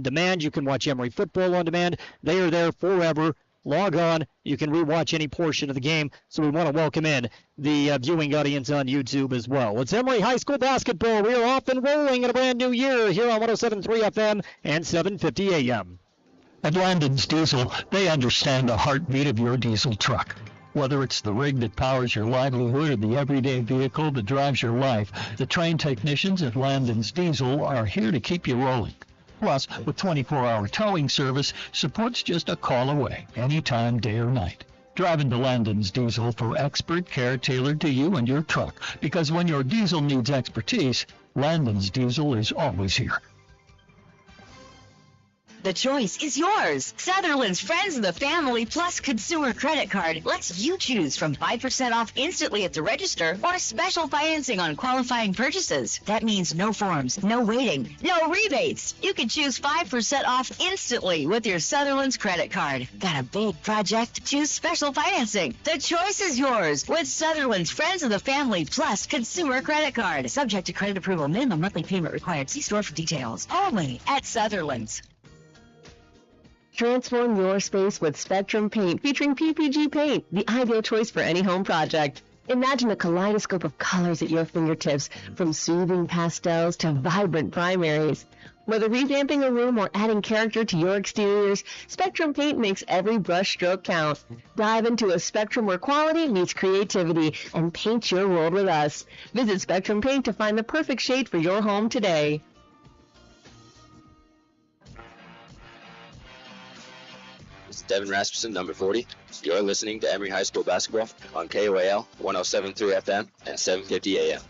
demand. You can watch Emery football on demand. They are there forever. Log on. You can rewatch any portion of the game. So we want to welcome in the viewing audience on YouTube as well. It's Emery High School basketball. We are off and rolling in a brand new year here on 107.3 FM and 750 AM. At Landon's Diesel, they understand the heartbeat of your diesel truck. Whether it's the rig that powers your livelihood or the everyday vehicle that drives your life, the trained technicians at Landon's Diesel are here to keep you rolling. Plus, with 24-hour towing service, support's just a call away, anytime, day or night. Drive into Landon's Diesel for expert care tailored to you and your truck, because when your diesel needs expertise, Landon's Diesel is always here. The choice is yours. Sutherland's Friends of the Family Plus Consumer Credit Card lets you choose from 5% off instantly at the register or special financing on qualifying purchases. That means no forms, no waiting, no rebates. You can choose 5% off instantly with your Sutherland's credit card. Got a big project? Choose special financing. The choice is yours with Sutherland's Friends of the Family Plus Consumer Credit Card. Subject to credit approval. Minimum monthly payment required. See store for details. Only at Sutherland's. Transform your space with Spectrum Paint featuring PPG paint, the ideal choice for any home project. Imagine a kaleidoscope of colors at your fingertips, from soothing pastels to vibrant primaries. Whether revamping a room or adding character to your exteriors, Spectrum Paint makes every brush stroke count. Dive into a spectrum where quality meets creativity and paint your world with us. Visit Spectrum Paint to find the perfect shade for your home today. Devin Rasmussen, number 40. You're listening to Emery High School basketball on KOAL 107.3 FM and 750 AM.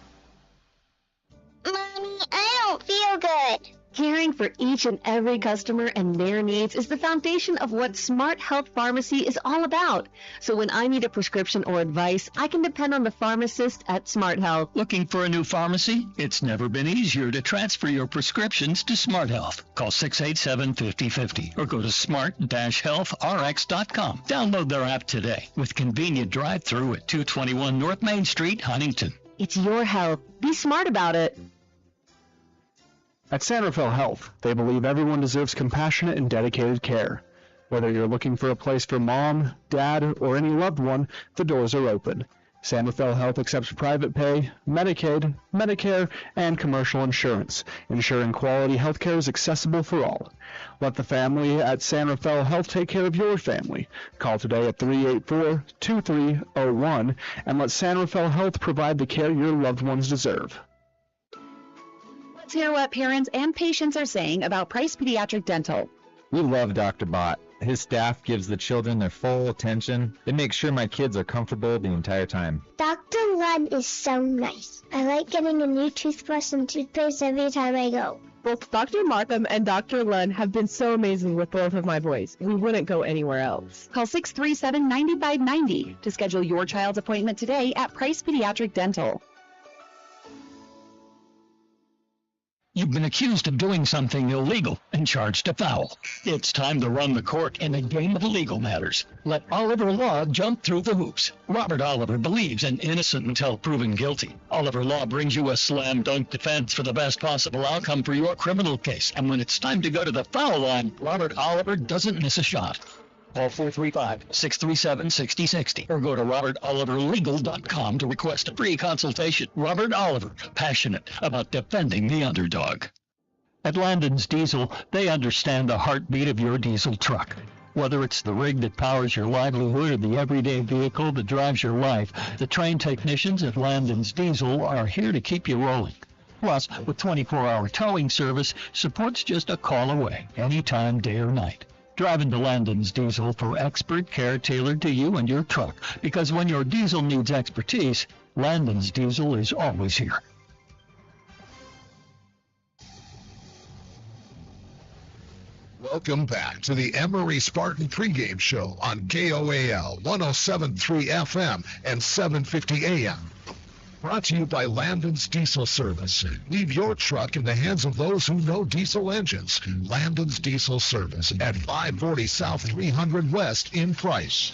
Mommy, I don't feel good. Caring for each and every customer and their needs is the foundation of what Smart Health Pharmacy is all about. So when I need a prescription or advice, I can depend on the pharmacist at Smart Health. Looking for a new pharmacy? It's never been easier to transfer your prescriptions to Smart Health. Call 687-5050 or go to smart-healthrx.com. Download their app today with convenient drive-through at 221 North Main Street, Huntington. It's your health. Be smart about it. At San Rafael Health, they believe everyone deserves compassionate and dedicated care. Whether you're looking for a place for mom, dad, or any loved one, the doors are open. San Rafael Health accepts private pay, Medicaid, Medicare, and commercial insurance, ensuring quality health care is accessible for all. Let the family at San Rafael Health take care of your family. Call today at 384-2301 and let San Rafael Health provide the care your loved ones deserve. Let's hear what parents and patients are saying about Price Pediatric Dental. We love Dr. Bott. His staff gives the children their full attention. They make sure my kids are comfortable the entire time. Dr. Lund is so nice. I like getting a new toothbrush and toothpaste every time I go. Both Dr. Markham and Dr. Lund have been so amazing with both of my boys. We wouldn't go anywhere else. Call 637-9590 to schedule your child's appointment today at Price Pediatric Dental. You've been accused of doing something illegal and charged a foul. It's time to run the court in a game of legal matters. Let Oliver Law jump through the hoops. Robert Oliver believes in innocent until proven guilty. Oliver Law brings you a slam dunk defense for the best possible outcome for your criminal case. And when it's time to go to the foul line, Robert Oliver doesn't miss a shot. Call 435-637-6060 or go to robertoliverlegal.com to request a free consultation. Robert Oliver, passionate about defending the underdog. At Landon's Diesel, they understand the heartbeat of your diesel truck. Whether it's the rig that powers your livelihood or the everyday vehicle that drives your life, the trained technicians at Landon's Diesel are here to keep you rolling. Plus, with 24-hour towing service, support's just a call away, anytime, day or night. Drive into Landon's Diesel for expert care tailored to you and your truck, because when your diesel needs expertise, Landon's Diesel is always here. Welcome back to the Emery Spartan pregame show on KOAL 107.3 FM and 750 AM. Brought to you by Landon's Diesel Service. Leave your truck in the hands of those who know diesel engines. Landon's Diesel Service at 540 South 300 West in Price.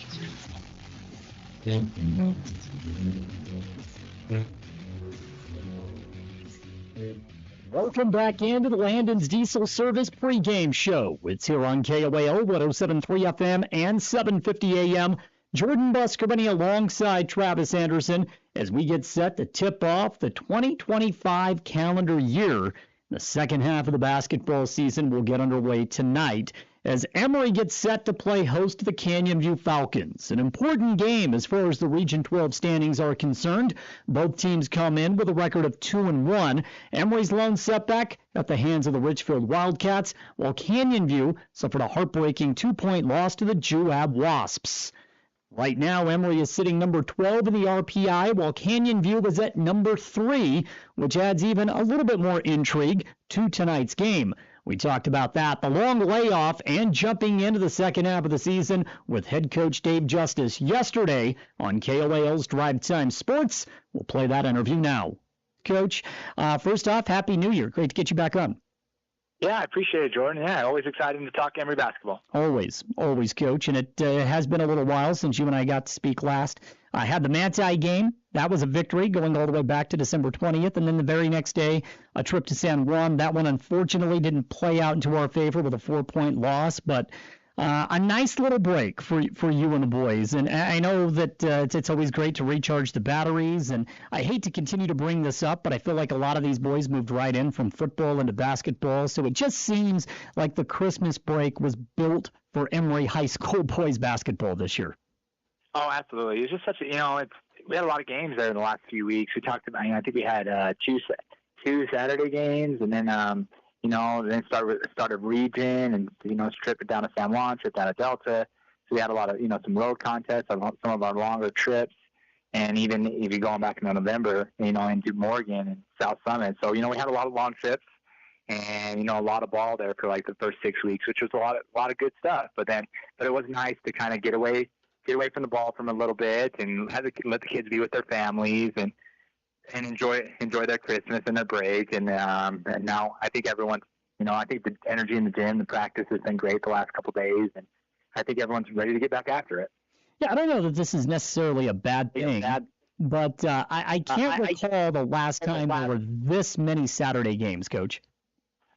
Welcome back into the Landon's Diesel Service pregame show. It's here on KOAL 107.3 FM and 750 AM. Jordan Buscomini alongside Travis Anderson as we get set to tip off the 2025 calendar year. The second half of the basketball season will get underway tonight as Emery gets set to play host to the Canyon View Falcons. An important game as far as the Region 12 standings are concerned. Both teams come in with a record of 2-1. Emery's lone setback at the hands of the Richfield Wildcats, while Canyon View suffered a heartbreaking 2-point loss to the Juab Wasps. Right now, Emery is sitting number 12 in the RPI, while Canyon View is at number 3, which adds even a little bit more intrigue to tonight's game. We talked about that, the long layoff, and jumping into the second half of the season with head coach Dave Justice yesterday on KOAL's Drive Time Sports. We'll play that interview now. Coach, first off, Happy New Year. Great to get you back on. Yeah, I appreciate it, Jordan. Yeah, always exciting to talk Emery basketball. Always, Coach. And it has been a little while since you and I got to speak last. I had the Manti game. That was a victory going all the way back to December 20th. And then the very next day, a trip to San Juan. That one, unfortunately, didn't play out into our favor with a 4-point loss. But a nice little break for you and the boys. And I know that it's always great to recharge the batteries. And I hate to continue to bring this up, but I feel like a lot of these boys moved right in from football into basketball. So it just seems like the Christmas break was built for Emery High School boys basketball this year. Oh, absolutely. It's just such a, we had a lot of games there in the last few weeks. We talked about, I think we had two Saturday games, and then, then started region, and, trip down to San Juan, trip down to Delta. So we had a lot of, some road contests, some of our longer trips. And even if you're going back into November, into Morgan and South Summit. So, we had a lot of long trips and, a lot of ball there for like the first 6 weeks, which was a lot of good stuff. But it was nice to kind of get away from the ball from a little bit and let the kids be with their families and enjoy their Christmas and their break. And now I think everyone's, I think the energy in the gym, the practice has been great the last couple of days, and I think everyone's ready to get back after it. Yeah, I don't know that this is necessarily a bad thing, but I can't recall the last time there were this many Saturday games, Coach.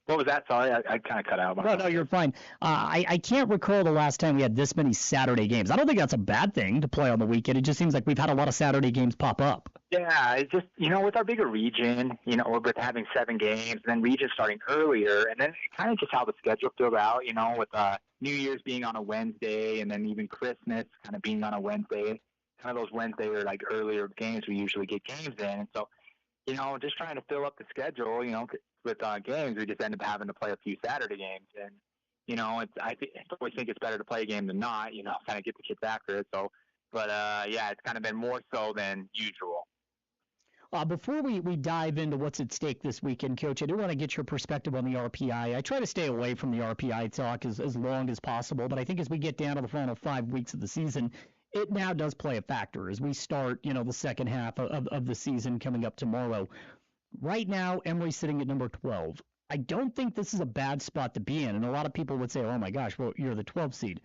What was that? Sorry, I kind of cut out. No, you're fine. I can't recall the last time we had this many Saturday games. I don't think that's a bad thing to play on the weekend. It just seems like we've had a lot of Saturday games pop up. Yeah, it's just, with our bigger region, with having 7 games, and then region starting earlier, and then kind of just how the schedule filled out, with New Year's being on a Wednesday, and then even Christmas kind of being on a Wednesday. Kind of those Wednesday or like earlier games we usually get games in. And so, just trying to fill up the schedule, with games, we just end up having to play a few Saturday games. And, I always think it's better to play a game than not, kind of get the kids after it. So, but it's kind of been more so than usual. Before we dive into what's at stake this weekend, Coach, I do want to get your perspective on the RPI. I try to stay away from the RPI talk as long as possible, but I think as we get down to the final 5 weeks of the season, it now does play a factor as we start, the second half of the season coming up tomorrow. Right now, Emery's sitting at number 12. I don't think this is a bad spot to be in, and a lot of people would say, oh my gosh, well, you're the 12th seed.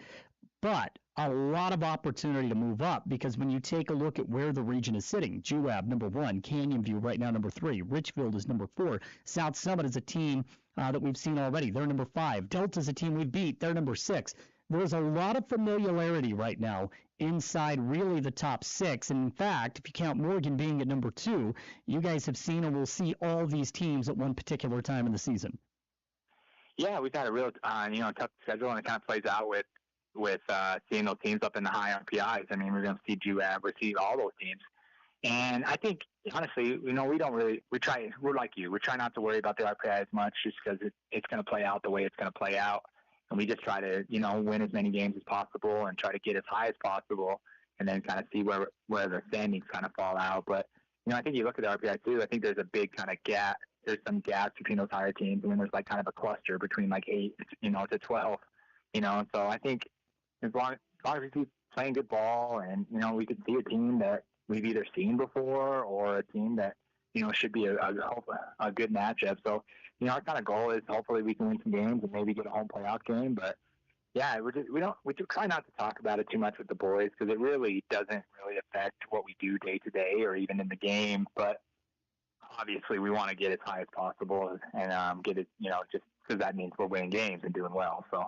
But a lot of opportunity to move up, because when you take a look at where the region is sitting, Juab, number 1, Canyon View right now, number 3, Richfield is number 4, South Summit is a team that we've seen already. They're number 5. Delta's a team we've beat. They're number 6. There's a lot of familiarity right now inside really the top 6. And in fact, if you count Morgan being at number 2, you guys have seen and will see all these teams at one particular time in the season. Yeah, we've had a real tough schedule, and it kind of plays out with seeing those teams up in the high RPIs. I mean, we're going to see Juab, we're see all those teams. And I think, honestly, we're like you. We try not to worry about the RPI as much just because it's going to play out the way it's going to play out. And we just try to, win as many games as possible and try to get as high as possible and then kind of see where the standings kind of fall out. But, I think you look at the RPI too, I think there's a big kind of gap. There's some gaps between those higher teams, and then there's like kind of a cluster between like 8, to 12, and so I think as long as we keep playing good ball and, we could see a team that we've either seen before or a team that, should be a good matchup. So, our kind of goal is hopefully we can win some games and maybe get a home playoff game. But yeah, we try not to talk about it too much with the boys because it really doesn't really affect what we do day to day or even in the game. But obviously we want to get as high as possible and get it, just because that means we're winning games and doing well. So.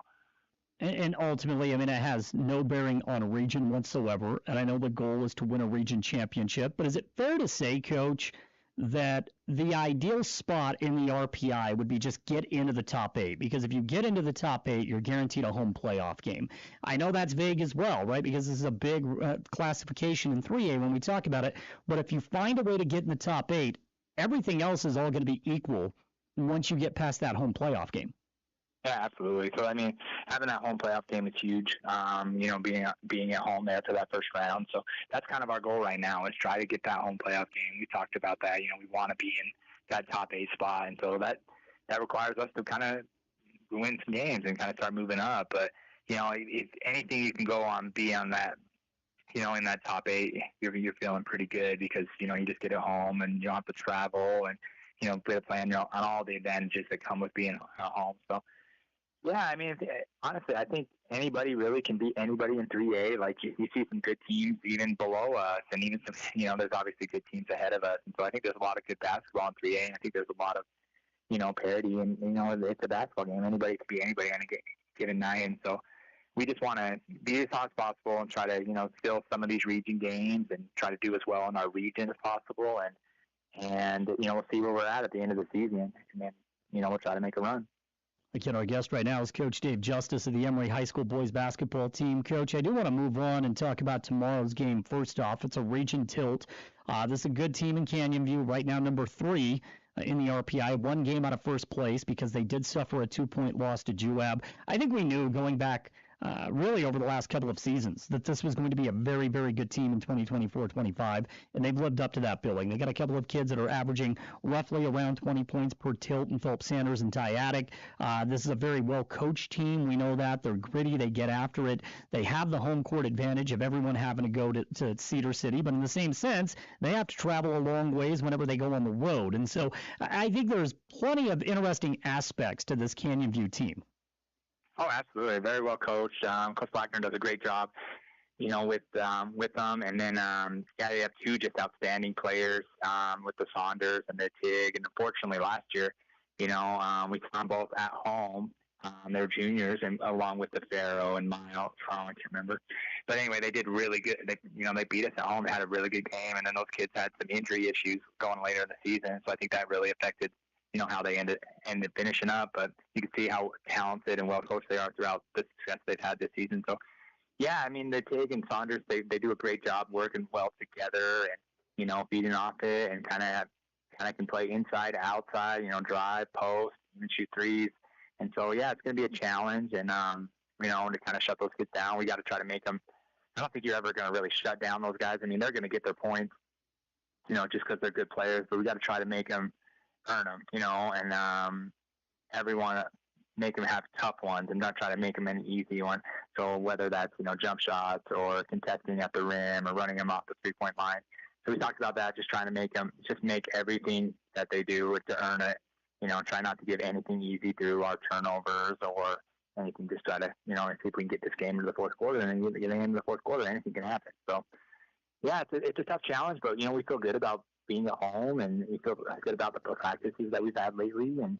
And ultimately, I mean, it has no bearing on a region whatsoever. And I know the goal is to win a region championship. But is it fair to say, Coach, that the ideal spot in the RPI would be just get into the top 8? Because if you get into the top 8, you're guaranteed a home playoff game. I know that's vague as well, right? Because this is a big classification in 3A when we talk about it. But if you find a way to get in the top 8, everything else is all going to be equal once you get past that home playoff game. Yeah, absolutely. So, I mean, having that home playoff game is huge, being at home there for that first round. So that's kind of our goal right now is try to get that home playoff game. We talked about that. We want to be in that top 8 spot. And so that requires us to kind of win some games and kind of start moving up. But, if anything you can go on, be on that, in that top 8, you're feeling pretty good because, you just get it home and you don't have to travel and, be a plan on all the advantages that come with being at home. So, yeah, I mean, honestly, I think anybody really can beat anybody in 3A. Like, you see some good teams even below us, and even some, there's obviously good teams ahead of us. And so I think there's a lot of good basketball in 3A, and I think there's a lot of, parity. And, it's a basketball game. Anybody can beat anybody on a given night. And so we just want to be as hot as possible and try to, fill some of these region games and try to do as well in our region as possible. And we'll see where we're at the end of the season. And then, we'll try to make a run. Again, our guest right now is Coach Dave Justice of the Emery High School boys basketball team. Coach, I do want to move on and talk about tomorrow's game. First off, it's a region tilt. This is a good team in Canyon View, right now number 3 in the RPI, 1 game out of first place because they did suffer a 2-point loss to Juab. I think we knew going back really over the last couple of seasons that this was going to be a very, very good team in 2024-25, and they've lived up to that billing. They got a couple of kids that are averaging roughly around 20 points per tilt in Philip Sanders and Ty Attic. This is a very well-coached team. We know that. They're gritty. They get after it. They have the home court advantage of everyone having to go to Cedar City, but in the same sense, they have to travel a long ways whenever they go on the road. And so I think there's plenty of interesting aspects to this Canyon View team. Oh, absolutely. Very well coached. Coach Blackner does a great job, with them. And then, they have 2 just outstanding players with the Saunders and the Tig. And unfortunately, last year, we saw them both at home. They're juniors, and along with the Pharaoh and Miles. I can't remember. But anyway, they did really good. They beat us at home. They had a really good game. And then those kids had some injury issues going later in the season. So I think that really affected how they ended finishing up, but you can see how talented and well coached they are throughout the success they've had this season. So, yeah, I mean, the Tig and Saunders, they do a great job working well together and, feeding off it and kind of can play inside, outside, drive, post, even shoot threes. And so, yeah, it's going to be a challenge and, to kind of shut those kids down. We got to try to make them. I don't think you're ever going to really shut down those guys. I mean, they're going to get their points, just because they're good players, but we got to try to make them earn them, and everyone make them have tough ones and not try to make them an easy one. So whether that's, jump shots or contesting at the rim or running them off the 3-point line. So we talked about that, just trying to make everything that they do to earn it, try not to give anything easy through our turnovers or anything, just try to, see if we can get this game into the fourth quarter, and then get into the fourth quarter, anything can happen. So, yeah, it's a tough challenge, but, we feel good about being at home, and we feel good about the practices that we've had lately. And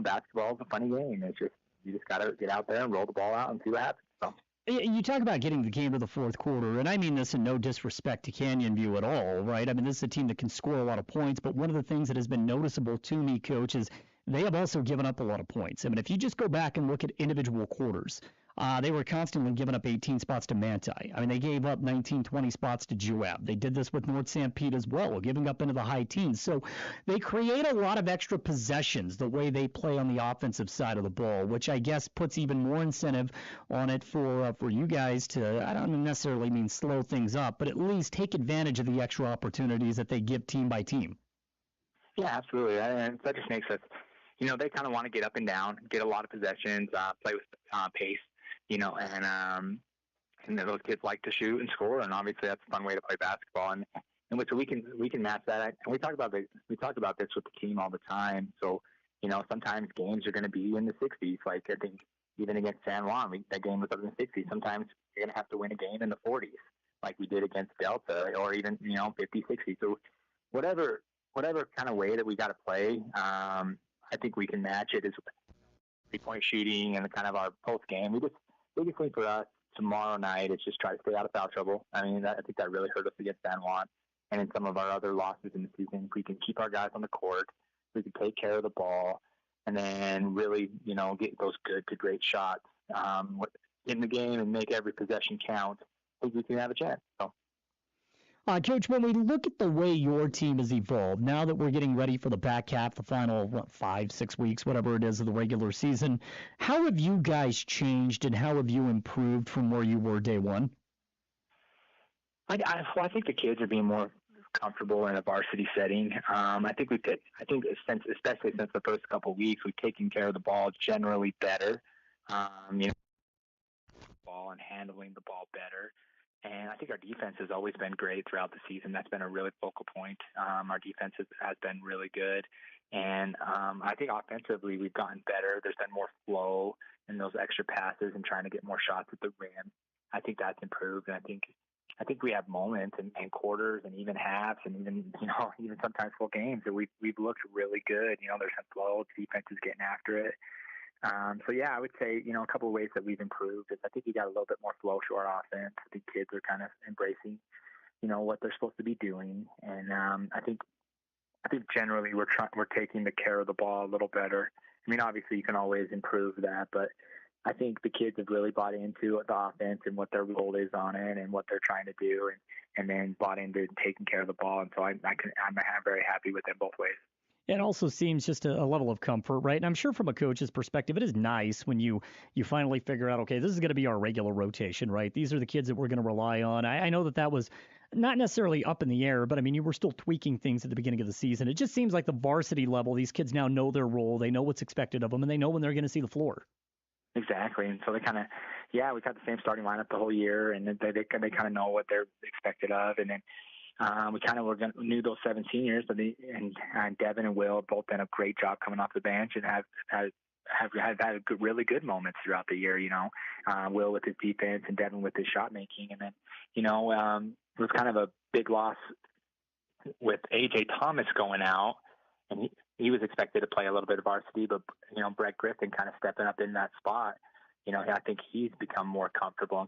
basketball is a funny game. It's just you just got to get out there and roll the ball out and see what happens. So. You talk about getting the game to the fourth quarter, and I mean this in no disrespect to Canyon View at all, right? I mean, this is a team that can score a lot of points, but one of the things that has been noticeable to me, Coach, is they have also given up a lot of points. I mean, if you just go back and look at individual quarters, they were constantly giving up 18 spots to Manti. I mean, they gave up 19, 20 spots to Juab. They did this with North St. Pete as well, giving up into the high teens. So they create a lot of extra possessions the way they play on the offensive side of the ball, which I guess puts even more incentive on it for you guys to, I don't necessarily mean slow things up, but at least take advantage of the extra opportunities that they give team by team. Yeah, absolutely. And that just makes us, they kind of want to get up and down, get a lot of possessions, play with pace. And those kids like to shoot and score, and obviously that's a fun way to play basketball. And so we can match that. And we talk about this with the team all the time. So sometimes games are going to be in the 60s. Like I think even against San Juan, that game was up in the 60s. Sometimes you're going to have to win a game in the 40s, like we did against Delta, or even 50, 60. So whatever whatever kind of way that we got to play, I think we can match it as 3-point shooting and kind of our post game. Biggest thing for us tomorrow night is just try to stay out of foul trouble. I mean, I think that really hurt us against San Juan and in some of our other losses in the season. If we can keep our guys on the court, we can take care of the ball, and then really, get those good to great shots in the game and make every possession count, I think we can have a chance. So. Coach, when we look at the way your team has evolved, now that we're getting ready for the back half, the final 5-6 weeks, whatever it is of the regular season, how have you guys changed and how have you improved from where you were day one? I think the kids are being more comfortable in a varsity setting. I think especially since the first couple of weeks, we've taken care of the ball generally better. Ball and handling the ball better. And I think our defense has always been great throughout the season. That's been a really focal point. Our defense has been really good. And I think offensively we've gotten better. There's been more flow in those extra passes and trying to get more shots at the rim. I think that's improved. And I think we have moments and quarters and even halves and even sometimes full games that we've looked really good. There's some flow. The defense is getting after it. I would say, a couple of ways that we've improved is I think we got a little bit more flow to our offense. I think kids are kind of embracing, what they're supposed to be doing. And I think generally we're taking the care of the ball a little better. I mean, obviously you can always improve that, but I think the kids have really bought into the offense and what their role is on it and what they're trying to do, and then bought into taking care of the ball. And so I'm very happy with them both ways. It also seems just a level of comfort, right? And I'm sure from a coach's perspective, it is nice when you finally figure out, okay, this is going to be our regular rotation, right? These are the kids that we're going to rely on. I know that was not necessarily up in the air, but I mean, you were still tweaking things at the beginning of the season. It just seems like the varsity level, these kids now know their role. They know what's expected of them, and they know when they're going to see the floor. Exactly. And so they kind of, we've had the same starting lineup the whole year, and they kind of know what they're expected of. And then we kind of knew those 7 seniors, and Devin and Will have both done a great job coming off the bench and have had really good moments throughout the year. Will with his defense and Devin with his shot making, and then it was kind of a big loss with AJ Thomas going out, and he was expected to play a little bit of varsity, but Brett Griffin kind of stepping up in that spot. I think he's become more comfortable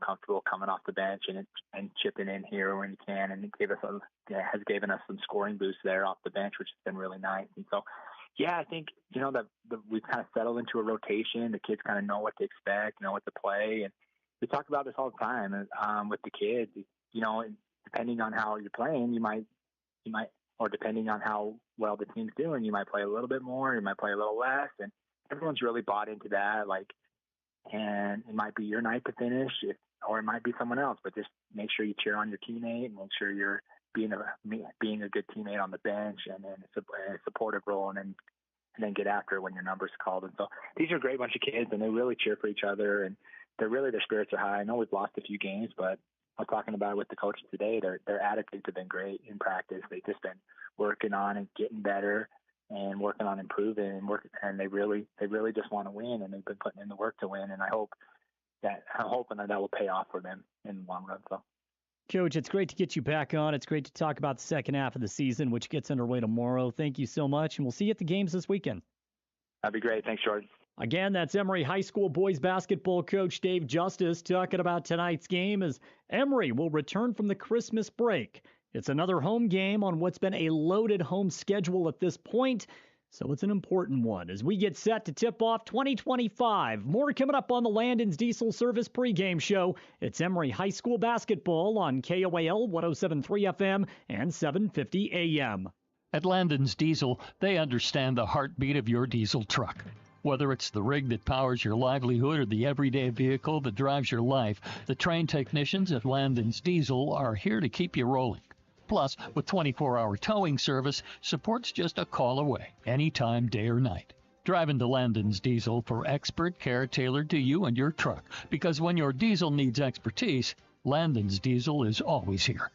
coming off the bench and chipping in here when he can, and has given us some scoring boosts there off the bench, which has been really nice. And so, I think that we've kind of settled into a rotation. The kids kind of know what to expect, know what to play, and we talk about this all the time with the kids. Depending on how you're playing, you might, or depending on how well the team's doing, you might play a little bit more, you might play a little less, and everyone's really bought into that. And it might be your night to finish, or it might be someone else. But just make sure you cheer on your teammate, and make sure you're being a good teammate on the bench, and then a supportive role, and then get after it when your number's called. And so these are a great bunch of kids, and they really cheer for each other, and their spirits are high. I know we've lost a few games, but I was talking about it with the coaches today. Their attitudes have been great in practice. They've just been working on and getting better, and working on improving, and they really just want to win, and they've been putting in the work to win. And I'm hoping that will pay off for them in the long run. So, Coach, it's great to get you back on. It's great to talk about the second half of the season, which gets underway tomorrow. Thank you so much, and we'll see you at the games this weekend. That'd be great. Thanks, Jordan. Again, that's Emery High School boys basketball coach Dave Justice talking about tonight's game as Emery will return from the Christmas break. It's another home game on what's been a loaded home schedule at this point, so it's an important one as we get set to tip off 2025. More coming up on the Landon's Diesel Service pregame show. It's Emery High School basketball on KOAL 107.3 FM and 750 AM. At Landon's Diesel, they understand the heartbeat of your diesel truck. Whether it's the rig that powers your livelihood or the everyday vehicle that drives your life, the trained technicians at Landon's Diesel are here to keep you rolling. Plus, with 24-hour towing service, support's just a call away, anytime, day or night. Drive into Landon's Diesel for expert care tailored to you and your truck, because when your diesel needs expertise, Landon's Diesel is always here.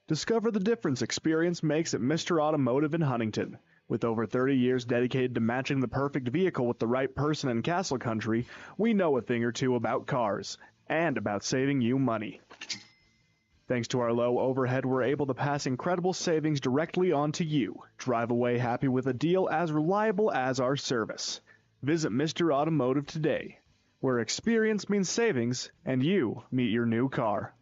Discover the difference experience makes at Mr. Automotive in Huntington. With over 30 years dedicated to matching the perfect vehicle with the right person in Castle Country, we know a thing or two about cars and about saving you money. Thanks to our low overhead, we're able to pass incredible savings directly on to you. Drive away happy with a deal as reliable as our service. Visit Mr. Automotive today, where experience means savings and you meet your new car.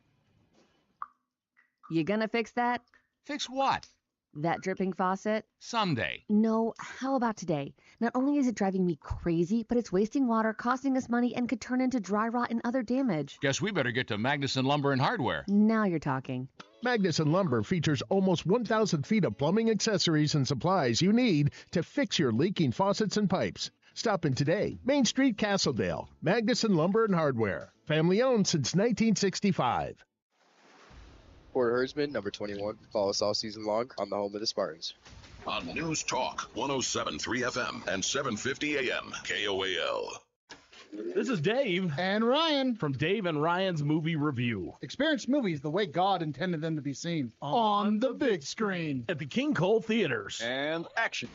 You gonna fix that? Fix what? That dripping faucet? Someday. No, how about today? Not only is it driving me crazy, but it's wasting water, costing us money, and could turn into dry rot and other damage. Guess we better get to Magnuson Lumber and Hardware. Now you're talking. Magnuson Lumber features almost 1,000 feet of plumbing accessories and supplies you need to fix your leaking faucets and pipes. Stop in today. Main Street, Castledale. Magnuson Lumber and Hardware. Family owned since 1965. Porter Herdsman, number 21. Follow us all season long on the home of the Spartans. On News Talk, 107.3 FM and 750 AM, KOAL. This is Dave. And Ryan. From Dave and Ryan's Movie Review. Experience movies the way God intended them to be seen. On the big screen. At the King Cole Theaters. And action.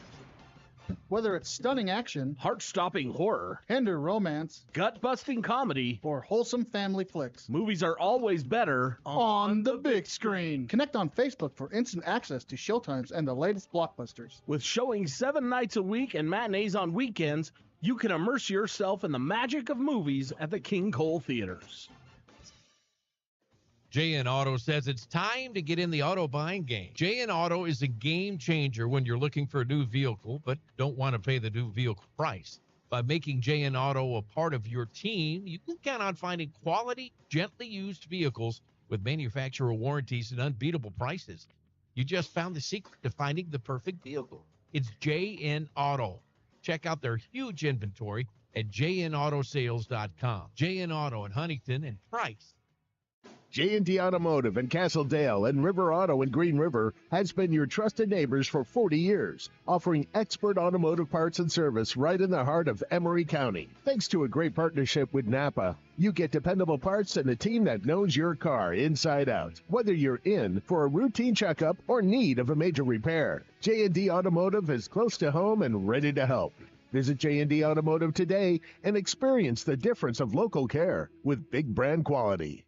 Whether it's stunning action, heart-stopping horror, tender romance, gut-busting comedy, or wholesome family flicks, movies are always better on the big screen. Connect on Facebook for instant access to showtimes and the latest blockbusters. With showing 7 nights a week and matinees on weekends, you can immerse yourself in the magic of movies at the King Cole Theaters. JN Auto says it's time to get in the auto buying game. JN Auto is a game changer when you're looking for a new vehicle, but don't want to pay the new vehicle price. By making JN Auto a part of your team, you can count on finding quality, gently used vehicles with manufacturer warranties and unbeatable prices. You just found the secret to finding the perfect vehicle. It's JN Auto. Check out their huge inventory at jnautosales.com. JN Auto in Huntington and Price. J&D Automotive in Castledale and River Auto in Green River has been your trusted neighbors for 40 years, offering expert automotive parts and service right in the heart of Emery County. Thanks to a great partnership with Napa, you get dependable parts and a team that knows your car inside out. Whether you're in for a routine checkup or need of a major repair, J&D Automotive is close to home and ready to help. Visit J&D Automotive today and experience the difference of local care with big brand quality.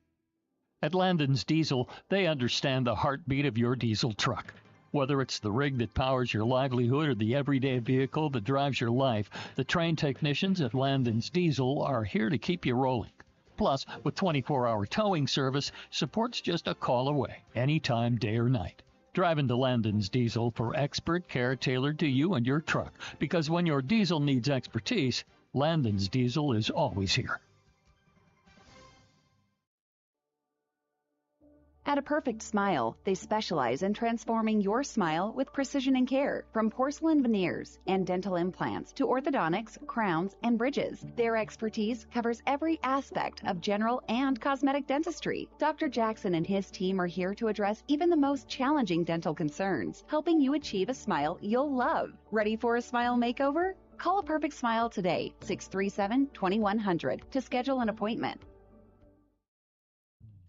At Landon's Diesel, they understand the heartbeat of your diesel truck. Whether it's the rig that powers your livelihood or the everyday vehicle that drives your life, the trained technicians at Landon's Diesel are here to keep you rolling. Plus, with 24-hour towing service, support's just a call away, anytime, day or night. Drive into Landon's Diesel for expert care tailored to you and your truck, because when your diesel needs expertise, Landon's Diesel is always here. At A Perfect Smile, they specialize in transforming your smile with precision and care. From porcelain veneers and dental implants to orthodontics, crowns, and bridges, their expertise covers every aspect of general and cosmetic dentistry. Dr. Jackson and his team are here to address even the most challenging dental concerns, helping you achieve a smile you'll love. Ready for a smile makeover? Call A Perfect Smile today, 637-2100, to schedule an appointment.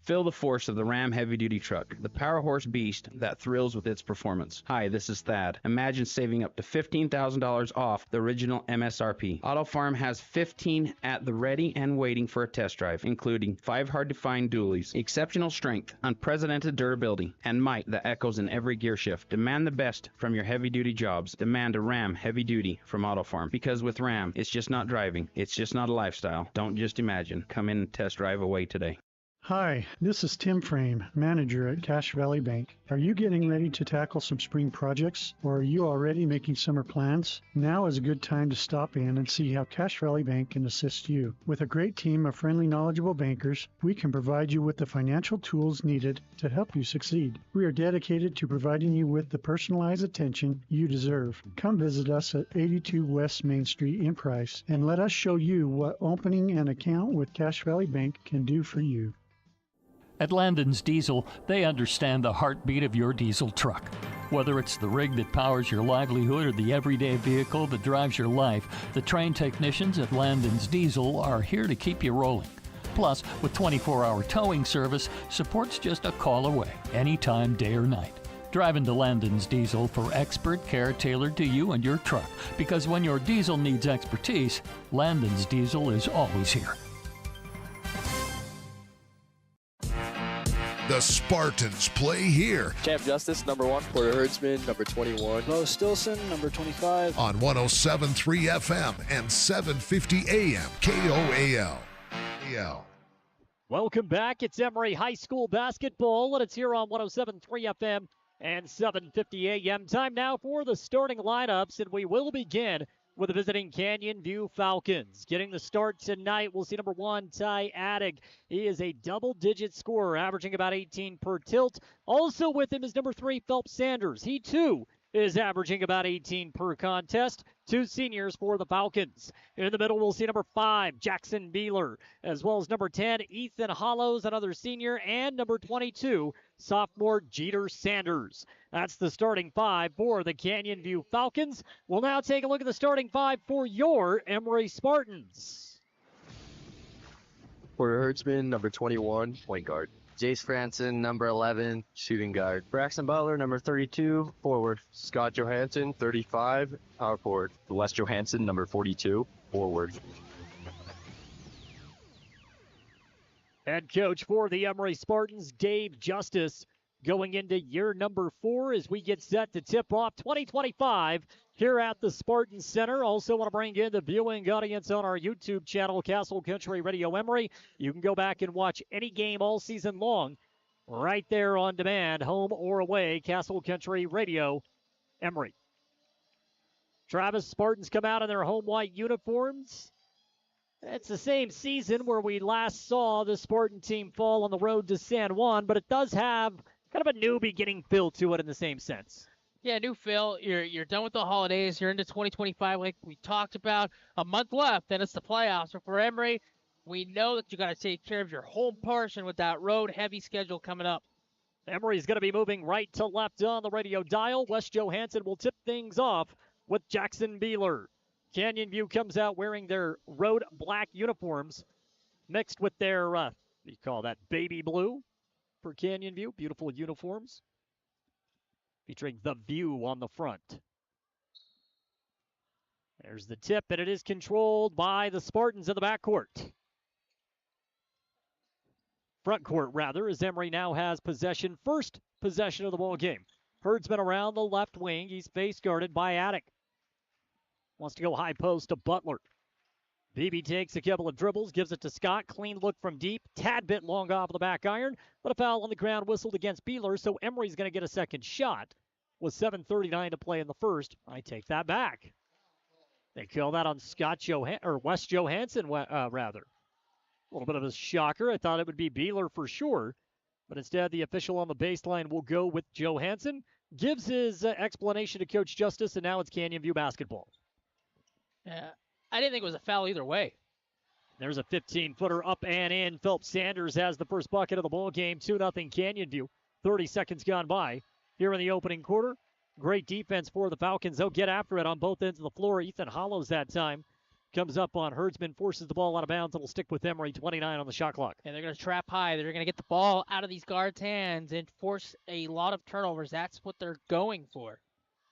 Feel the force of the Ram heavy-duty truck, the power horse beast that thrills with its performance. Hi, this is Thad. Imagine saving up to $15,000 off the original MSRP. Auto Farm has 15 at the ready and waiting for a test drive, including 5 hard-to-find dualies, exceptional strength, unprecedented durability, and might that echoes in every gear shift. Demand the best from your heavy-duty jobs. Demand a Ram heavy-duty from Auto Farm. Because with Ram, it's just not driving. It's just not a lifestyle. Don't just imagine. Come in and test drive away today. Hi, this is Tim Frame, manager at Cache Valley Bank. Are you getting ready to tackle some spring projects, or are you already making summer plans? Now is a good time to stop in and see how Cache Valley Bank can assist you. With a great team of friendly, knowledgeable bankers, we can provide you with the financial tools needed to help you succeed. We are dedicated to providing you with the personalized attention you deserve. Come visit us at 82 West Main Street in Price, and let us show you what opening an account with Cache Valley Bank can do for you. At Landon's Diesel, they understand the heartbeat of your diesel truck. Whether it's the rig that powers your livelihood or the everyday vehicle that drives your life, the trained technicians at Landon's Diesel are here to keep you rolling. Plus, with 24-hour towing service, support's just a call away, anytime, day or night. Drive into Landon's Diesel for expert care tailored to you and your truck, because when your diesel needs expertise, Landon's Diesel is always here. The Spartans play here. Champ Justice, number 1. Porter Herdsman, number 21. Bo Stilson, number 25. On 107.3 FM and 750 AM KOAL. Welcome back. It's Emery High School basketball, and it's here on 107.3 FM and 750 AM. Time now for the starting lineups, and we will begin with the visiting Canyon View Falcons. Getting the start tonight, we'll see number 1, Ty Addig. He is a double-digit scorer, averaging about 18 per tilt. Also with him is number 3, Phelps Sanders. He, too, is averaging about 18 per contest. 2 seniors for the Falcons. In the middle, we'll see number 5, Jackson Beeler, as well as number 10, Ethan Hollows, another senior, and number 22, sophomore Jeter Sanders. That's the starting 5 for the Canyon View Falcons. We'll now take a look at the starting 5 for your Emery Spartans. Porter Herdsman, number 21, point guard. Jace Franson, number 11, shooting guard. Braxton Butler, number 32, forward. Scott Johansson, 35, power forward. Wes Johansson, number 42, forward. Head coach for the Emery Spartans, Dave Justice, going into year number 4 as we get set to tip off 2025 here at the Spartan Center. Also want to bring in the viewing audience on our YouTube channel, Castle Country Radio Emery. You can go back and watch any game all season long right there on demand, home or away, Castle Country Radio Emery. Travis, Spartans come out in their home white uniforms. It's the same season where we last saw the Spartan team fall on the road to San Juan, but it does have kind of a new beginning feel to it in the same sense. Yeah, new feel. You're done with the holidays. You're into 2025 like we talked about. A month left, and it's the playoffs. So for Emery, we know that you got to take care of your home portion with that road-heavy schedule coming up. Emery's going to be moving right to left on the radio dial. Wes Johansson will tip things off with Jackson Beeler. Canyon View comes out wearing their road black uniforms mixed with their, what do you call that, baby blue for Canyon View. Beautiful uniforms featuring the view on the front. There's the tip, and it is controlled by the Spartans in the backcourt. Front court, rather, as Emery now has possession, first possession of the ball game. Herdsman around the left wing. He's face guarded by Addick. Wants to go high post to Butler. Beebe takes a couple of dribbles, gives it to Scott. Clean look from deep. Tad bit long off the back iron, but a foul on the ground whistled against Beeler, so Emery's going to get a second shot. With 7:39 to play in the first, I take that back. They call that on Wes Johansson, rather. A little bit of a shocker. I thought it would be Beeler for sure, but instead the official on the baseline will go with Johansson. Gives his explanation to Coach Justice, and now it's Canyon View basketball. Yeah, I didn't think it was a foul either way. There's a 15-footer up and in. Phelps Sanders has the first bucket of the ball game. 2-0 Canyon View. 30 seconds gone by here in the opening quarter. Great defense for the Falcons. They'll get after it on both ends of the floor. Ethan Hollows that time comes up on Herdsman, forces the ball out of bounds. It'll stick with Emery. 29 on the shot clock. And they're going to trap high. They're going to get the ball out of these guards' hands and force a lot of turnovers. That's what they're going for.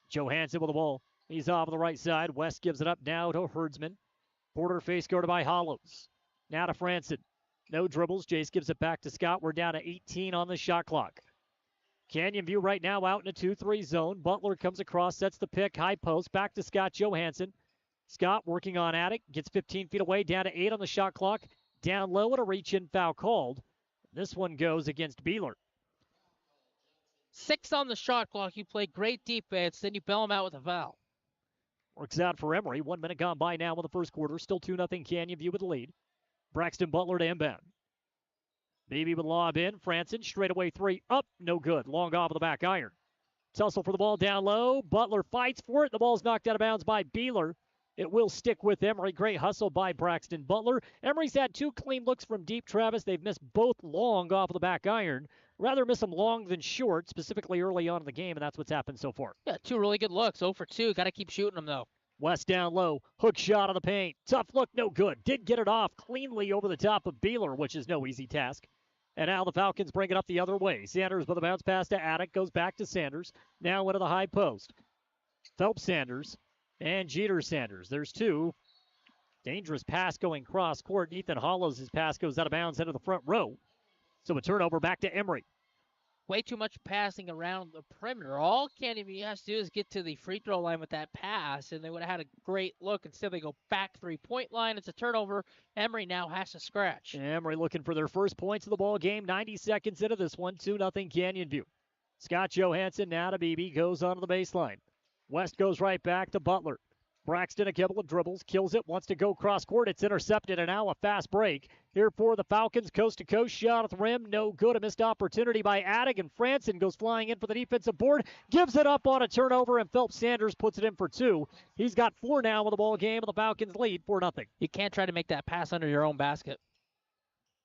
Johansson with the ball. He's off on the right side. West gives it up now to Herdsman. Porter face guarded by Hollows. Now to Franson. No dribbles. Jace gives it back to Scott. We're down to 18 on the shot clock. Canyon View right now out in a 2-3 zone. Butler comes across, sets the pick, high post, back to Scott Johansson. Scott working on Attic, gets 15 feet away, down to 8 on the shot clock. Down low and a reach-in foul called. This one goes against Beeler. 6 on the shot clock. You play great defense, then you bail them out with a foul. Works out for Emery. 1 minute gone by now in the first quarter. Still 2-0 Canyon View with the lead. Braxton Butler to inbound. Beebe with lob in. Franson straightaway 3 up. No good. Long off of the back iron. Tussle for the ball down low. Butler fights for it. The ball's knocked out of bounds by Beeler. It will stick with Emery. Great hustle by Braxton Butler. Emery's had 2 clean looks from deep, Travis. They've missed both long off of the back iron. Rather miss them long than short, specifically early on in the game, and that's what's happened so far. Yeah, 2 really good looks. 0 for 2. Got to keep shooting them, though. West down low. Hook shot on the paint. Tough look, no good. Did get it off cleanly over the top of Beeler, which is no easy task. And now the Falcons bring it up the other way. Sanders with a bounce pass to Attic. Goes back to Sanders. Now into the high post. Phelps Sanders and Jeter Sanders. There's 2. Dangerous pass going cross court. Ethan Hollows' pass goes out of bounds into the front row. So a turnover back to Emery. way too much passing around the perimeter. All Canyon View has to do is get to the free throw line with that pass, and they would have had a great look. Instead, they go back 3-point line. It's a turnover. Emery now has to scratch. Emery looking for their first points of the ball game. 90 seconds into this one, 2-0 Canyon View. Scott Johansson now to Beebe, goes onto the baseline. West goes right back to Butler. Braxton, a couple of dribbles, kills it, wants to go cross court. It's intercepted, and now a fast break. Here for the Falcons, coast-to-coast shot at the rim. No good. A missed opportunity by Attic, and Franson goes flying in for the defensive board. Gives it up on a turnover, and Phelps Sanders puts it in for 2. He's got 4 now with the ball game, and the Falcons lead 4-0. You can't try to make that pass under your own basket.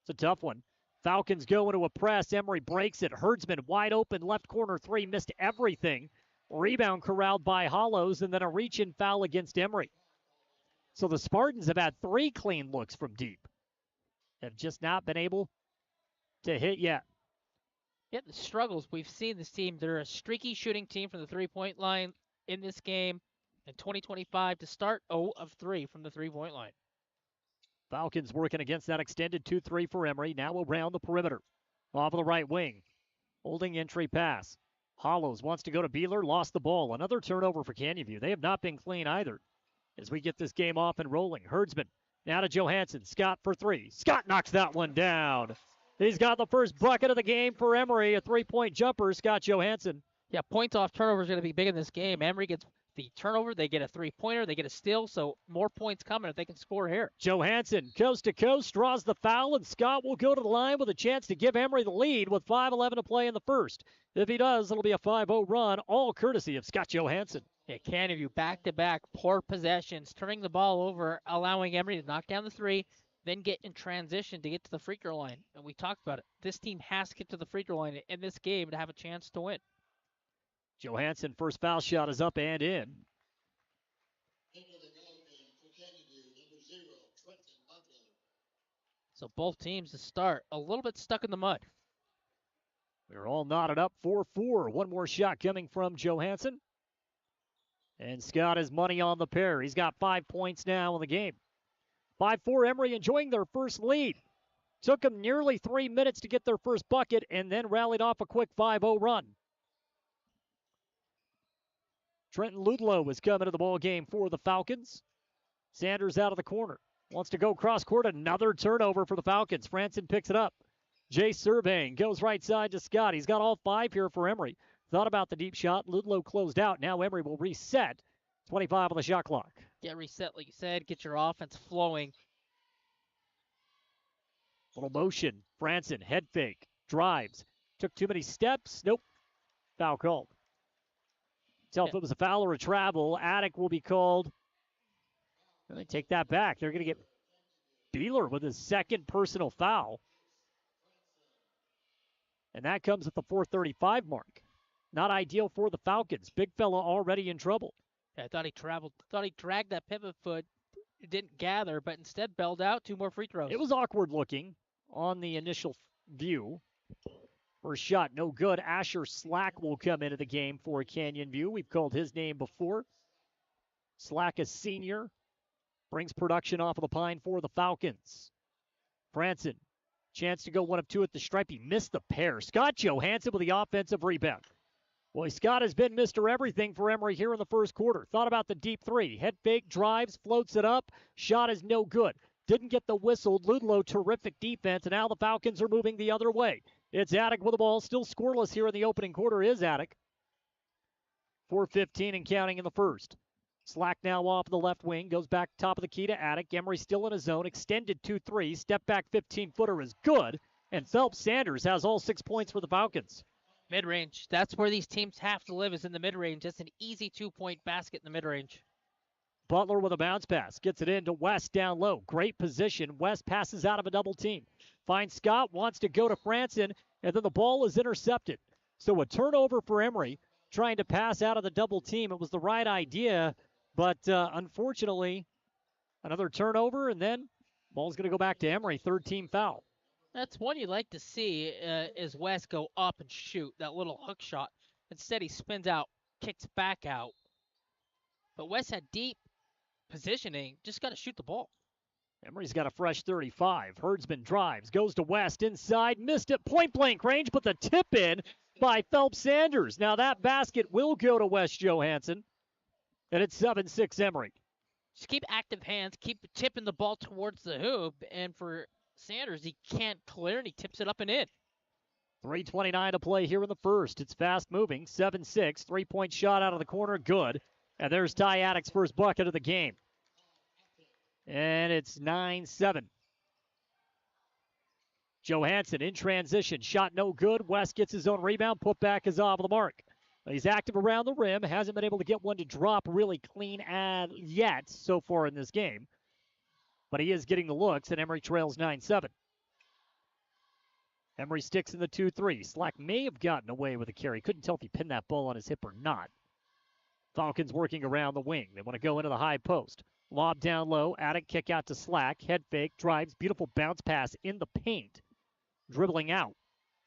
It's a tough one. Falcons go into a press. Emery breaks it. Herdsman wide open, left corner 3, missed everything. Rebound corralled by Hollows, and then a reach-in foul against Emery. So the Spartans have had 3 clean looks from deep. Have just not been able to hit yet. Yeah, the struggles. We've seen this team. They're a streaky shooting team from the three-point line in this game. In 2025 to start 0 of 3 from the three-point line. Falcons working against that extended 2-3 for Emery. Now around the perimeter. Off of the right wing. Holding entry pass. Hollows wants to go to Beeler, lost the ball. Another turnover for Canyon View. They have not been clean either as we get this game off and rolling. Herdsman now to Johansson. Scott for 3. Scott knocks that one down. He's got the first bucket of the game for Emery, a 3-point jumper, Scott Johansson. Yeah, points off turnovers are going to be big in this game. Emery gets the turnover, they get a 3-pointer, they get a steal, so more points coming if they can score here. Johansson, coast to coast, draws the foul, and Scott will go to the line with a chance to give Emery the lead with 5:11 to play in the first. If he does, it'll be a 5-0 run, all courtesy of Scott Johansson. Yeah, Canyon View back-to-back poor possessions, turning the ball over, allowing Emery to knock down the 3, then get in transition to get to the free throw line. And we talked about it. This team has to get to the free throw line in this game to have a chance to win. Johansson, first foul shot is up and in. So both teams to start a little bit stuck in the mud. They're all knotted up 4-4. One more shot coming from Johansson. And Scott has money on the pair. He's got 5 points now in the game. 5-4, Emery enjoying their first lead. Took them nearly 3 minutes to get their first bucket and then rallied off a quick 5-0 run. Trenton Ludlow is coming to the ball game for the Falcons. Sanders out of the corner. Wants to go cross court. Another turnover for the Falcons. Franson picks it up. Jay Surveying goes right side to Scott. He's got all 5 here for Emery. Thought about the deep shot. Ludlow closed out. Now Emery will reset. 25 on the shot clock. Get reset, like you said. Get your offense flowing. Little motion. Franson, head fake. Drives. Took too many steps. Nope. Foul called. Tell if it was a foul or a travel. Attic will be called. And they take that back. They're going to get Beeler with his second personal foul. And that comes at the 4:35 mark. Not ideal for the Falcons. Big fella already in trouble. Yeah, I thought he traveled. Thought he dragged that pivot foot. It didn't gather, but instead bailed out. 2 more free throws. It was awkward looking on the initial view. First shot, no good. Asher Slack will come into the game for Canyon View. We've called his name before. Slack, a senior, brings production off of the pine for the Falcons. Franson, chance to go 1 of 2 at the stripe. He missed the pair. Scott Johansson with the offensive rebound. Boy, Scott has been Mr. Everything for Emery here in the first quarter. Thought about the deep 3. Head fake, drives, floats it up. Shot is no good. Didn't get the whistle. Ludlow, terrific defense, and now the Falcons are moving the other way. It's Attic with the ball. Still scoreless here in the opening quarter is Attic. 4:15 and counting in the first. Slack now off the left wing. Goes back top of the key to Attic. Emery still in his zone. Extended 2-3. Step back 15-footer is good. And Phelps Sanders has all 6 points for the Falcons. Mid-range. That's where these teams have to live, is in the mid-range. Just an easy 2-point basket in the mid-range. Butler with a bounce pass. Gets it into West down low. Great position. West passes out of a double team. Finds Scott. Wants to go to Franson. And then the ball is intercepted. So a turnover for Emery. Trying to pass out of the double team. It was the right idea. But unfortunately, another turnover. And then ball's going to go back to Emery. 3rd team foul. That's one you like to see is West go up and shoot that little hook shot. Instead, he spins out, kicks back out. But West had deep positioning, just got to shoot the ball. Emery's got a fresh 35. Herdsman drives, goes to West inside, missed it, point blank range, but the tip in by Phelps Sanders. Now that basket will go to Wes Johansson, and it's 7-6 Emery. Just keep active hands, keep tipping the ball towards the hoop, and for Sanders, he can't clear, and he tips it up and in. 3:29 to play here in the first. It's fast moving, 7-6. Three-point shot out of the corner, good. And there's Ty Attick's first bucket of the game. And it's 9-7. Johansson in transition. Shot no good. West gets his own rebound. Put back is off the mark. He's active around the rim. Hasn't been able to get one to drop really clean yet so far in this game. But he is getting the looks, and Emery trails 9-7. Emery sticks in the 2-3. Slack may have gotten away with a carry. Couldn't tell if he pinned that ball on his hip or not. Falcons working around the wing. They want to go into the high post. Lob down low. Attic kick out to Slack. Head fake. Drives. Beautiful bounce pass in the paint. Dribbling out.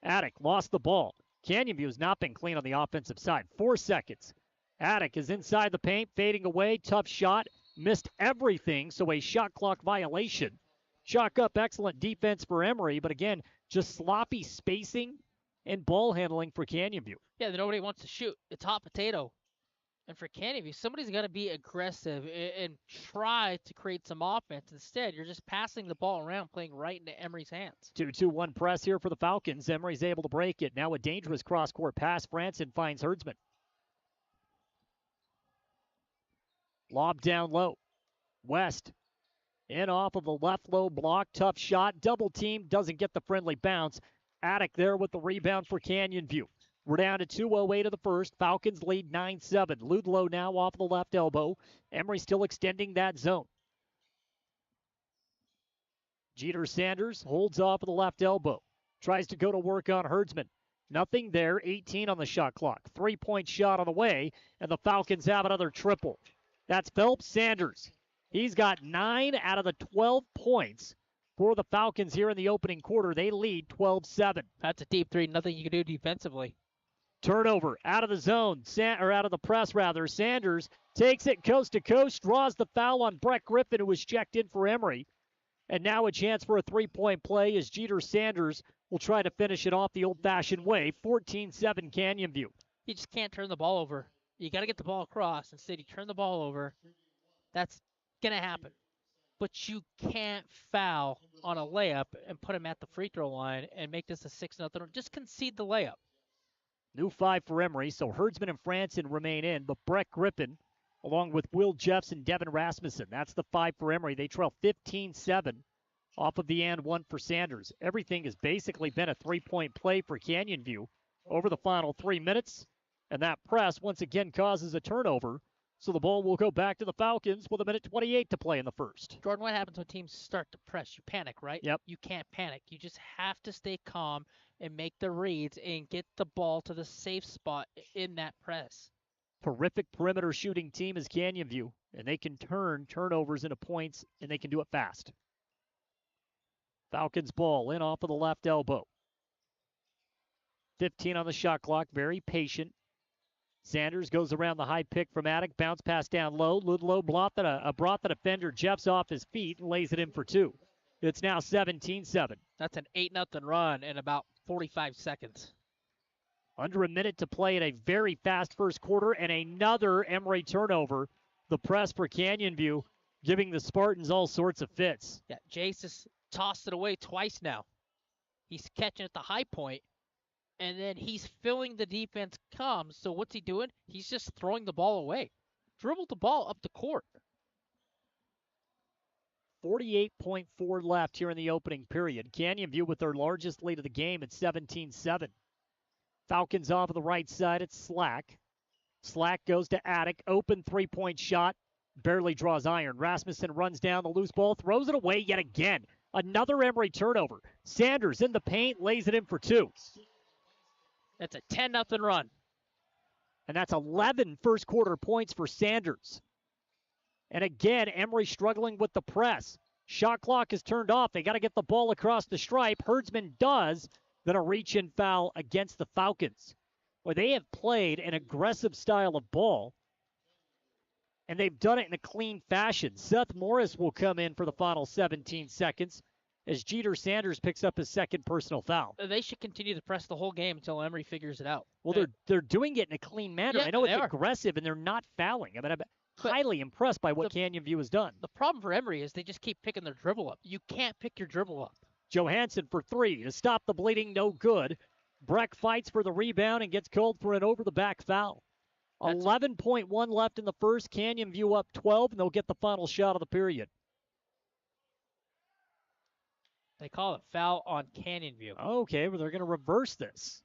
Attic lost the ball. Canyon View has not been clean on the offensive side. 4 seconds. Attic is inside the paint. Fading away. Tough shot. Missed everything. So a shot clock violation. Chalk up excellent defense for Emery. But again, just sloppy spacing and ball handling for Canyon View. Yeah, nobody wants to shoot. It's hot potato. And for Canyon View, somebody's got to be aggressive and try to create some offense. Instead, you're just passing the ball around, playing right into Emery's hands. 2-2-1 press here for the Falcons. Emery's able to break it. Now a dangerous cross-court pass. Franson finds Herdsman. Lob down low. West in off of the left low block. Tough shot. Double team. Doesn't get the friendly bounce. Attic there with the rebound for Canyon View. We're down to 2:08 of the first. Falcons lead 9-7. Ludlow now off the left elbow. Emery still extending that zone. Jeter Sanders holds off of the left elbow. Tries to go to work on Herdsman. Nothing there. 18 on the shot clock. 3-point shot on the way, and the Falcons have another triple. That's Phelps Sanders. He's got 9 out of the 12 points for the Falcons here in the opening quarter. They lead 12-7. That's a deep three. Nothing you can do defensively. Turnover out of the zone, or out of the press rather. Sanders takes it coast to coast, draws the foul on Brett Griffin, who was checked in for Emery. And now a chance for a three-point play as Jeter Sanders will try to finish it off the old-fashioned way. 14-7 Canyon View. You just can't turn the ball over. You got to get the ball across. Instead, you turn the ball over. That's going to happen. But you can't foul on a layup and put him at the free throw line and make this a 6-0. Just concede the layup. New 5 for Emery, so Herdsman and Franson remain in, but Brett Griffin, along with Will Jeffs and Devin Rasmussen, that's the 5 for Emery. They trail 15-7 off of the and 1 for Sanders. Everything has basically been a 3-point play for Canyon View over the final 3 minutes, and that press once again causes a turnover, so the ball will go back to the Falcons with 1:28 to play in the first. Jordan, what happens when teams start to press? You panic, right? Yep. You can't panic. You just have to stay calm and make the reads and get the ball to the safe spot in that press. Terrific perimeter shooting team is Canyon View, and they can turn turnovers into points, and they can do it fast. Falcons ball in off of the left elbow. 15 on the shot clock, very patient. Sanders goes around the high pick from Attic, bounce pass down low. Ludlow brought the defender Jeffs off his feet and lays it in for 2. It's now 17-7. That's an 8-0 run in about 45 seconds. Under a minute to play in a very fast first quarter, and another Emery turnover. The press for Canyon View giving the Spartans all sorts of fits. Yeah, Jace has tossed it away twice now. He's catching at the high point, and then he's feeling the defense come. So what's he doing? He's just throwing the ball away. Dribbled the ball up the court. 48.4 left here in the opening period. Canyon View with their largest lead of the game at 17-7. Falcons off of the right side. It's Slack. Slack goes to Attic. Open three-point shot. Barely draws iron. Rasmussen runs down the loose ball. Throws it away yet again. Another Emery turnover. Sanders in the paint. Lays it in for 2. That's a 10-0 run. And that's 11 first quarter points for Sanders. And again, Emery struggling with the press. Shot clock is turned off. They got to get the ball across the stripe. Herdsman does. Then a reach-in foul against the Falcons, where they have played an aggressive style of ball, and they've done it in a clean fashion. Seth Morris will come in for the final 17 seconds. as Jeter Sanders picks up his second personal foul. They should continue to press the whole game until Emery figures it out. Well, they're doing it in a clean manner. Yeah, I know it's they are. aggressive, and they're not fouling. I mean, I'm highly impressed by what Canyon View has done. The problem for Emery is they just keep picking their dribble up. You can't pick your dribble up. Johansson for three to stop the bleeding, no good. Breck fights for the rebound and gets called for an over-the-back foul. 11.1 left in the first. Canyon View up 12, and they'll get the final shot of the period. They call it foul on Canyon View. Okay, well, they're going to reverse this.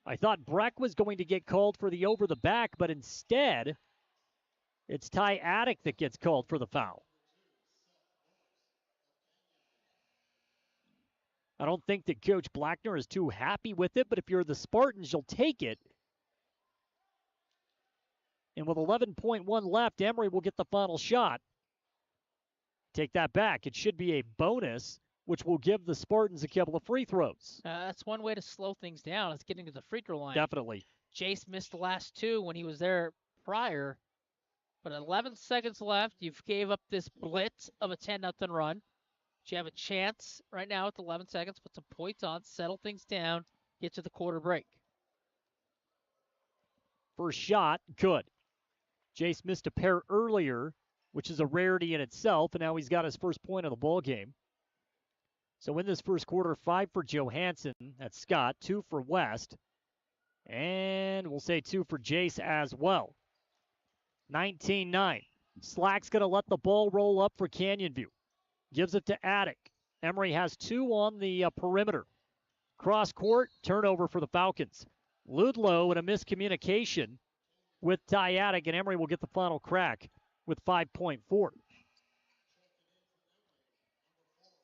I thought Breck was going to get called for the over-the-back, but instead, it's Ty Attic that gets called for the foul. I don't think that Coach Blackner is too happy with it, but if you're the Spartans, you'll take it. And with 11.1 left, Emery will get the final shot. Take that back. It should be a bonus, which will give the Spartans a couple of free throws. That's one way to slow things down. It's getting to the free throw line. Definitely. Jace missed the last two when he was there prior. But 11 seconds left. You've gave up this blitz of a 10-0 run. But you have a chance right now with 11 seconds. Put some points on, settle things down, get to the quarter break. First shot, good. Jace missed a pair earlier, which is a rarity in itself, and now he's got his first point of the ball game. So in this first quarter, 5 for Johansson. That's Scott. 2 for West. And we'll say 2 for Jace as well. 19-9. Slack's going to let the ball roll up for Canyon View. Gives it to Attic. Emery has 2 on the perimeter. Cross court, turnover for the Falcons. Ludlow in a miscommunication with Ty Attic, and Emery will get the final crack with 5.4.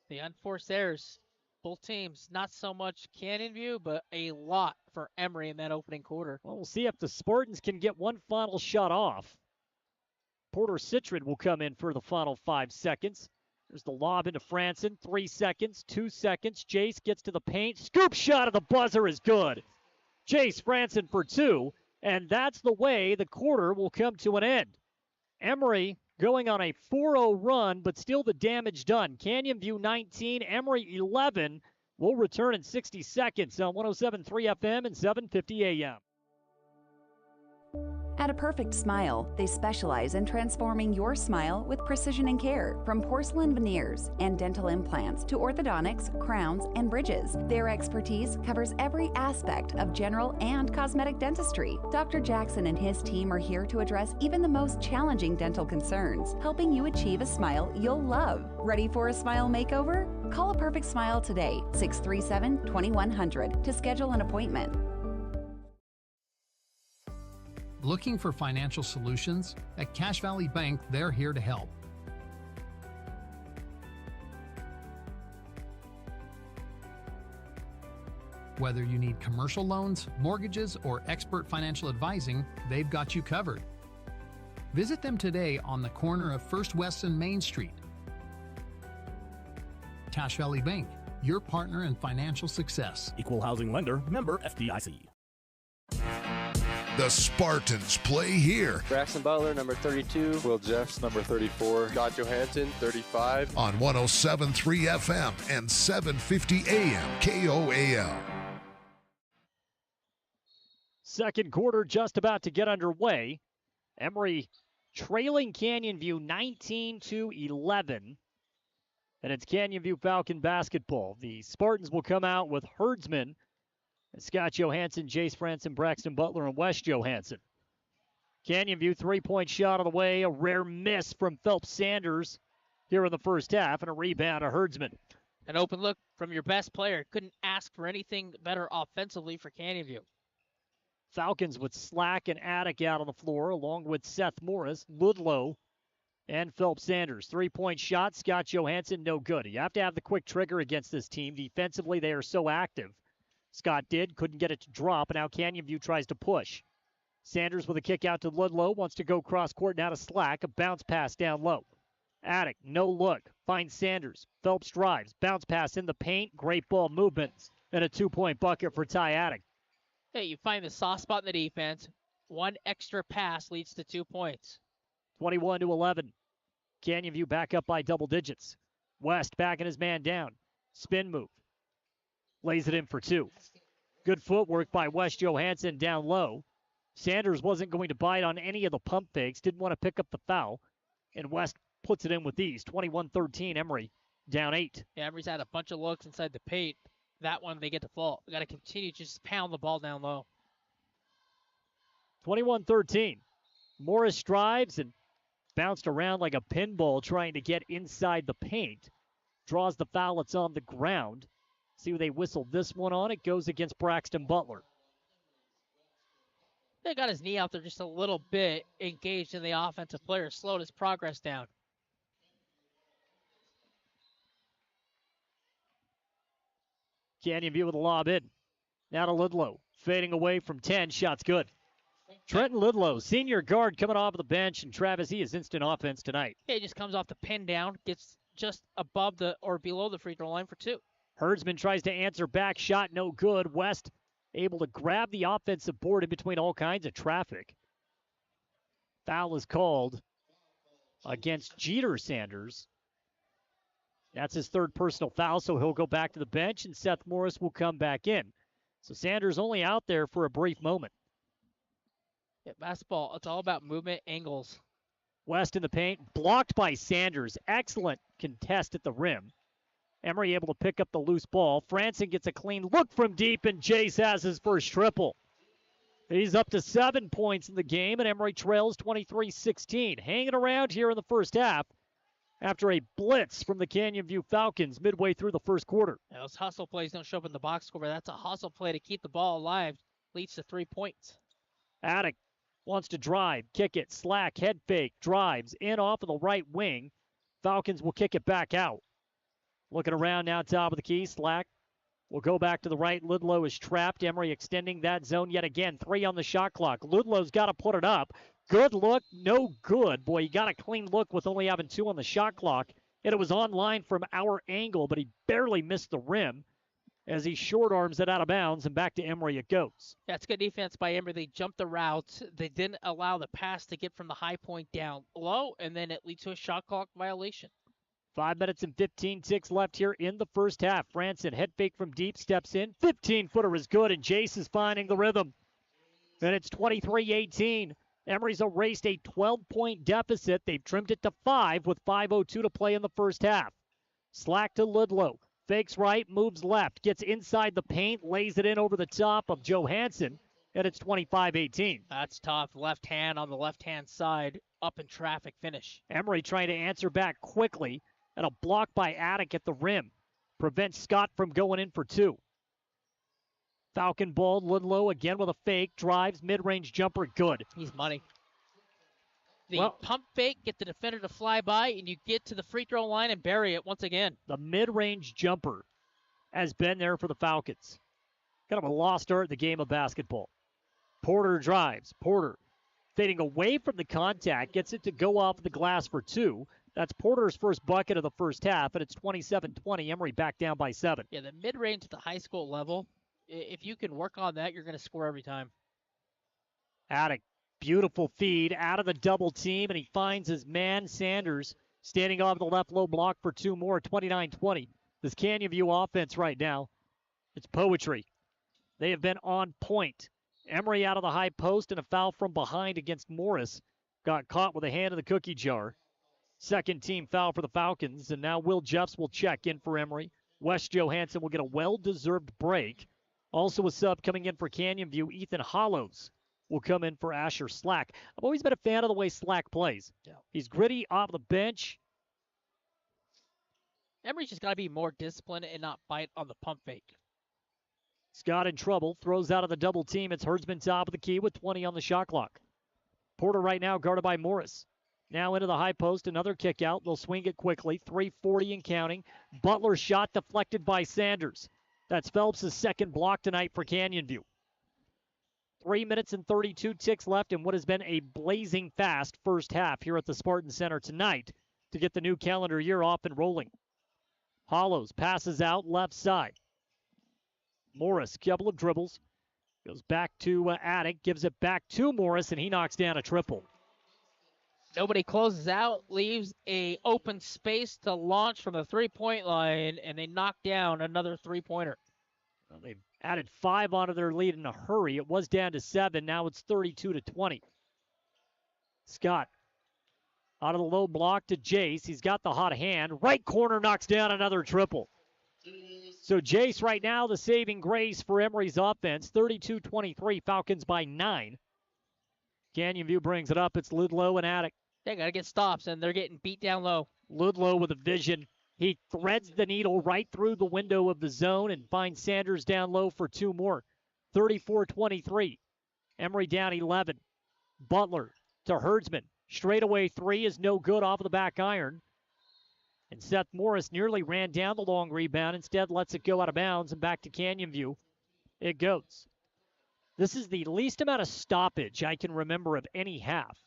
The unforced errors, both teams, not so much Canyon View, but a lot for Emery in that opening quarter. Well, we'll see if the Spartans can get one final shot off. Porter Citron will come in for the final 5 seconds. There's the lob into Franson. 3 seconds, 2 seconds. Jace gets to the paint. Scoop shot of the buzzer is good. Jace Franson for 2, and that's the way the quarter will come to an end. Emery going on a 4-0 run, but still the damage done. Canyon View 19, Emery 11. We'll return in 60 seconds on 107.3 FM and 750 AM. At A Perfect Smile, they specialize in transforming your smile with precision and care. From porcelain veneers and dental implants to orthodontics, crowns, and bridges, their expertise covers every aspect of general and cosmetic dentistry. Dr. Jackson and his team are here to address even the most challenging dental concerns, helping you achieve a smile you'll love. Ready for a smile makeover? Call A Perfect Smile today, 637-2100, to schedule an appointment. Looking for financial solutions? At Cache Valley Bank, they're here to help. Whether you need commercial loans, mortgages, or expert financial advising, they've got you covered. Visit them today on the corner of First West and Main Street. Cache Valley Bank, your partner in financial success. Equal housing lender, member FDIC. The Spartans play here. Braxton Butler, number 32. Will Jeffs, number 34. Scott Johansson, 35. On 107.3 FM and 750 AM KOAL. Second quarter just about to get underway. Emery trailing Canyon View 19-11. And it's Canyon View Falcon basketball. The Spartans will come out with Herdsman, Scott Johansson, Jace Franson, Braxton Butler, and Wes Johansson. Canyon View three-point shot of the way. A rare miss from Phelps Sanders here in the first half, and a rebound to Herdsman. An open look from your best player. Couldn't ask for anything better offensively for Canyon View. Falcons with Slack and Attic out on the floor, along with Seth Morris, Ludlow, and Phelps Sanders. Three-point shot, Scott Johansson, no good. You have to have the quick trigger against this team. Defensively, they are so active. Scott couldn't get it to drop, and now Canyon View tries to push. Sanders with a kick out to Ludlow, wants to go cross court now to Slack, a bounce pass down low. Attic, no look, finds Sanders. Phelps drives, bounce pass in the paint, great ball movements, and a two-point bucket for Ty Attic. Hey, you find the soft spot in the defense. One extra pass leads to 2 points. 21-11. Canyon View back up by double digits. West backing his man down. Spin move. Lays it in for 2. Good footwork by Wes Johansson down low. Sanders wasn't going to bite on any of the pump fakes, didn't want to pick up the foul. And West puts it in with ease. 21-13, Emery down 8. Yeah, Emery's had a bunch of looks inside the paint. That one, they get to fall. We got to continue to just pound the ball down low. 21-13. Morris drives and bounced around like a pinball trying to get inside the paint. Draws the foul. It's on the ground. See who they whistle this one on. It goes against Braxton Butler. They got his knee out there just a little bit, engaged in the offensive player, slowed his progress down. Canyon View with a lob in. Now to Lidlow. Fading away from 10. Shot's good. Trenton Lidlow, senior guard, coming off the bench. And Travis, he is instant offense tonight. Yeah, he just comes off the pin down, gets just above the or below the free throw line for 2. Herdsman tries to answer back. Shot no good. West able to grab the offensive board in between all kinds of traffic. Foul is called against Jeter Sanders. That's his 3rd personal foul, so he'll go back to the bench, and Seth Morris will come back in. So Sanders only out there for a brief moment. Yeah, basketball, it's all about movement, angles. West in the paint, blocked by Sanders. Excellent contest at the rim. Emery able to pick up the loose ball. Franson gets a clean look from deep, and Jace has his first triple. He's up to 7 points in the game, and Emery trails 23-16. Hanging around here in the first half after a blitz from the Canyon View Falcons midway through the first quarter. Now, those hustle plays don't show up in the box score, but that's a hustle play to keep the ball alive. Leads to 3 points. Attic wants to drive, kick it, slack, head fake, drives in off of the right wing. Falcons will kick it back out. Looking around now, top of the key, slack. Will go back to the right. Lidlow is trapped. Emery extending that zone yet again. 3 on the shot clock. Ludlow's got to put it up. Good look, no good. Boy, he got a clean look with only having 2 on the shot clock. And it was online from our angle, but he barely missed the rim as he short arms it out of bounds, and back to Emery it goes. That's good defense by Emery. They jumped the route. They didn't allow the pass to get from the high point down low, and then it leads to a shot clock violation. 5 minutes and 15 ticks left here in the first half. Franson, head fake from deep, steps in. 15-footer is good, and Jace is finding the rhythm. And it's 23-18. Emery's erased a 12-point deficit. They've trimmed it to 5 with 5:02 to play in the first half. Slack to Lidlow. Fakes right, moves left, gets inside the paint, lays it in over the top of Johansson, and it's 25-18. That's tough. Left hand on the left-hand side, up in traffic finish. Emery trying to answer back quickly, and a block by Attic at the rim prevents Scott from going in for 2. Falcon ball, Lidlow again with a fake, drives, mid-range jumper, good. He's money. The pump fake, get the defender to fly by, and you get to the free throw line and bury it once again. The mid-range jumper has been there for the Falcons. Kind of a lost start in the game of basketball. Porter drives. Porter fading away from the contact, gets it to go off the glass for 2. That's Porter's first bucket of the first half, and it's 27-20. Emery back down by 7. Yeah, the mid-range at the high school level, if you can work on that, you're going to score every time. Attic, beautiful feed out of the double team, and he finds his man, Sanders, standing off the left low block for 2 more, 29-20. This Canyon View offense right now, it's poetry. They have been on point. Emery out of the high post, and a foul from behind against Morris. Got caught with a hand in the cookie jar. Second team foul for the Falcons, and now Will Jeffs will check in for Emery. Wes Johansson will get a well-deserved break. Also a sub coming in for Canyon View, Ethan Hollows will come in for Asher Slack. I've always been a fan of the way Slack plays. Yeah. He's gritty off the bench. Emery's just got to be more disciplined and not bite on the pump fake. Scott in trouble, throws out of the double team. It's Herdsman top of the key with 20 on the shot clock. Porter right now guarded by Morris. Now into the high post, another kick out. They'll swing it quickly, 3:40 and counting. Butler's shot deflected by Sanders. That's Phelps' second block tonight for Canyon View. 3 minutes and 32 ticks left in what has been a blazing fast first half here at the Spartan Center tonight to get the new calendar year off and rolling. Hollows passes out left side. Morris, couple of dribbles. Goes back to Attic, gives it back to Morris, and he knocks down a triple. Nobody closes out, leaves a open space to launch from the three-point line, and they knock down another three-pointer. Well, they've added 5 onto their lead in a hurry. It was down to 7. Now it's 32-20. Scott out of the low block to Jace. He's got the hot hand. Right corner knocks down another triple. So Jace right now the saving grace for Emery's offense. 32-23, Falcons by 9. Canyon View brings it up. It's Ludlow and Attic. They got to get stops, and they're getting beat down low. Ludlow with a vision. He threads the needle right through the window of the zone and finds Sanders down low for 2 more. 34-23. Emery down 11. Butler to Herdsman. Straightaway 3 is no good off of the back iron. And Seth Morris nearly ran down the long rebound. Instead lets it go out of bounds and back to Canyon View. It goes. This is the least amount of stoppage I can remember of any half.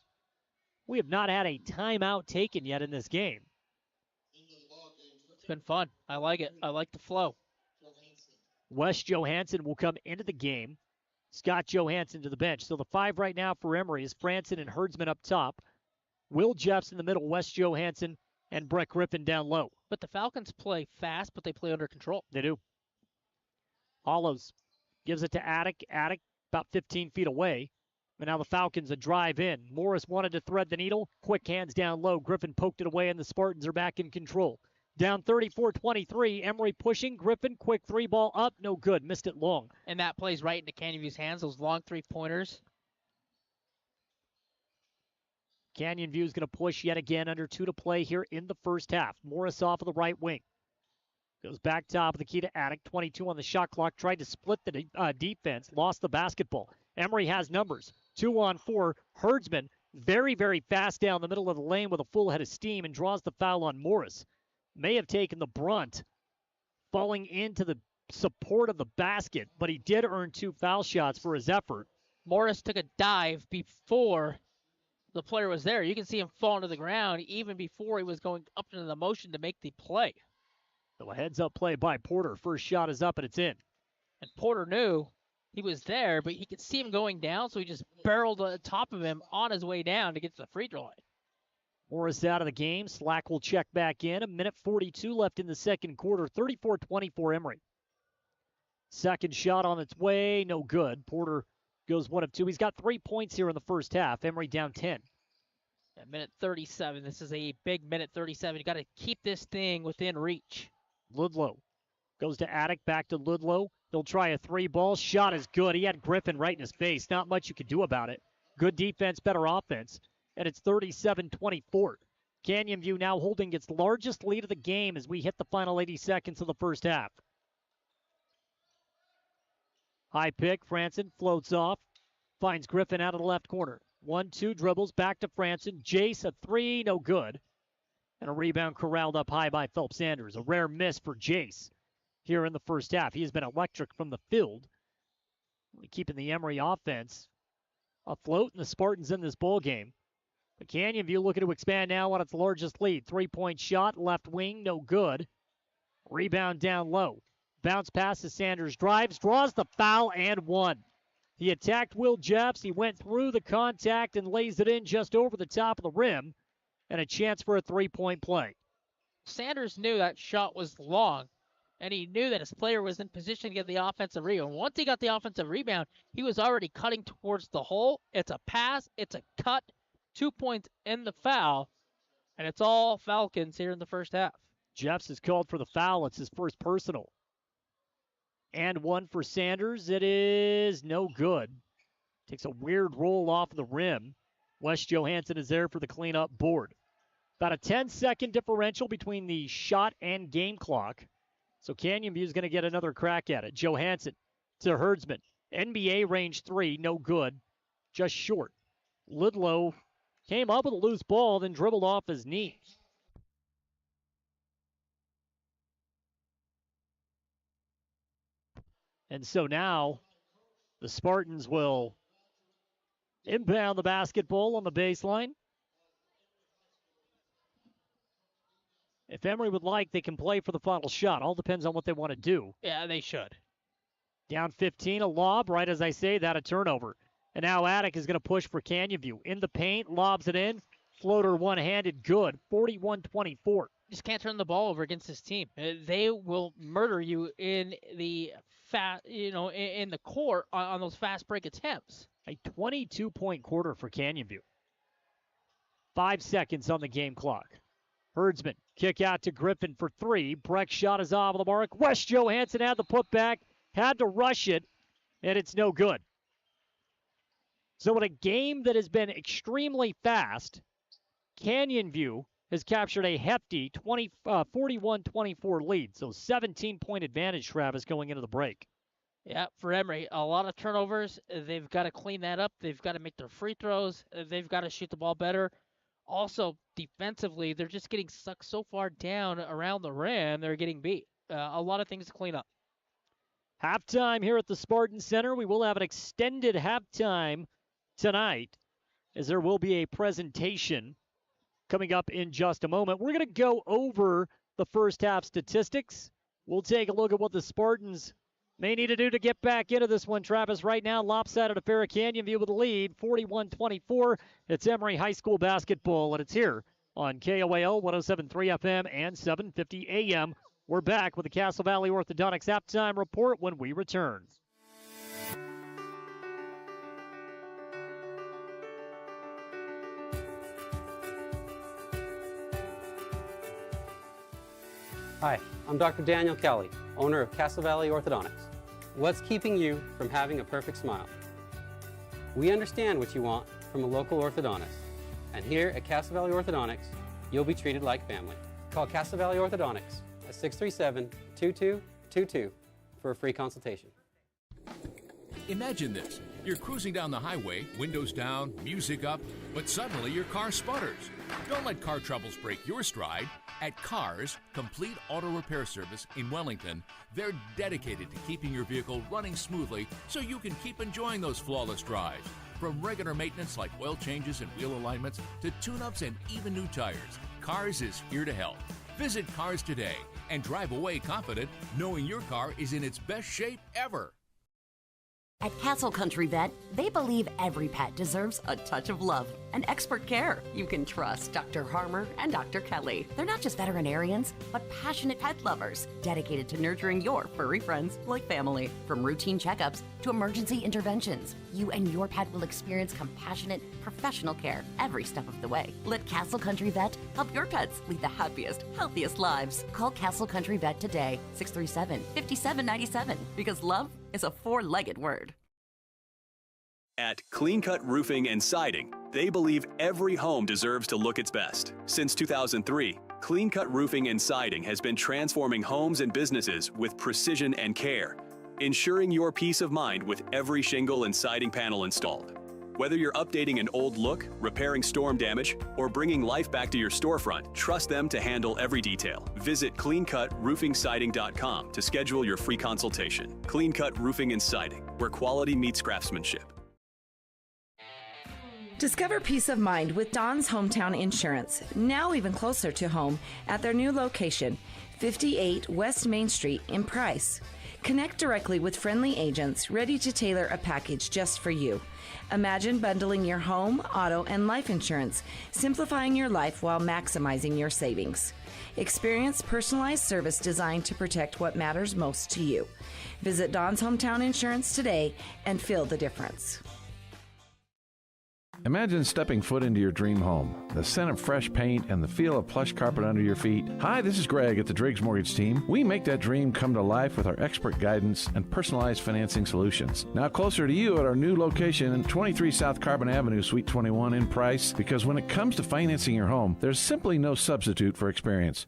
We have not had a timeout taken yet in this game. It's been fun. I like it. I like the flow. Wes Johansson will come into the game. Scott Johansson to the bench. So the 5 right now for Emery is Franson and Herdsman up top. Will Jeffs in the middle, Wes Johansson, and Brett Griffin down low. But the Falcons play fast, but they play under control. They do. Hollows gives it to Attic. Attic about 15 feet away. But now the Falcons a drive in. Morris wanted to thread the needle. Quick hands down low. Griffin poked it away, and the Spartans are back in control. Down 34-23. Emery pushing. Griffin, quick 3-ball up. No good. Missed it long. And that plays right into Canyon View's hands, those long 3-pointers. Canyon View is going to push yet again. Under 2 to play here in the first half. Morris off of the right wing. Goes back top of the key to Attic. 22 on the shot clock. Tried to split the defense. Lost the basketball. Emery has numbers. 2-on-4. Herdsman very, very fast down the middle of the lane with a full head of steam and draws the foul on Morris. May have taken the brunt falling into the support of the basket, but he did earn 2 foul shots for his effort. Morris took a dive before the player was there. You can see him fall to the ground even before he was going up into the motion to make the play. So a heads-up play by Porter. First shot is up and it's in. And Porter knew he was there, but he could see him going down, so he just barreled on top of him on his way down to get to the free throw line. Morris out of the game. Slack will check back in. 1:42 left in the second quarter. 34-24 Emery. Second shot on its way. No good. Porter goes 1 of 2. He's got 3 points here in the first half. Emery down 10. At minute 37. This is a big minute 37. You got to keep this thing within reach. Ludlow goes to Attic. Back to Ludlow. They'll try a 3-ball. Shot is good. He had Griffin right in his face. Not much you could do about it. Good defense, better offense. And it's 37-24. Canyon View now holding its largest lead of the game as we hit the final 80 seconds of the first half. High pick. Franson floats off. Finds Griffin out of the left corner. 1-2 dribbles. Back to Franson. Jace, a 3. No good. And a rebound corralled up high by Phelps Sanders. A rare miss for Jace here in the first half. He has been electric from the field. Keeping the Emery offense afloat and the Spartans in this ball game. But Canyon View looking to expand now on its largest lead. 3-point shot, left wing, no good. Rebound down low. Bounce pass to Sanders. Drives, draws the foul, and 1. He attacked Will Jeffs. He went through the contact and lays it in just over the top of the rim. And a chance for a 3-point play. Sanders knew that shot was long, and he knew that his player was in position to get the offensive rebound. Once he got the offensive rebound, he was already cutting towards the hole. It's a pass. It's a cut. 2 points in the foul, and it's all Falcons here in the first half. Jeffs is called for the foul. It's his first personal. And 1 for Sanders. It is no good. Takes a weird roll off the rim. Wes Johansson is there for the cleanup board. About a 10-second differential between the shot and game clock. So Canyon View is going to get another crack at it. Johansson to Herdsman. NBA range 3, no good. Just short. Ludlow came up with a loose ball, then dribbled off his knee. And so now the Spartans will inbound the basketball on the baseline. If Emery would like, they can play for the final shot. All depends on what they want to do. Yeah, they should. Down 15, a lob. Right as I say that, a turnover. And now Attic is going to push for Canyon View. In the paint, lobs it in. Floater one-handed, good. 41-24. Just can't turn the ball over against this team. They will murder you in the in the court on those fast break attempts. A 22-point quarter for Canyon View. 5 seconds on the game clock. Herdsman, kick out to Griffin for 3. Breck's shot is off the mark. Wes Johansson had the putback, had to rush it, and it's no good. So in a game that has been extremely fast, Canyon View has captured a hefty 41-24 lead. So 17-point advantage, Travis, going into the break. Yeah, for Emery, a lot of turnovers. They've got to clean that up. They've got to make their free throws. They've got to shoot the ball better. Also, defensively, they're just getting sucked so far down around the rim, they're getting beat. A lot of things to clean up. Halftime here at the Spartan Center. We will have an extended halftime tonight, as there will be a presentation coming up in just a moment. We're going to go over the first half statistics. We'll take a look at what the Spartans may need to do to get back into this one, Travis. Right now, lopsided affair of Canyon View with the lead, 41-24. It's Emery High School basketball, and it's here on KOAL 107.3 FM and 750 AM. We're back with the Castle Valley Orthodontics halftime report when we return. Hi, I'm Dr. Daniel Kelly, owner of Castle Valley Orthodontics. What's keeping you from having a perfect smile? We understand what you want from a local orthodontist. And here at Castle Valley Orthodontics, you'll be treated like family. Call Castle Valley Orthodontics at 637-2222 for a free consultation. Imagine this. You're cruising down the highway, windows down, music up, but suddenly your car sputters. Don't let car troubles break your stride. At Cars, Complete Auto Repair Service in Wellington, they're dedicated to keeping your vehicle running smoothly so you can keep enjoying those flawless drives. From regular maintenance like oil changes and wheel alignments to tune-ups and even new tires, Cars is here to help. Visit Cars today and drive away confident knowing your car is in its best shape ever. At Castle Country Vet, they believe every pet deserves a touch of love and expert care. You can trust Dr. Harmer and Dr. Kelly. They're not just veterinarians, but passionate pet lovers, dedicated to nurturing your furry friends like family. From routine checkups to emergency interventions, you and your pet will experience compassionate, professional care every step of the way. Let Castle Country Vet help your pets lead the happiest, healthiest lives. Call Castle Country Vet today, 637-5797, because love is a four-legged word. At Clean Cut Roofing and Siding, they believe every home deserves to look its best. Since 2003, Clean Cut Roofing and Siding has been transforming homes and businesses with precision and care, ensuring your peace of mind with every shingle and siding panel installed. Whether you're updating an old look, repairing storm damage, or bringing life back to your storefront, trust them to handle every detail. Visit CleanCutRoofingSiding.com to schedule your free consultation. Clean Cut Roofing and Siding, where quality meets craftsmanship. Discover peace of mind with Don's Hometown Insurance, now even closer to home at their new location, 58 West Main Street in Price. Connect directly with friendly agents ready to tailor a package just for you. Imagine bundling your home, auto, and life insurance, simplifying your life while maximizing your savings. Experience personalized service designed to protect what matters most to you. Visit Don's Hometown Insurance today and feel the difference. Imagine stepping foot into your dream home, the scent of fresh paint and the feel of plush carpet under your feet. Hi, this is Greg at the Driggs Mortgage Team. We make that dream come to life with our expert guidance and personalized financing solutions. Now closer to you at our new location in 23 South Carbon Avenue, Suite 21 in Price, because when it comes to financing your home, there's simply no substitute for experience.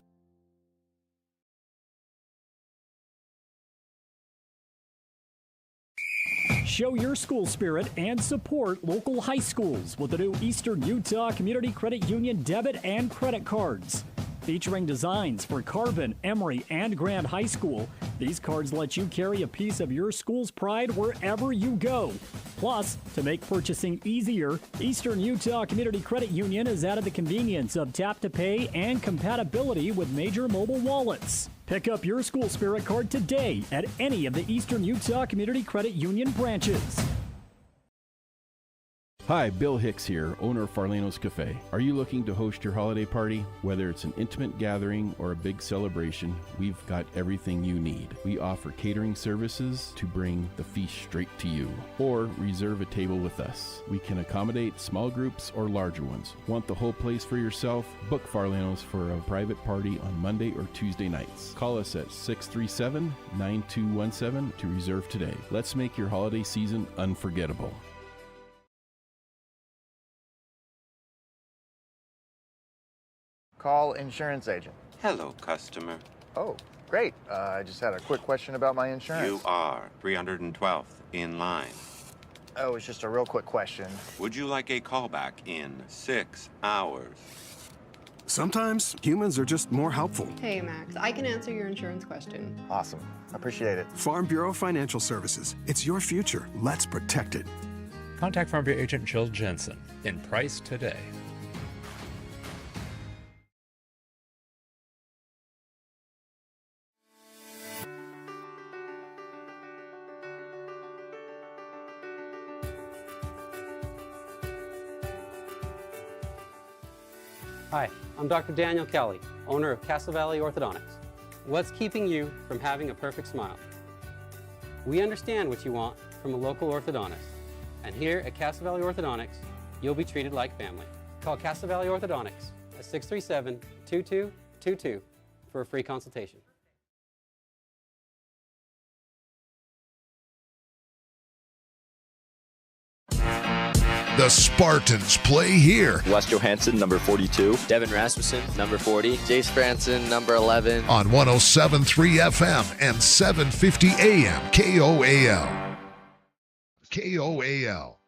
Show your school spirit and support local high schools with the new Eastern Utah Community Credit Union debit and credit cards. Featuring designs for Carbon, Emery, and Grand High School, these cards let you carry a piece of your school's pride wherever you go. Plus, to make purchasing easier, Eastern Utah Community Credit Union has added the convenience of tap-to-pay and compatibility with major mobile wallets. Pick up your school spirit card today at any of the Eastern Utah Community Credit Union branches. Hi, Bill Hicks here, owner of Farlano's Cafe. Are you looking to host your holiday party? Whether it's an intimate gathering or a big celebration, we've got everything you need. We offer catering services to bring the feast straight to you, or reserve a table with us. We can accommodate small groups or larger ones. Want the whole place for yourself? Book Farlano's for a private party on Monday or Tuesday nights. Call us at 637-9217 to reserve today. Let's make your holiday season unforgettable. Call insurance agent. Hello, customer. Oh, great. I just had a quick question about my insurance. You are 312th in line. Oh, it's just a real quick question. Would you like a callback in 6 hours? Sometimes humans are just more helpful. Hey, Max, I can answer your insurance question. Awesome. Appreciate it. Farm Bureau Financial Services. It's your future. Let's protect it. Contact Farm Bureau agent Jill Jensen in Price today. Hi, I'm Dr. Daniel Kelly, owner of Castle Valley Orthodontics. What's keeping you from having a perfect smile? We understand what you want from a local orthodontist. And here at Castle Valley Orthodontics, you'll be treated like family. Call Castle Valley Orthodontics at 637-2222 for a free consultation. The Spartans play here. Wes Johansson, number 42. Devin Rasmussen, number 40. Jace Franson, number 11. On 107.3 FM and 750 AM KOAL. KOAL.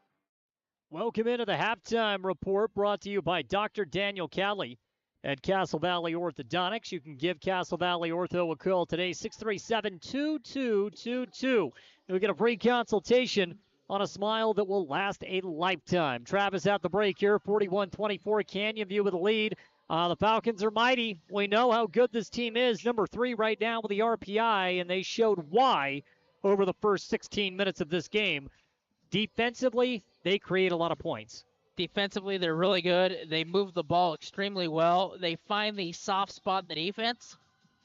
Welcome into the halftime report brought to you by Dr. Daniel Kelly at Castle Valley Orthodontics. You can give Castle Valley Ortho a call today, 637-2222. You'll get a free consultation on a smile that will last a lifetime. Travis at the break here, 41-24, Canyon View with the lead. The Falcons are mighty. We know how good this team is. Number 3 right now with the RPI, and they showed why over the first 16 minutes of this game. Defensively, they create a lot of points. Defensively, they're really good. They move the ball extremely well. They find the soft spot in the defense.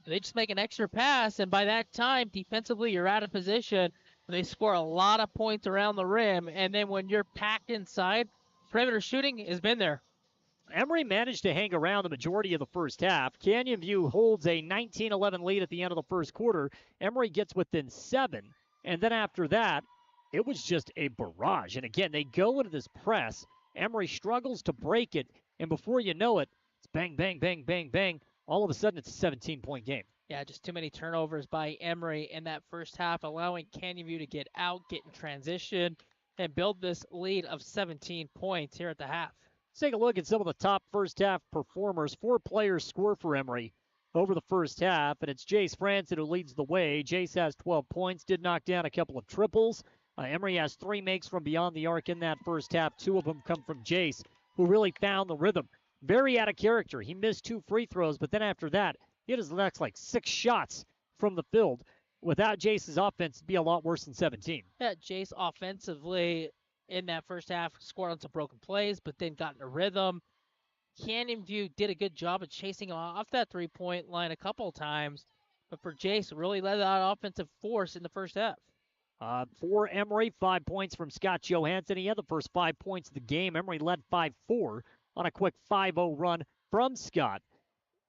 They just make an extra pass, and by that time, defensively, you're out of position. They score a lot of points around the rim, and then when you're packed inside, perimeter shooting has been there. Emery managed to hang around the majority of the first half. Canyon View holds a 19-11 lead at the end of the first quarter. Emery gets within 7, and then after that, it was just a barrage. And again, they go into this press. Emery struggles to break it, and before you know it, it's bang, bang, bang, bang, bang. All of a sudden, it's a 17-point game. Yeah, just too many turnovers by Emery in that first half, allowing Canyon View to get out, get in transition, and build this lead of 17 points here at the half. Let's take a look at some of the top first half performers. 4 players score for Emery over the first half, and it's Jace Franson who leads the way. Jace has 12 points, did knock down a couple of triples. Emery has 3 makes from beyond the arc in that first half. 2 of them come from Jace, who really found the rhythm. Very out of character. He missed 2 free throws, but then after that, he had his next 6 shots from the field. Without Jace's offense, it'd be a lot worse than 17. Yeah, Jace offensively in that first half scored on some broken plays, but then got in a rhythm. Canyon View did a good job of chasing off that three-point line a couple times, but for Jace, really led that offensive force in the first half. For Emery, 5 points from Scott Johansson. He had the first 5 points of the game. Emery led 5-4 on a quick 5-0 run from Scott.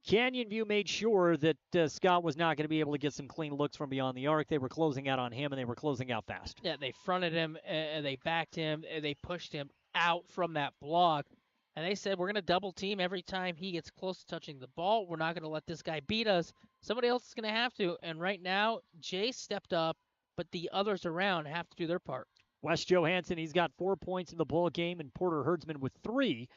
Canyon View made sure that Scott was not going to be able to get some clean looks from beyond the arc. They were closing out on him, and they were closing out fast. Yeah, they fronted him, they backed him, they pushed him out from that block. And they said, we're going to double team every time he gets close to touching the ball. We're not going to let this guy beat us. Somebody else is going to have to. And right now, Jay stepped up, but the others around have to do their part. Wes Johansson, he's got 4 points in the ball game, and Porter Herdsman with 3.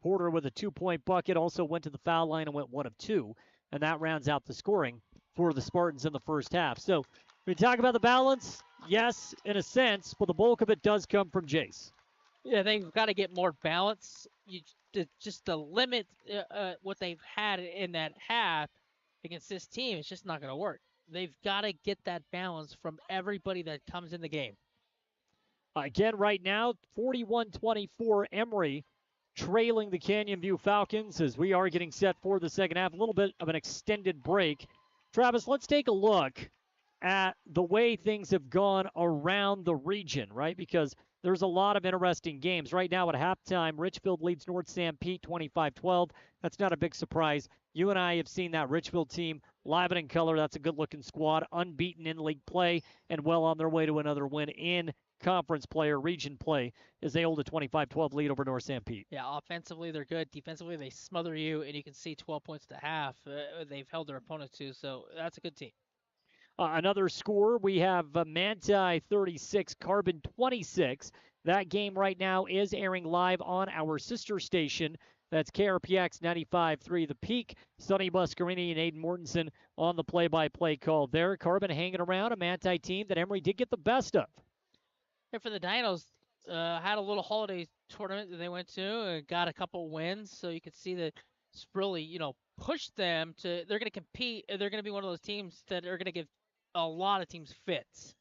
Porter with a 2-point bucket also went to the foul line and went 1 of 2. And that rounds out the scoring for the Spartans in the first half. So we talk about the balance, yes, in a sense, but the bulk of it does come from Jace. Yeah, they've got to get more balance. Just to limit what they've had in that half against this team, it's just not going to work. They've got to get that balance from everybody that comes in the game. Again, right now, 41-24, Emery trailing the Canyon View Falcons as we are getting set for the second half. A little bit of an extended break. Travis, let's take a look at the way things have gone around the region, right? Because there's a lot of interesting games. Right now at halftime, Richfield leads North Sanpete 25-12. That's not a big surprise. You and I have seen that Richfield team live and in color. That's a good-looking squad, unbeaten in league play, and well on their way to another win in conference play or region play as they hold a 25-12 lead over North Sanpete. Yeah, offensively they're good. Defensively they smother you, and you can see 12 points to half they've held their opponent to, so that's a good team. Another score, we have Manti 36, Carbon 26. That game right now is airing live on our sister station. That's KRPX 95.3 The Peak. Sonny Buscarini and Aiden Mortensen on the play-by-play call there. Carbon hanging around, a Manti team that Emery did get the best of. And for the Dinos, had a little holiday tournament that they went to and got a couple wins, so you could see that it's really, pushed them to, they're going to compete, and they're going to be one of those teams that are going to give a lot of teams fits.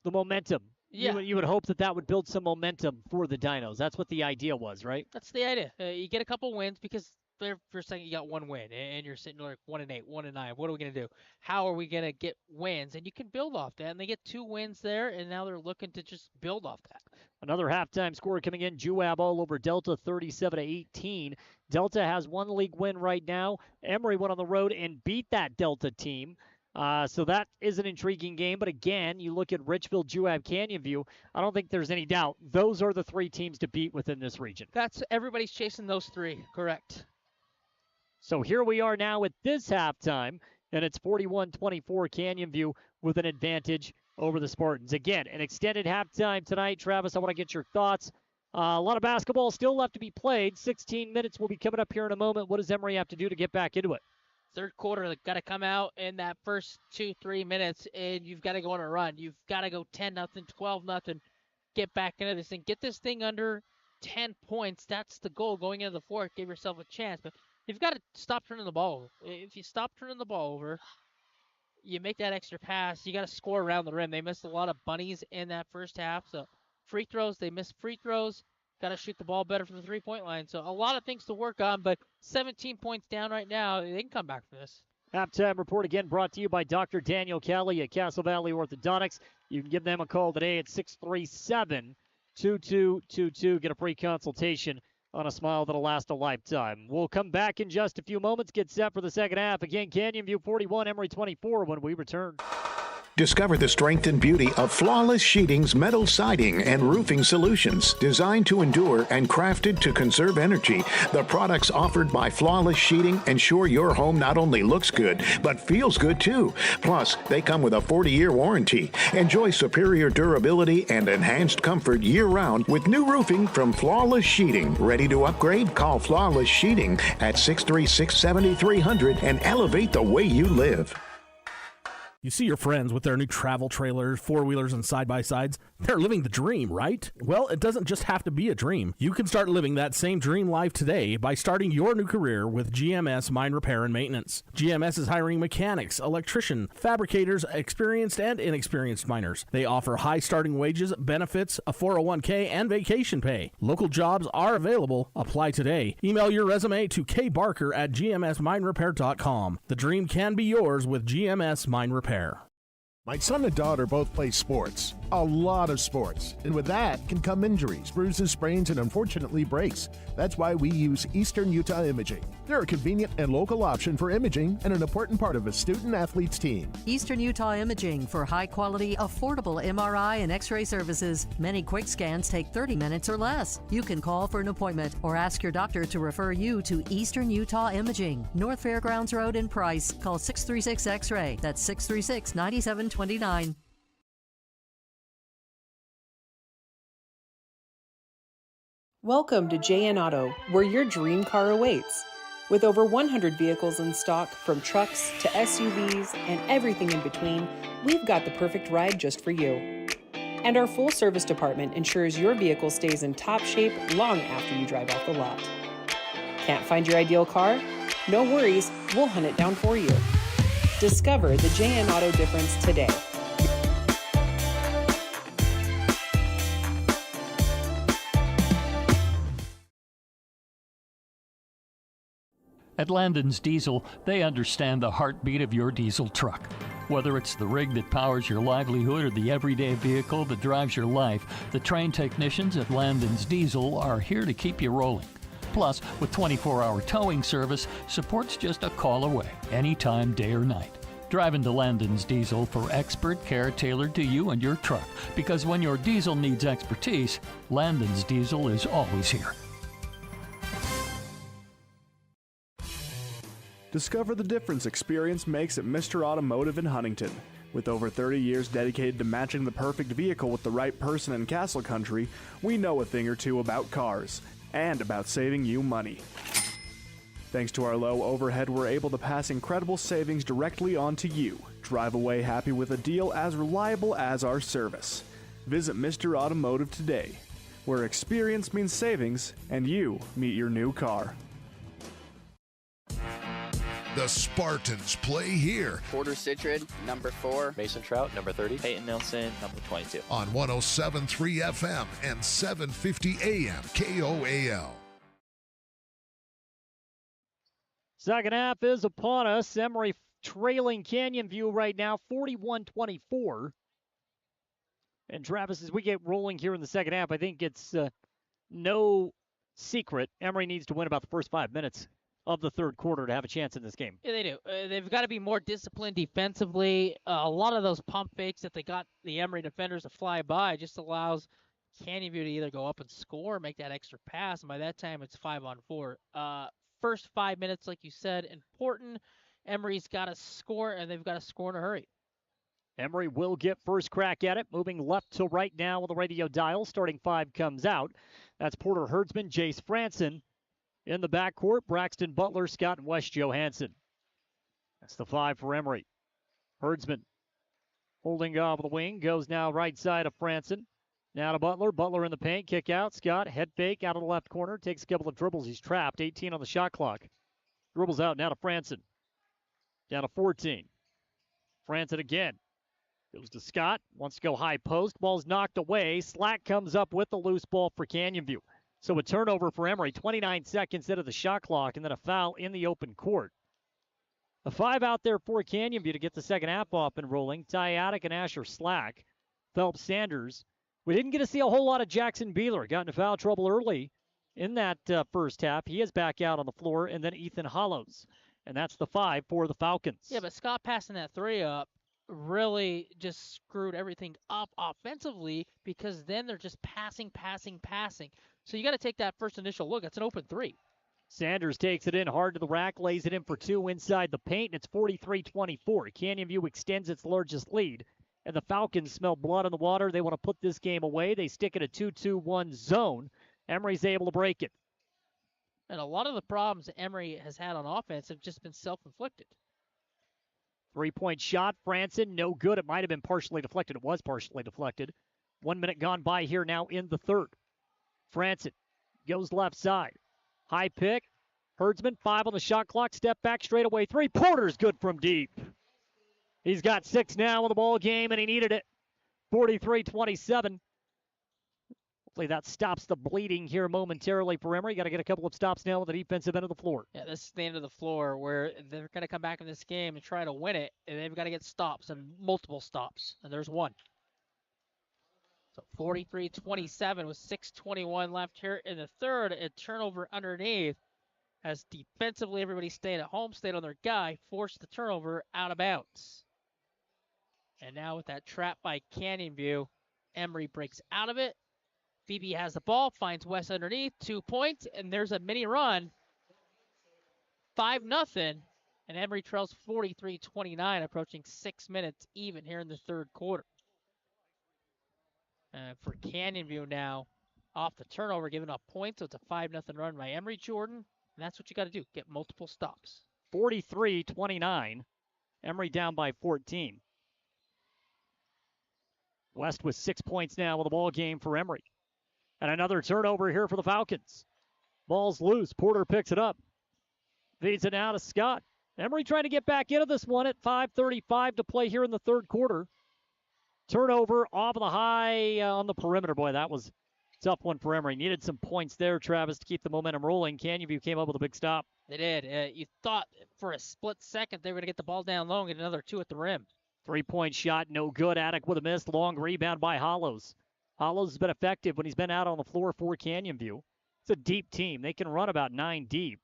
The momentum. Yeah. You would hope that would build some momentum for the Dinos. That's what the idea was, right? That's the idea. You get a couple wins because for a second you got one win, and you're sitting like 1-8, 1-9. What are we going to do? How are we going to get wins? And you can build off that. And they get 2 wins there, and now they're looking to just build off that. Another halftime score coming in. Juab all over Delta, 37-18. Delta has 1 league win right now. Emery went on the road and beat that Delta team. So that is an intriguing game. But again, you look at Richfield, Juab, Canyon View, I don't think there's any doubt. Those are the 3 teams to beat within this region. Everybody's chasing those 3, correct. So here we are now at this halftime, and it's 41-24 Canyon View with an advantage over the Spartans. Again, an extended halftime tonight. Travis, I want to get your thoughts. A lot of basketball still left to be played. 16 minutes will be coming up here in a moment. What does Emery have to do to get back into it? Third quarter, they've got to come out in that first 2-3 minutes, and you've got to go on a run. You've got to go 10-0, 12-0, get back into this thing. Get this thing under 10 points. That's the goal going into the fourth. Give yourself a chance. But you've got to stop turning the ball over. If you stop turning the ball over, you make that extra pass, you got to score around the rim. They missed a lot of bunnies in that first half. So free throws, they missed free throws. Got to shoot the ball better from the three-point line. So a lot of things to work on, but 17 points down right now. They can come back from this. Halftime report again brought to you by Dr. Daniel Kelly at Castle Valley Orthodontics. You can give them a call today at 637-2222. Get a free consultation on a smile that'll last a lifetime. We'll come back in just a few moments, get set for the second half. Again, Canyon View 41, Emery 24 when we return. Discover the strength and beauty of Flawless Sheeting's metal siding and roofing solutions. Designed to endure and crafted to conserve energy, the products offered by Flawless Sheeting ensure your home not only looks good, but feels good too. Plus, they come with a 40-year warranty. Enjoy superior durability and enhanced comfort year-round with new roofing from Flawless Sheeting. Ready to upgrade? Call Flawless Sheeting at 636-7300 and elevate the way you live. You see your friends with their new travel trailers, four-wheelers, and side-by-sides. They're living the dream, right? Well, it doesn't just have to be a dream. You can start living that same dream life today by starting your new career with GMS Mine Repair and Maintenance. GMS is hiring mechanics, electricians, fabricators, experienced and inexperienced miners. They offer high starting wages, benefits, a 401k, and vacation pay. Local jobs are available. Apply today. Email your resume to kbarker@gmsminerepair.com. The dream can be yours with GMS Mine Repair. My son and daughter both play sports, a lot of sports, and with that can come injuries, bruises, sprains, and unfortunately breaks. That's why we use Eastern Utah Imaging. They're a convenient and local option for imaging and an important part of a student-athlete's team. Eastern Utah Imaging for high-quality, affordable MRI and X-ray services. Many quick scans take 30 minutes or less. You can call for an appointment or ask your doctor to refer you to Eastern Utah Imaging, North Fairgrounds Road in Price. Call 636-X-ray. That's 636-9729. Welcome to JN Auto, where your dream car awaits. With over 100 vehicles in stock, from trucks to SUVs and everything in between, we've got the perfect ride just for you. And our full service department ensures your vehicle stays in top shape long after you drive off the lot. Can't find your ideal car? No worries, we'll hunt it down for you. Discover the JN Auto difference today. At Landon's Diesel, they understand the heartbeat of your diesel truck. Whether it's the rig that powers your livelihood or the everyday vehicle that drives your life, the trained technicians at Landon's Diesel are here to keep you rolling. Plus, with 24-hour towing service, support's just a call away, anytime, day or night. Drive into Landon's Diesel for expert care tailored to you and your truck, because when your diesel needs expertise, Landon's Diesel is always here. Discover the difference experience makes at Mr. Automotive in Huntington. With over 30 years dedicated to matching the perfect vehicle with the right person in Castle Country, we know a thing or two about cars and about saving you money. Thanks to our low overhead, we're able to pass incredible savings directly on to you. Drive away happy with a deal as reliable as our service. Visit Mr. Automotive today, where experience means savings and you meet your new car. The Spartans play here. Porter Citrid, number 4. Mason Trout, number 30. Peyton Nelson, number 22. On 107.3 FM and 750 AM KOAL. Second half is upon us. Emery trailing Canyon View right now, 41-24. And Travis, as we get rolling here in the second half, I think it's no secret Emery needs to win about the first 5 minutes of the third quarter to have a chance in this game. Yeah, they do. They've got to be more disciplined defensively. A lot of those pump fakes that they got the Emery defenders to fly by just allows Canyon View to either go up and score or make that extra pass, and by that time it's 5-on-4. First 5 minutes, like you said, important. Emery's got to score, and they've got to score in a hurry. Emery will get first crack at it, moving left to right now with the radio dial. Starting 5 comes out. That's Porter Herdsman, Jace Franson. In the backcourt, Braxton Butler, Scott, and Wes Johansson. That's the 5 for Emery. Herdsman holding off the wing, goes now right side of Franson. Now to Butler. Butler in the paint, kick out. Scott, head fake out of the left corner, takes a couple of dribbles. He's trapped, 18 on the shot clock. Dribbles out now to Franson. Down to 14. Franson again. Goes to Scott, wants to go high post. Ball's knocked away. Slack comes up with the loose ball for Canyon View. So a turnover for Emery, 29 seconds into the shot clock, and then a foul in the open court. A 5 out there for Canyon View to get the second half off and rolling. Ty Attic and Asher Slack. Phelps Sanders. We didn't get to see a whole lot of Jackson Beeler. Got into foul trouble early in that first half. He is back out on the floor, and then Ethan Hollows. And that's the 5 for the Falcons. Yeah, but Scott passing that 3 up really just screwed everything up offensively, because then they're just passing. So you got to take that first initial look. It's an open 3. Sanders takes it in hard to the rack, lays it in for 2 inside the paint, and it's 43-24. Canyon View extends its largest lead, and the Falcons smell blood in the water. They want to put this game away. They stick in a 2-2-1 zone. Emery's able to break it. And a lot of the problems that Emery has had on offense have just been self-inflicted. 3-point shot, Franson, no good. It might have been partially deflected. It was partially deflected. 1 minute gone by here now in the third. Franson goes left side. High pick. Herdsman, 5 on the shot clock. Step back, straight away 3. Porter's good from deep. He's got 6 now in the ball game, and he needed it. 43-27. Hopefully that stops the bleeding here momentarily for Emery. Got to get a couple of stops now on the defensive end of the floor. Yeah, this is the end of the floor where they're going to come back in this game and try to win it, and they've got to get stops, and multiple stops, and there's one. So 43-27 with 6:21 left here in the third. A turnover underneath as defensively everybody stayed at home, stayed on their guy, forced the turnover out of bounds. And now with that trap by Canyon View, Emery breaks out of it. Phoebe has the ball, finds Wes underneath, 2 points, and there's a mini run. 5-0, and Emery trails 43-29, approaching 6 minutes even here in the third quarter. For Canyon View now, off the turnover, giving up points, so it's a 5-0 run by Emery Jordan, and that's what you got to do, get multiple stops. 43-29, Emery down by 14. West with 6 points now with the ball game for Emery. And another turnover here for the Falcons. Ball's loose. Porter picks it up. Feeds it now to Scott. Emery trying to get back into this one at 5:35 to play here in the third quarter. Turnover off of the high on the perimeter. Boy, that was Tough one for Emery. Needed some points there, Travis, to keep the momentum rolling. Canyon View came up with a big stop. They did. You thought for a split second they were going to get the ball down low and get another 2 at the rim. 3-point shot, no good. Attic with a miss. Long rebound by Hollows. Hollows has been effective when he's been out on the floor for Canyon View. It's a deep team. They can run about 9 deep.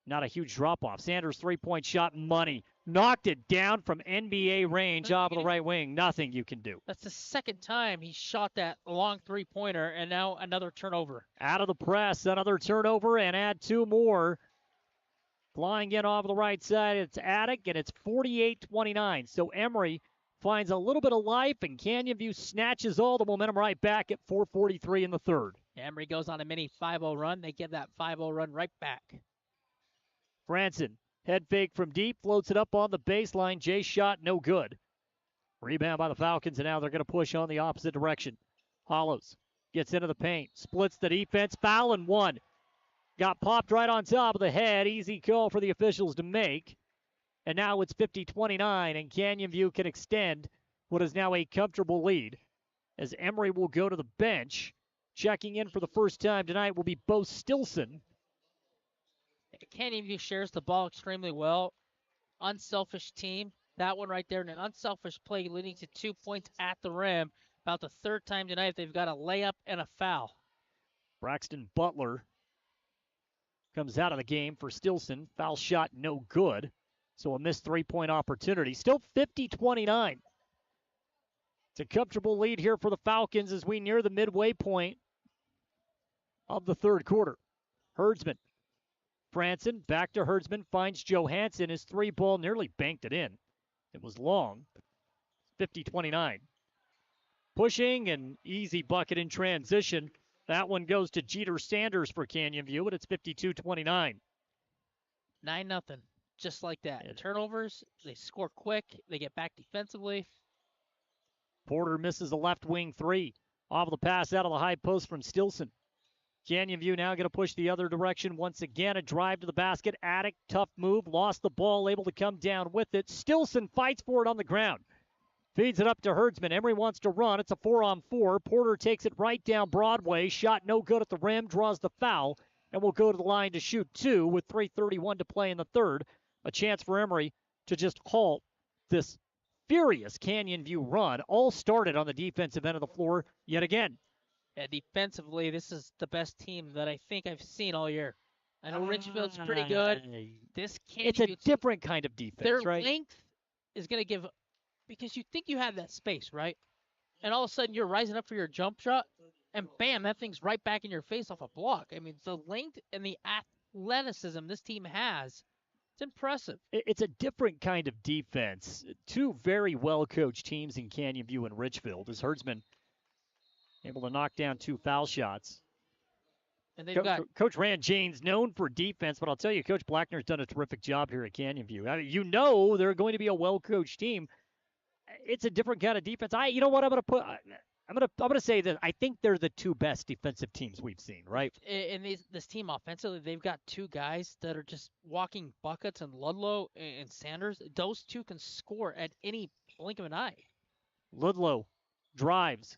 Not a huge drop-off. Sanders' 3-point shot, money. Knocked it down from NBA range off of the right wing. Nothing you can do. That's the second time he shot that long 3-pointer, and now another turnover. Out of the press, another turnover, and add 2 more. Flying in off the right side, it's Attic, and it's 48-29. So Emery finds a little bit of life, and Canyon View snatches all the momentum right back at 4:43 in the third. Emery goes on a mini 5-0 run. They give that 5-0 run right back. Franson, head fake from deep, floats it up on the baseline. Jay shot, no good. Rebound by the Falcons, and now they're going to push on the opposite direction. Hollows gets into the paint, splits the defense, foul and 1. Got popped right on top of the head. Easy call for the officials to make. And now it's 50-29, and Canyon View can extend what is now a comfortable lead as Emery will go to the bench. Checking in for the first time tonight will be Bo Stilson. Canyon View shares the ball extremely well. Unselfish team. That one right there, and an unselfish play leading to 2 points at the rim. About the third time tonight they've got a layup and a foul. Braxton Butler comes out of the game for Stilson. Foul shot, no good. So a missed 3-point opportunity. Still 50-29. It's a comfortable lead here for the Falcons as we near the midway point of the third quarter. Herdsman. Franson back to Herdsman. Finds Johansson. His 3-ball nearly banked it in. It was long. 50-29. Pushing and easy bucket in transition. That one goes to Jeter Sanders for Canyon View, but it's 52-29. 9-0. Just like that. Yeah. Turnovers, they score quick. They get back defensively. Porter misses a left wing 3. Off the pass out of the high post from Stilson. Canyon View now going to push the other direction once again. A drive to the basket. Attic, tough move. Lost the ball, able to come down with it. Stilson fights for it on the ground. Feeds it up to Herdsman. Emery wants to run. It's a 4-on-4. Porter takes it right down Broadway. Shot no good at the rim. Draws the foul. And will go to the line to shoot 2 with 3:31 to play in the third. A chance for Emery to just halt this furious Canyon View run. All started on the defensive end of the floor yet again. Yeah, defensively, this is the best team that I think I've seen all year. I know Richfield's pretty good. This Canyon View, it's a different kind of defense, their right? Their length is going to give, because you think you have that space, right? And all of a sudden you're rising up for your jump shot, and bam, that thing's right back in your face off a block. I mean, the length and the athleticism this team has, it's impressive. It's a different kind of defense. 2 very well-coached teams in Canyon View and Richfield, as Herdsman able to knock down 2 foul shots. And they've got Coach Rand Jane's known for defense, but I'll tell you, Coach Blackner's done a terrific job here at Canyon View. I mean, you know they're going to be a well-coached team. It's a different kind of defense. You know what I'm going to say that I think they're the 2 best defensive teams we've seen, right? In this team offensively, they've got 2 guys that are just walking buckets, and Ludlow and Sanders. Those 2 can score at any blink of an eye. Ludlow drives.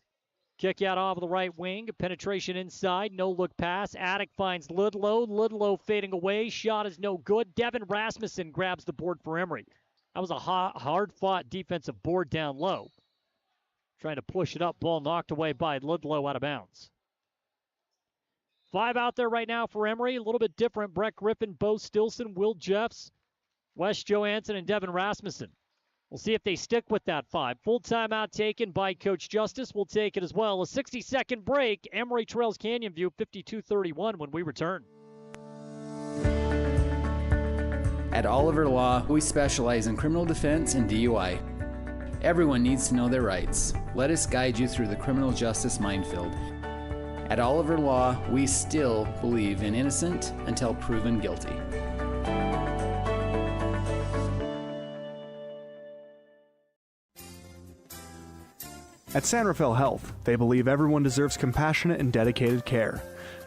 Kick out off the right wing. Penetration inside. No look pass. Attic finds Ludlow. Ludlow fading away. Shot is no good. Devin Rasmussen grabs the board for Emery. That was a hard-fought defensive board down low. Trying to push it up. Ball knocked away by Ludlow out of bounds. 5 out there right now for Emery. A little bit different. Brett Griffin, Bo Stilson, Will Jeffs, Wes Johansson, and Devin Rasmussen. We'll see if they stick with that 5. Full timeout taken by Coach Justice. We'll take it as well. A 60-second break. Emery trails Canyon View 52-31 when we return. At Oliver Law, we specialize in criminal defense and DUI. Everyone needs to know their rights. Let us guide you through the criminal justice minefield. At Oliver Law, we still believe in innocent until proven guilty. At San Rafael Health, they believe everyone deserves compassionate and dedicated care.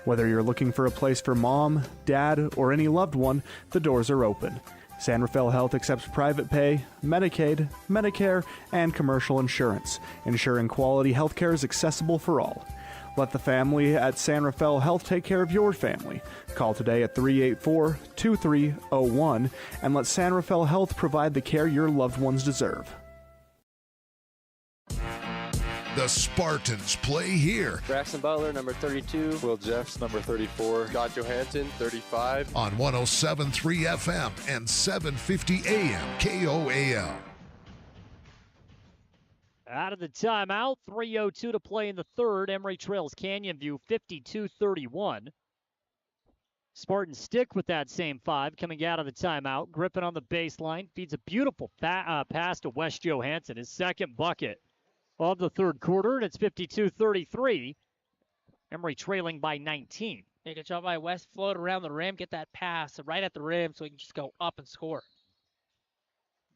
Whether you're looking for a place for mom, dad, or any loved one, the doors are open. San Rafael Health accepts private pay, Medicaid, Medicare, and commercial insurance, ensuring quality healthcare is accessible for all. Let the family at San Rafael Health take care of your family. Call today at 384-2301 and let San Rafael Health provide the care your loved ones deserve. The Spartans play here. Braxton Butler, number 32. Will Jeffs, number 34. Scott Johansson, 35. On 107.3 FM and 750 AM KOAL. Out of the timeout, 3:02 to play in the third. Emery trails Canyon View 52-31. Spartans stick with that same 5 coming out of the timeout. Griffin on the baseline feeds a beautiful pass to Wes Johansson, his second bucket of the third quarter, and it's 52-33. Emery trailing by 19. Make a job by West, float around the rim, get that pass right at the rim so he can just go up and score.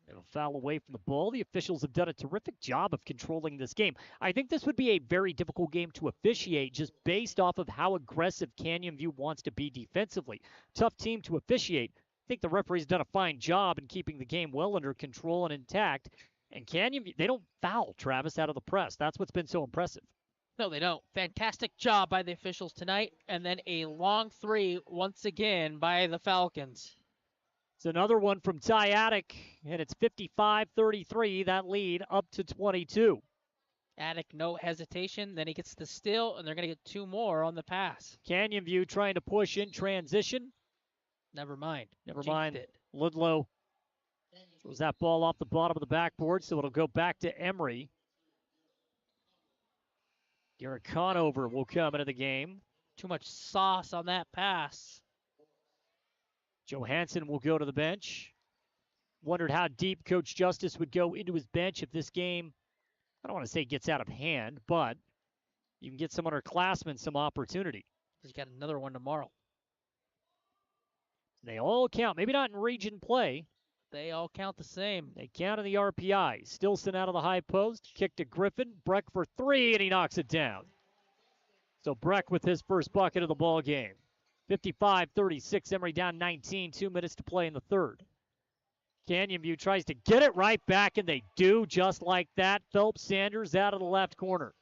It'll foul away from the ball. The officials have done a terrific job of controlling this game. I think this would be a very difficult game to officiate just based off of how aggressive Canyon View wants to be defensively. Tough team to officiate. I think the referee's done a fine job in keeping the game well under control and intact. And Canyon View, they don't foul, Travis, out of the press. That's what's been so impressive. No, they don't. Fantastic job by the officials tonight. And then a long three once again by the Falcons. It's another one from Ty Attic, and it's 55-33, that lead up to 22. Attic, no hesitation. Then he gets the steal, and they're going to get 2 more on the pass. Canyon View trying to push in transition. Never mind. Never mind. Ludlow throws that ball off the bottom of the backboard, so it'll go back to Emery. Garrett Conover will come into the game. Too much sauce on that pass. Johansson will go to the bench. Wondered how deep Coach Justice would go into his bench if this game, I don't want to say gets out of hand, but you can get some underclassmen some opportunity. He's got another one tomorrow. They all count. Maybe not in region play. They all count the same. They count in the RPI. Stilson out of the high post. Kick to Griffin. Breck for 3, and he knocks it down. So Breck with his first bucket of the ball game. 55-36, Emery down 19, 2 minutes to play in the third. Canyon View tries to get it right back, and they do just like that. Phelps Sanders out of the left corner.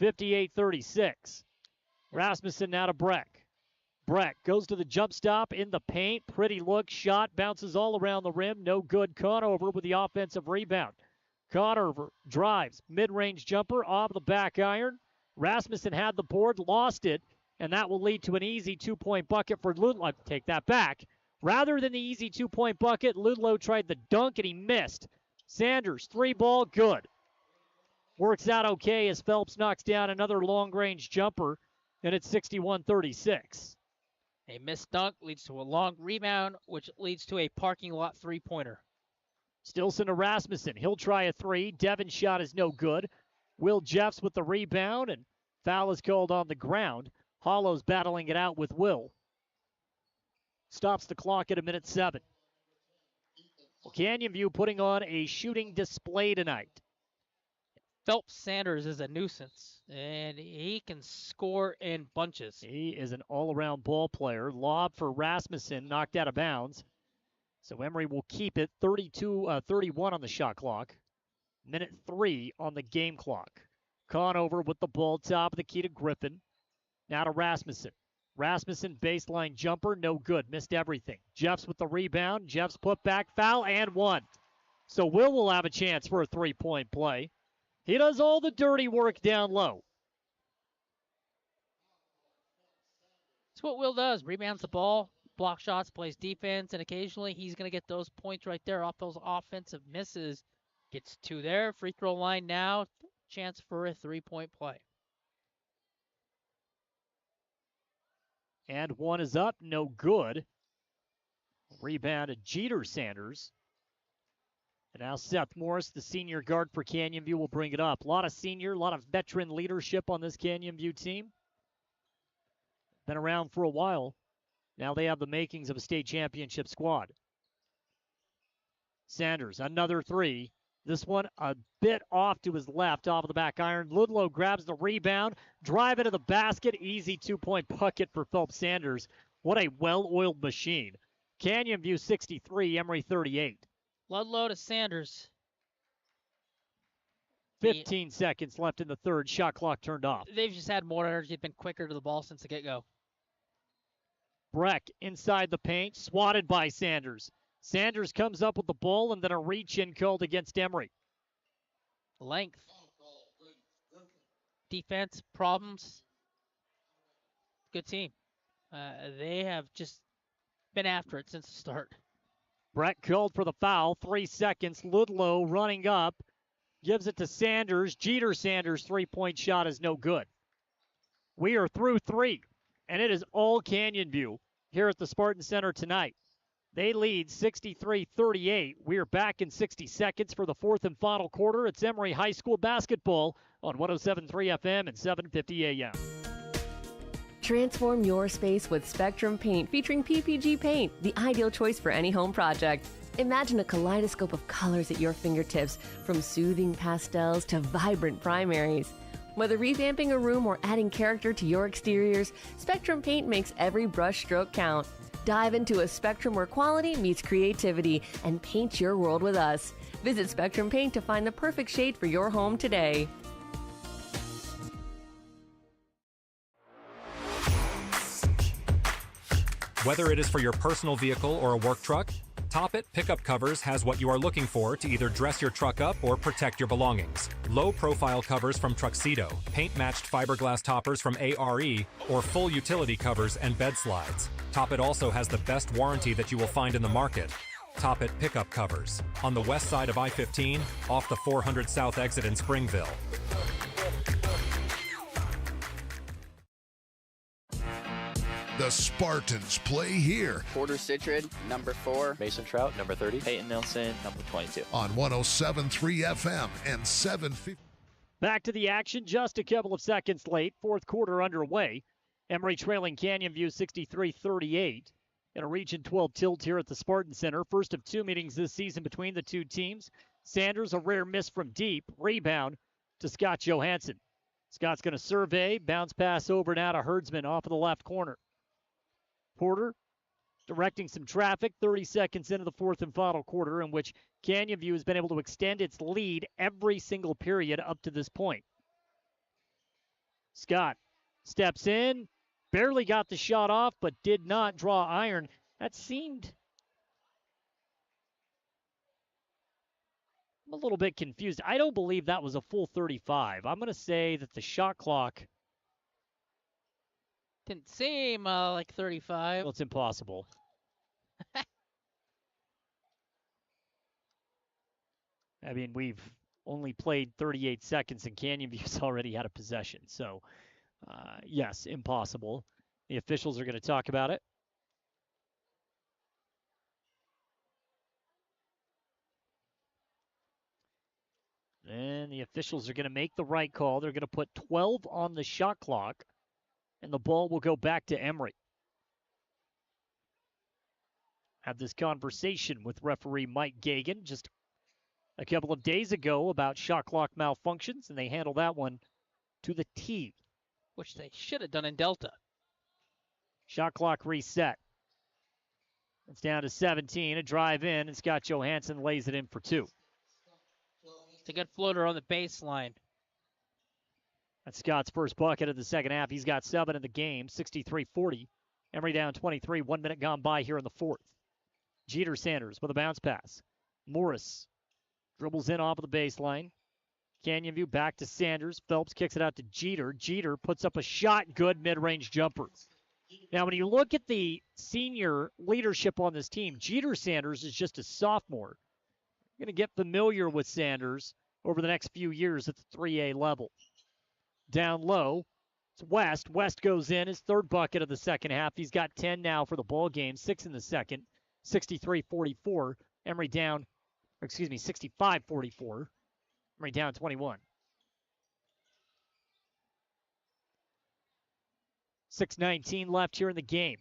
58-36. Rasmussen now to Breck. Breck goes to the jump stop in the paint. Pretty look, shot, bounces all around the rim. No good. Conover with the offensive rebound. Conover drives, mid-range jumper off the back iron. Rasmussen had the board, lost it. And that will lead to an easy 2-point bucket for Ludlow. Take that back. Rather than the easy 2-point bucket, Ludlow tried the dunk and he missed. Sanders, 3-ball, good. Works out okay as Phelps knocks down another long-range jumper, and it's 61-36. A missed dunk leads to a long rebound, which leads to a parking lot 3-pointer. Stilson to Rasmussen. He'll try a 3. Devin's shot is no good. Will Jeffs with the rebound, and foul is called on the ground. Hollow's battling it out with Will. Stops the clock at 1:07. Well, Canyon View putting on a shooting display tonight. Phelps Sanders is a nuisance, and he can score in bunches. He is an all-around ball player. Lob for Rasmussen, knocked out of bounds. So Emery will keep it 31 on the shot clock. 1:03 on the game clock. Conover with the ball, top of the key to Griffin. Now to Rasmussen. Rasmussen baseline jumper, no good. Missed everything. Jeffs with the rebound. Jeffs put back, foul, and 1. So Will have a chance for a 3-point play. He does all the dirty work down low. That's what Will does. Rebounds the ball, block shots, plays defense, and occasionally he's going to get those points right there off those offensive misses. Gets 2 there. Free throw line now. Chance for a 3-point play. And 1 is up, no good. Rebounded Jeter Sanders. And now Seth Morris, the senior guard for Canyon View, will bring it up. A lot of senior, a lot of veteran leadership on this Canyon View team. Been around for a while. Now they have the makings of a state championship squad. Sanders, another 3. This one a bit off to his left, off of the back iron. Ludlow grabs the rebound, drive into the basket. Easy 2-point bucket for Phelps Sanders. What a well-oiled machine. Canyon View 63, Emery 38. Ludlow to Sanders. 15 seconds left in the third. Shot clock turned off. They've just had more energy. They've been quicker to the ball since the get-go. Breck inside the paint, swatted by Sanders. Sanders comes up with the ball and then a reach-in called against Emery. Length. Defense problems. Good team. They have just been after it since the start. Breck called for the foul. 3 seconds. Ludlow running up. Gives it to Sanders. Jeter Sanders' three-point shot is no good. We are through 3, and it is all Canyon View here at the Spartan Center tonight. They lead 63-38. We are back in 60 seconds for the fourth and final quarter. It's Emery High School basketball on 107.3 FM and 750 AM. Transform your space with Spectrum Paint featuring PPG paint, the ideal choice for any home project. Imagine a kaleidoscope of colors at your fingertips, from soothing pastels to vibrant primaries. Whether revamping a room or adding character to your exteriors, Spectrum Paint makes every brush stroke count. Dive into a spectrum where quality meets creativity and paint your world with us. Visit Spectrum Paint to find the perfect shade for your home today. Whether it is for your personal vehicle or a work truck, Toppet Pickup Covers has what you are looking for to either dress your truck up or protect your belongings. Low-profile covers from Truxedo, paint-matched fiberglass toppers from ARE, or full utility covers and bed slides. Toppet also has the best warranty that you will find in the market. Toppet Pickup Covers, on the west side of I-15, off the 400 South exit in Springville. The Spartans play here Porter Citrid, number 4. Mason Trout, number 30. Peyton Nelson, number 22. on 107.3 FM and 750. Back to the action, just a couple of seconds late. Fourth quarter underway. Emery trailing Canyon View 63-38 in a Region 12 tilt here at the Spartan Center. First of 2 meetings this season between the two teams. Sanders, a rare miss from deep. Rebound to Scott Johansson. Scott's going to survey. Bounce pass over now to Herdsman off of the left corner. Porter directing some traffic. 30 seconds into the fourth and final quarter, in which Canyon View has been able to extend its lead every single period up to this point. Scott steps in, barely got the shot off, but did not draw iron. That seemed... I'm a little bit confused. I don't believe that was a full 35. I'm going to say that the shot clock... Didn't seem like 35. Well, it's impossible. I mean, we've only played 38 seconds, and Canyon View's already had a possession. So, yes, impossible. The officials are going to talk about it. And the officials are going to make the right call. They're going to put 12 on the shot clock, and the ball will go back to Emery. Had this conversation with referee Mike Gagan just a couple of days ago about shot clock malfunctions, and they handled that one to the T. Which they should have done in Delta. Shot clock reset. It's down to 17. A drive in, and Scott Johansson lays it in for 2. It's a good floater on the baseline. That's Scott's first bucket of the second half. He's got 7 in the game, 63-40. Emery down 23, 1 minute gone by here in the fourth. Jeter Sanders with a bounce pass. Morris dribbles in off of the baseline. Canyon View back to Sanders. Phelps kicks it out to Jeter. Jeter puts up a shot, good mid-range jumper. Now, when you look at the senior leadership on this team, Jeter Sanders is just a sophomore. You're going to get familiar with Sanders over the next few years at the 3A level. Down low, it's West. West goes in, his third bucket of the second half. He's got 10 now for the ball game, 6 in the second, 63-44. Emery down, 65-44. Emery down 21. 6:19 left here in the game.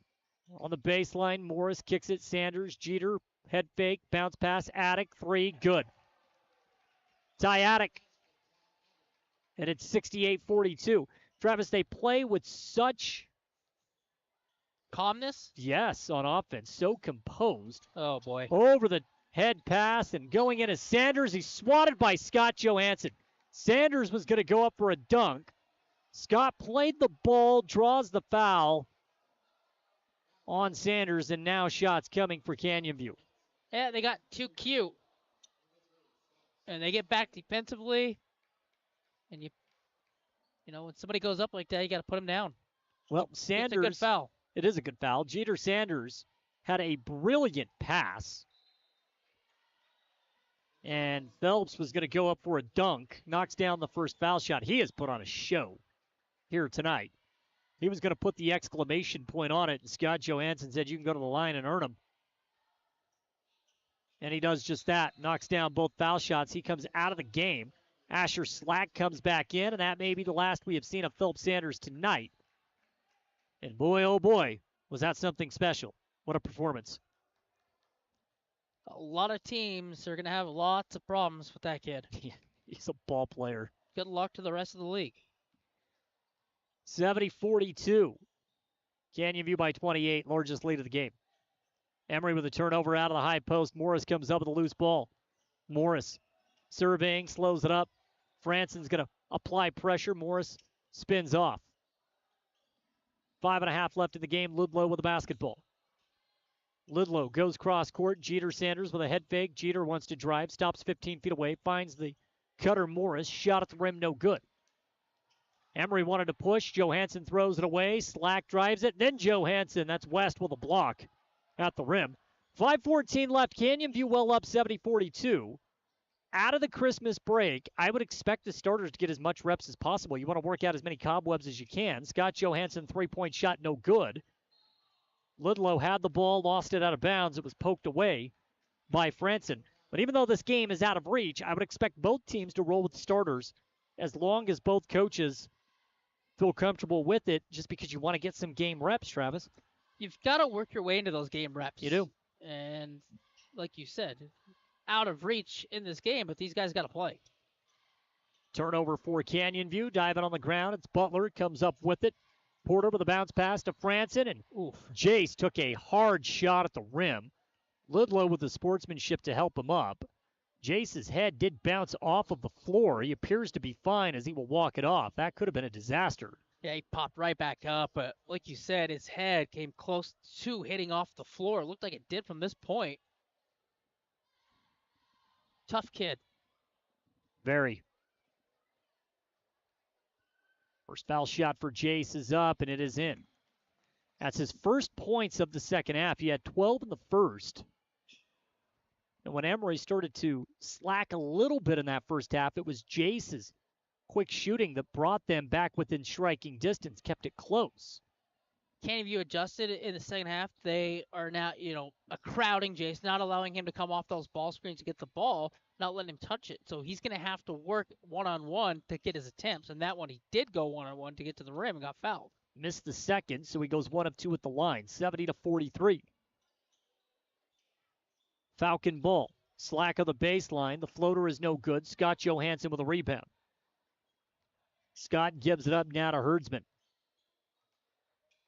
On the baseline, Morris kicks it. Sanders, Jeter, head fake, bounce pass, Attic, 3, good. Ty Attic. And it's 68-42. Travis, they play with such... calmness? Yes, on offense. So composed. Oh, boy. Over the head pass and going in as Sanders. He's swatted by Scott Johansson. Sanders was going to go up for a dunk. Scott played the ball, draws the foul on Sanders, and now shots coming for Canyon View. Yeah, they got too cute. And they get back defensively. And you know, when somebody goes up like that, you got to put him down. Well, Sanders. It's a good foul. It is a good foul. Jeter Sanders had a brilliant pass. And Phelps was going to go up for a dunk. Knocks down the first foul shot. He has put on a show here tonight. He was going to put the exclamation point on it, and Scott Johansson said you can go to the line and earn them. And he does just that. Knocks down both foul shots. He comes out of the game. Asher Slack comes back in, and that may be the last we have seen of Phelps Sanders tonight. And boy, oh boy, was that something special. What a performance. A lot of teams are going to have lots of problems with that kid. He's a ball player. Good luck to the rest of the league. 70-42. Canyon View by 28, largest lead of the game. Emery with a turnover out of the high post. Morris comes up with a loose ball. Morris surveying, slows it up. Franson's going to apply pressure. Morris spins off. 5.5 left in the game. Ludlow with the basketball. Ludlow goes cross court. Jeter Sanders with a head fake. Jeter wants to drive. Stops 15 feet away. Finds the cutter Morris. Shot at the rim, no good. Emery wanted to push. Johansson throws it away. Slack drives it. Then Johansson. That's West with a block at the rim. 5:14 left. Canyon View well up 70-42. Out of the Christmas break, I would expect the starters to get as much reps as possible. You want to work out as many cobwebs as you can. Scott Johansson, three-point shot, no good. Ludlow had the ball, lost it out of bounds. It was poked away by Franson. But even though this game is out of reach, I would expect both teams to roll with the starters as long as both coaches feel comfortable with it, just because you want to get some game reps, Travis. You've got to work your way into those game reps. You do. And like you said, out of reach in this game, but these guys got to play. Turnover for Canyon View. Diving on the ground. It's Butler. Comes up with it. Porter with a bounce pass to Franson. And Jace took a hard shot at the rim. Ludlow with the sportsmanship to help him up. Jace's head did bounce off of the floor. He appears to be fine as he will walk it off. That could have been a disaster. Yeah, he popped right back up, but like you said, his head came close to hitting off the floor. It looked like it did from this point. Tough kid. Very. First foul shot for Jace is up, and it is in. That's his first points of the second half. He had 12 in the first. And when Emery started to slack a little bit in that first half, it was Jace's quick shooting that brought them back within striking distance, kept it close. Canyon View adjusted in the second half. They are now, crowding Jace, not allowing him to come off those ball screens to get the ball, not letting him touch it. So he's going to have to work one-on-one to get his attempts. And that one, he did go one-on-one to get to the rim and got fouled. Missed the second, so he goes 1 of 2 at the line, 70-43. Falcon ball. Slack of the baseline. The floater is no good. Scott Johansson with a rebound. Scott gives it up now to Herdsman.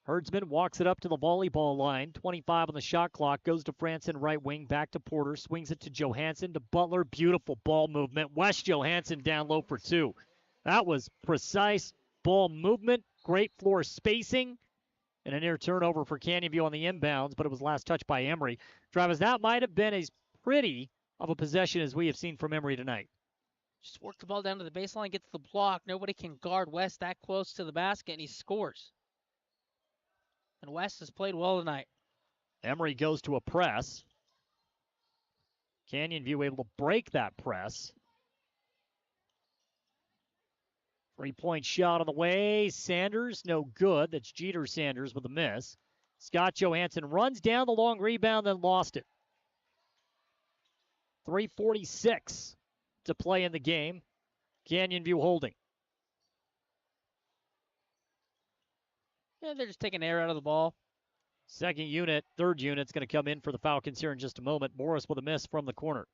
Herdsman walks it up to the volleyball line. 25 on the shot clock. Goes to Franson, right wing. Back to Porter. Swings it to Johansson. To Butler. Beautiful ball movement. West Johansson down low for 2. That was precise ball movement. Great floor spacing. And a near turnover for Canyon View on the inbounds, but it was last touched by Emery. Travis, that might have been as pretty of a possession as we have seen from Emery tonight. Just work the ball down to the baseline, get to the block. Nobody can guard West that close to the basket, and he scores. And West has played well tonight. Emery goes to a press. Canyon View able to break that press. 3-point shot on the way. Sanders, no good. That's Jeter Sanders with a miss. Scott Johansson runs down the long rebound, then lost it. 3:46 to play in the game. Canyon View holding. Yeah, they're just taking air out of the ball. Second unit, third unit's going to come in for the Falcons here in just a moment. Morris with a miss from the corner.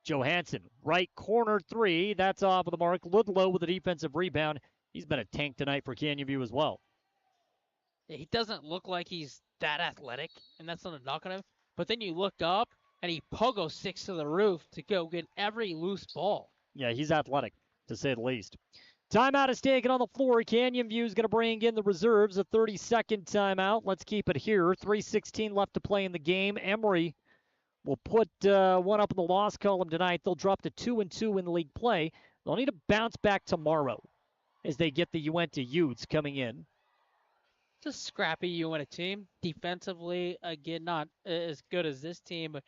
Johansson, right corner 3. That's off of the mark. Ludlow with a defensive rebound. He's been a tank tonight for Canyon View as well. Yeah, he doesn't look like he's that athletic, and that's not a knock on him. But then you look up, and he pogo sticks to the roof to go get every loose ball. Yeah, he's athletic, to say the least. Timeout is taken on the floor. Canyon View is going to bring in the reserves, a 30-second timeout. Let's keep it here. 3:16 left to play in the game. Emery will put one up in the loss column tonight. They'll drop to 2-2 in league play. They'll need to bounce back tomorrow as they get the Uinta Utes coming in. Just scrappy Uinta team. Defensively, again, not as good as this team, but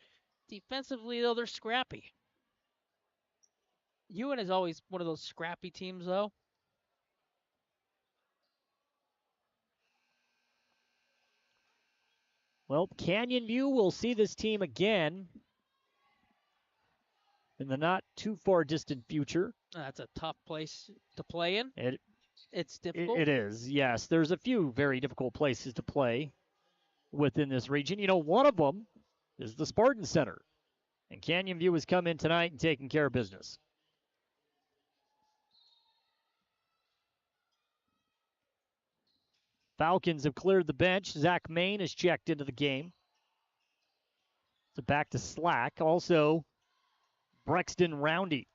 defensively, though, they're scrappy. Uinta is always one of those scrappy teams, though. Well, Canyon View will see this team again in the not too far distant future. That's a tough place to play in. It's difficult. It is, yes. There's a few very difficult places to play within this region. You know, one of them is the Spartan Center. And Canyon View has come in tonight and taken care of business. Falcons have cleared the bench. Zach Main has checked into the game. So back to Slack. Also, Brexton Roundy.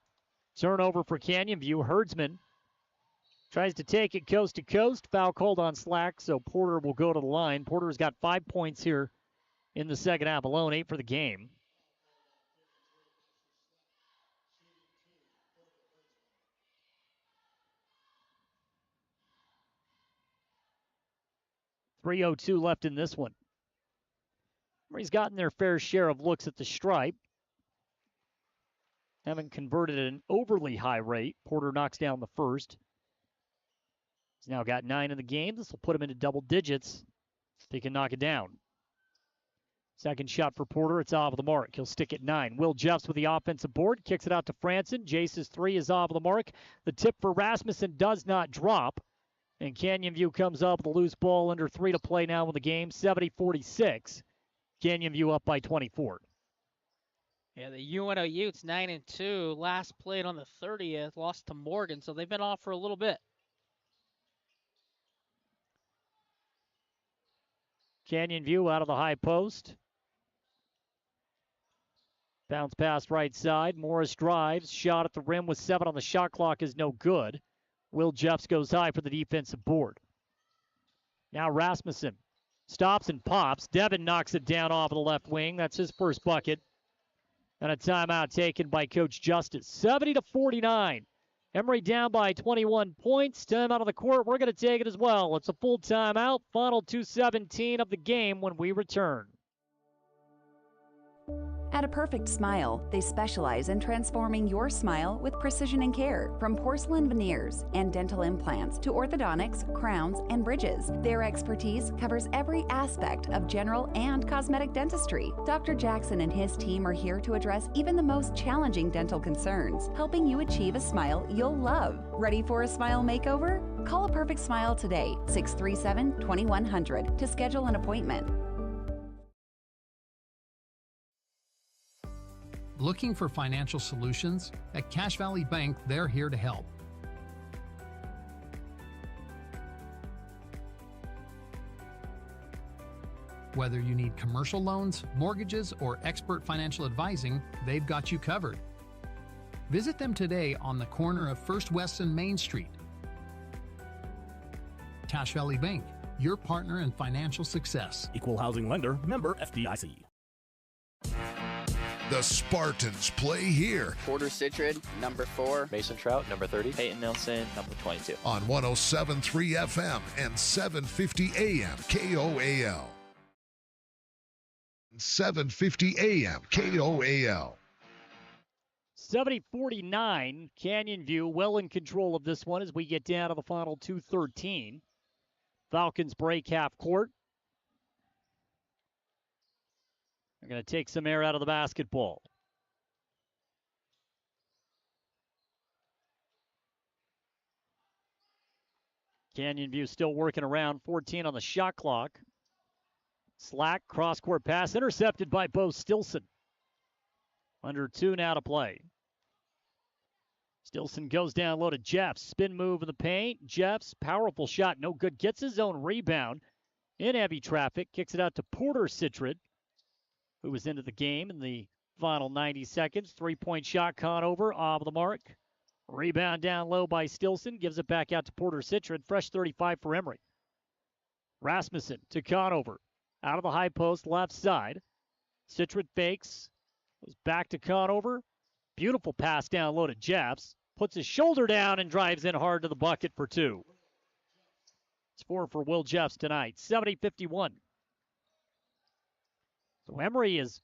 Turnover for Canyon View. Herdsman tries to take it coast to coast. Foul called on Slack, so Porter will go to the line. Porter's got 5 points here in the second half alone, 8 for the game. .302 left in this one. He's gotten their fair share of looks at the stripe. Haven't converted at an overly high rate. Porter knocks down the first. He's now got 9 in the game. This will put him into double digits if he can knock it down. Second shot for Porter. It's off the mark. He'll stick at 9. Will Jeffs with the offensive board. Kicks it out to Franson. Jace's 3 is off the mark. The tip for Rasmussen does not drop. And Canyon View comes up with a loose ball under 3 to play now in the game. 70-46. Canyon View up by 24. Yeah, the Uinta Utes 9-2. Last played on the 30th. Lost to Morgan, so they've been off for a little bit. Canyon View out of the high post. Bounce pass right side. Morris drives. Shot at the rim with 7 on the shot clock is no good. Will Jeffs goes high for the defensive board. Now Rasmussen stops and pops. Devin knocks it down off of the left wing. That's his first bucket. And a timeout taken by Coach Justice. 70-49. Emery down by 21 points. Time out of the court. We're going to take it as well. It's a full timeout. Final 2:17 of the game when we return. At A Perfect Smile, they specialize in transforming your smile with precision and care. From porcelain veneers and dental implants to orthodontics, crowns, and bridges, their expertise covers every aspect of general and cosmetic dentistry. Dr. Jackson and his team are here to address even the most challenging dental concerns, helping you achieve a smile you'll love. Ready for a smile makeover? Call A Perfect Smile today, 637-2100, to schedule an appointment. Looking for financial solutions? At Cache Valley Bank, they're here to help. Whether you need commercial loans, mortgages, or expert financial advising, they've got you covered. Visit them today on the corner of First West and Main Street. Cache Valley Bank, your partner in financial success. Equal housing lender, member FDIC. The Spartans play here. Porter Citrid, number 4. Mason Trout, number 30. Peyton Nelson, number 22. On 107.3 FM and 750 AM KOAL. 750 AM KOAL. 70-49. Canyon View well in control of this one as we get down to the final 2:13. Falcons break half court. They're going to take some air out of the basketball. Canyon View still working around. 14 on the shot clock. Slack, cross-court pass, intercepted by Bo Stilson. Under 2 now to play. Stilson goes down low to Jeffs. Spin move in the paint. Jeffs, powerful shot, no good. Gets his own rebound in heavy traffic. Kicks it out to Porter Citrid. who was into the game in the final 90 seconds. 3-point shot, Conover, off the mark. Rebound down low by Stilson, gives it back out to Porter Citron. Fresh 35 for Emery. Rasmussen to Conover, out of the high post, left side. Citron fakes, goes back to Conover. Beautiful pass down low to Jeffs. Puts his shoulder down and drives in hard to the bucket for 2. It's 4 for Will Jeffs tonight, 70-51. So Emery is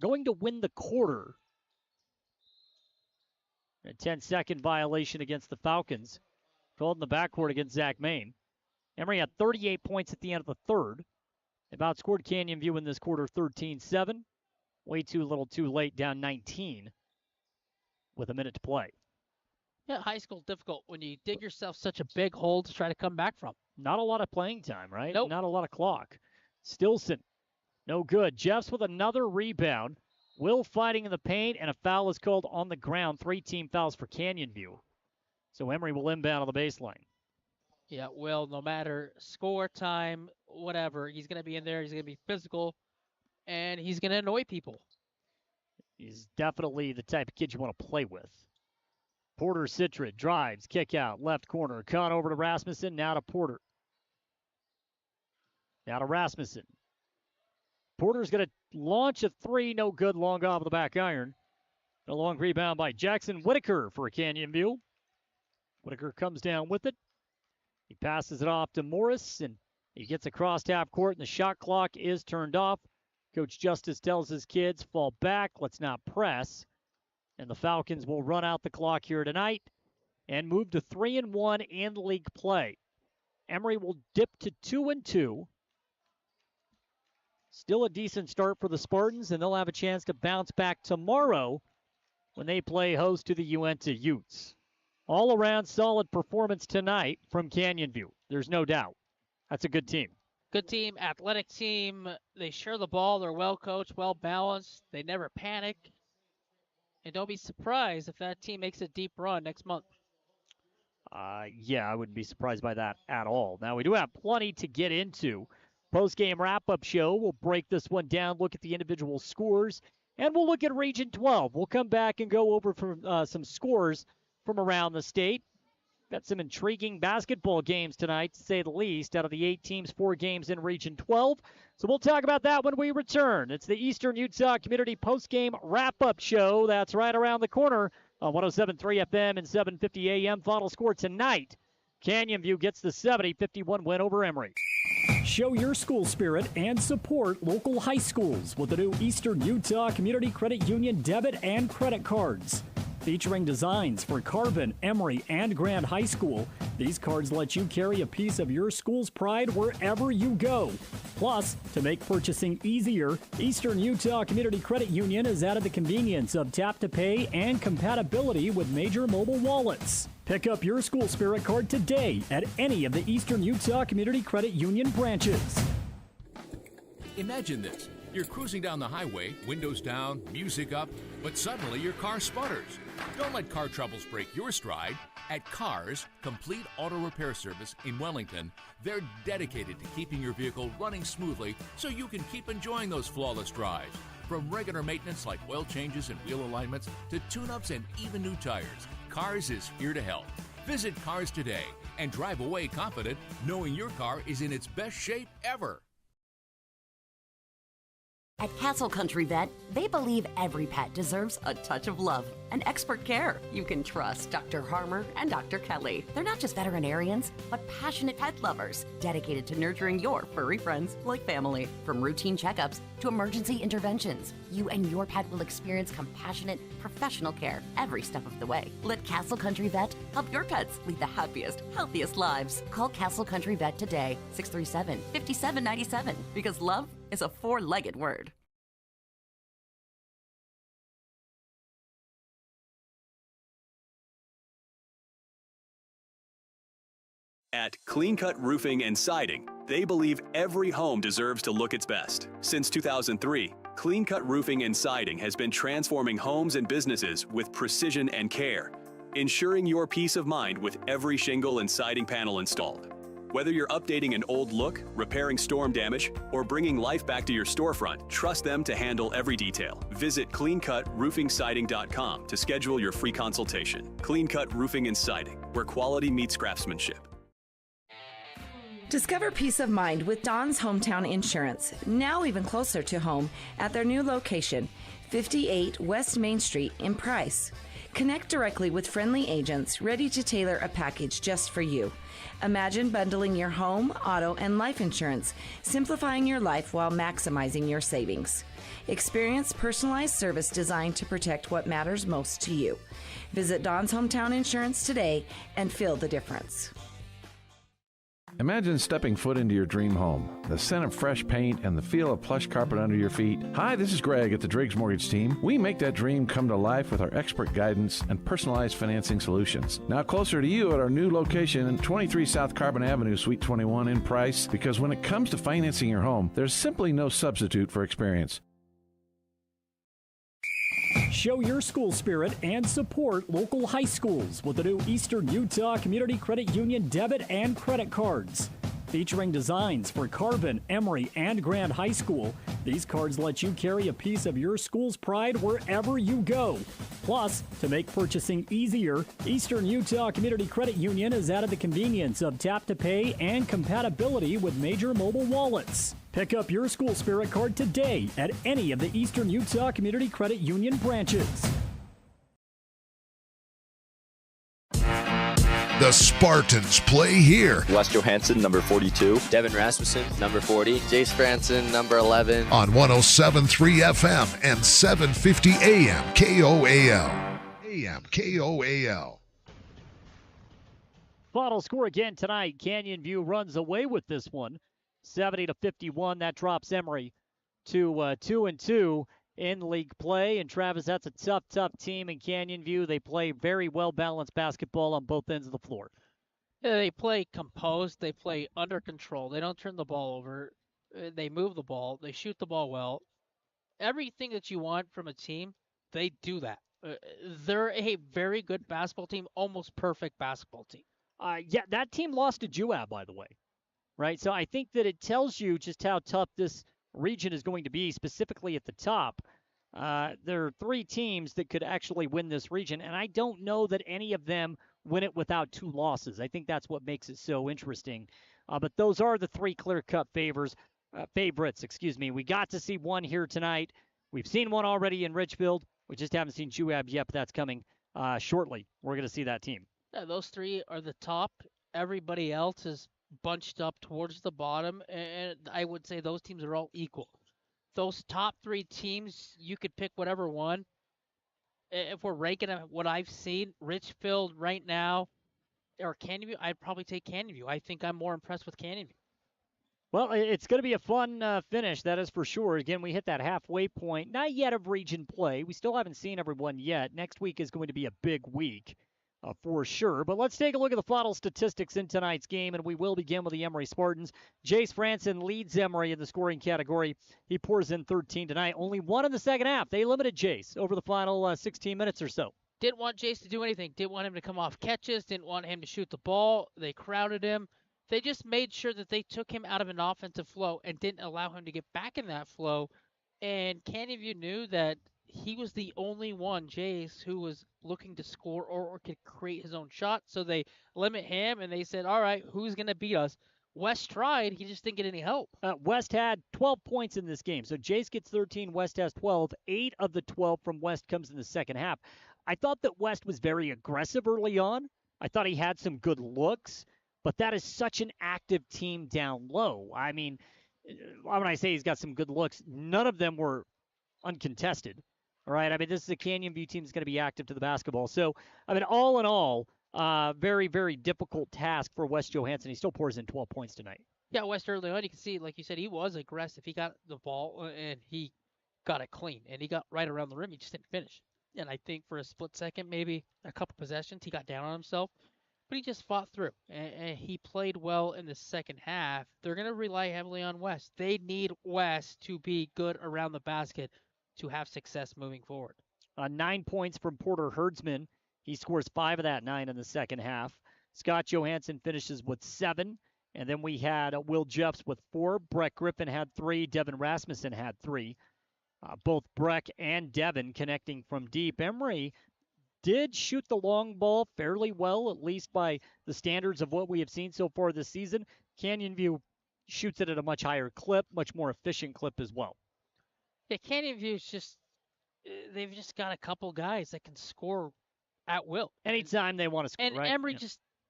going to win the quarter. A 10-second violation against the Falcons. Called in the backcourt against Zach Main. Emery had 38 points at the end of the third. They've outscored Canyon View in this quarter 13-7. Way too little too late, down 19 with a minute to play. Yeah, high school's difficult when you dig yourself such a big hole to try to come back from. Not a lot of playing time, right? Nope. Not a lot of clock. Stilson, no good. Jeffs with another rebound. Will fighting in the paint, and a foul is called on the ground. 3 team fouls for Canyon View. So Emery will inbound on the baseline. Yeah, Will, no matter score time, whatever, he's going to be in there. He's going to be physical, and he's going to annoy people. He's definitely the type of kid you want to play with. Porter Citron drives, kick out, left corner. Caught over to Rasmussen, now to Porter. Now to Rasmussen. Porter's going to launch a 3, no good, long off the back iron. A long rebound by Jackson Whitaker for Canyon View. Whitaker comes down with it. He passes it off to Morris, and he gets across half court, and the shot clock is turned off. Coach Justice tells his kids, fall back, let's not press. And the Falcons will run out the clock here tonight and move to 3-1 in league play. Emery will dip to 2-2. Still a decent start for the Spartans, and they'll have a chance to bounce back tomorrow when they play host to the Uinta Utes. All around solid performance tonight from Canyon View. There's no doubt. That's a good team. Good team, athletic team. They share the ball. They're well coached, well balanced. They never panic. And don't be surprised if that team makes a deep run next month. Yeah, I wouldn't be surprised by that at all. Now, we do have plenty to get into. Post-game wrap-up show. We'll break this one down, look at the individual scores, and we'll look at Region 12. We'll come back and go over some scores from around the state. Got some intriguing basketball games tonight, to say the least. Out of the 8 teams, 4 games in Region 12. So we'll talk about that when we return. It's the Eastern Utah Community Postgame Wrap-Up Show. That's right around the corner on 107.3 FM and 750 AM. Final score tonight. Canyon View gets the 70-51 win over Emery. Show your school spirit and support local high schools with the new Eastern Utah Community Credit Union debit and credit cards. Featuring designs for Carbon, Emery, and Grand High School, these cards let you carry a piece of your school's pride wherever you go. Plus, to make purchasing easier, Eastern Utah Community Credit Union has added the convenience of tap-to-pay and compatibility with major mobile wallets. Pick up your school spirit card today at any of the Eastern Utah Community Credit Union branches. Imagine this. You're cruising down the highway, windows down, music up, but suddenly your car sputters. Don't let car troubles break your stride. At Cars Complete Auto Repair Service in Wellington, they're dedicated to keeping your vehicle running smoothly so you can keep enjoying those flawless drives. From regular maintenance like oil changes and wheel alignments to tune-ups and even new tires, Cars is here to help. Visit Cars today and drive away confident knowing your car is in its best shape ever. At Castle Country Vet, they believe every pet deserves a touch of love and expert care. You can trust Dr. Harmer and Dr. Kelly. They're not just veterinarians, but passionate pet lovers, dedicated to nurturing your furry friends like family. From routine checkups to emergency interventions, you and your pet will experience compassionate, professional care every step of the way. Let Castle Country Vet help your pets lead the happiest, healthiest lives. Call Castle Country Vet today, 637-5797, because love is a 4-legged word. At Clean Cut Roofing and Siding, they believe every home deserves to look its best. Since 2003, Clean Cut Roofing and Siding has been transforming homes and businesses with precision and care, ensuring your peace of mind with every shingle and siding panel installed. Whether you're updating an old look, repairing storm damage, or bringing life back to your storefront, trust them to handle every detail. Visit cleancutroofingsiding.com to schedule your free consultation. Clean Cut Roofing and Siding, where quality meets craftsmanship. Discover peace of mind with Don's Hometown Insurance, now even closer to home at their new location, 58 West Main Street in Price. Connect directly with friendly agents ready to tailor a package just for you. Imagine bundling your home, auto, and life insurance, simplifying your life while maximizing your savings. Experience personalized service designed to protect what matters most to you. Visit Don's Hometown Insurance today and feel the difference. Imagine stepping foot into your dream home, the scent of fresh paint and the feel of plush carpet under your feet. Hi, this is Greg at the Driggs Mortgage Team. We make that dream come to life with our expert guidance and personalized financing solutions. Now closer to you at our new location in 23 South Carbon Avenue, Suite 21 in Price, because when it comes to financing your home, there's simply no substitute for experience. Show your school spirit and support local high schools with the new Eastern Utah Community Credit Union debit and credit cards. Featuring designs for Carbon, Emery, and Grand High School, these cards let you carry a piece of your school's pride wherever you go. Plus, to make purchasing easier, Eastern Utah Community Credit Union has added the convenience of tap-to-pay and compatibility with major mobile wallets. Pick up your school spirit card today at any of the Eastern Utah Community Credit Union branches. The Spartans play here. Wes Johansson, number 42. Devin Rasmussen, number 40. Jace Franson, number 11. On 107.3 FM and 750 AM KOAL. AM KOAL. Final score again tonight. Canyon View runs away with this one, 70-51. That drops Emery to 2-2 in league play. And Travis, that's a tough team in Canyon View. They play very well-balanced basketball on both ends of the floor. Yeah, they play composed. They play under control. They don't turn the ball over. They move the ball. They shoot the ball well. Everything that you want from a team, they do that. They're a very good basketball team, almost perfect basketball team. Yeah, that team lost to Juab, by the way. Right? So I think that it tells you just how tough this region is going to be, specifically at the top. There are three teams that could actually win this region, and I don't know that any of them win it without two losses. I think that's what makes it so interesting. But those are the three clear-cut favorites. We got to see one here tonight. We've seen one already in Richfield. We just haven't seen Juab yet, but that's coming shortly. We're going to see that team. Yeah, those three are the top. Everybody else is bunched up towards the bottom, and I would say those teams are all equal. Those top three teams, you could pick whatever one. If we're ranking what I've seen, Richfield right now, or Canyon View, I'd probably take Canyon View. I think I'm more impressed with Canyon View. Well, it's going to be a fun finish, that is for sure. Again, we hit that halfway point. Not yet of region play. We still haven't seen everyone yet. Next week is going to be a big week. For sure. But let's take a look at the final statistics in tonight's game, and we will begin with the Emery Spartans. Jace Franson leads Emery in the scoring category. He pours in 13 tonight. Only one in the second half. They limited Jace over the final 16 minutes or so. Didn't want Jace to do anything. Didn't want him to come off catches. Didn't want him to shoot the ball. They crowded him. They just made sure that they took him out of an offensive flow and didn't allow him to get back in that flow. And Canyon View knew that he was the only one, Jace, who was looking to score or could create his own shot. So they limit him, and they said, all right, who's going to beat us? West tried. He just didn't get any help. West had 12 points in this game. So Jace gets 13. West has 12. 8 of the 12 from West comes in the second half. I thought that West was very aggressive early on. I thought he had some good looks. But that is such an active team down low. I mean, when I say he's got some good looks, none of them were uncontested. All right, I mean, this is a Canyon View team that's going to be active to the basketball. So, I mean, all in all, very, very difficult task for Wes Johansson. He still pours in 12 points tonight. Yeah, West early on, you can see, like you said, he was aggressive. He got the ball, and he got it clean. And he got right around the rim. He just didn't finish. And I think for a split second, maybe a couple possessions, he got down on himself. But he just fought through. And he played well in the second half. They're going to rely heavily on West. They need West to be good around the basket to have success moving forward. 9 points from Porter Herdsman. He scores 5 of that 9 in the second half. Scott Johansson finishes with 7. And then we had Will Jeffs with 4. Brett Griffin had 3. Devin Rasmussen had 3. Both Breck and Devin connecting from deep. Emery did shoot the long ball fairly well, at least by the standards of what we have seen so far this season. Canyon View shoots it at a much higher clip, much more efficient clip as well. Yeah, Canyon View's they've just got a couple guys that can score at will. Anytime they want to score, and right? Emery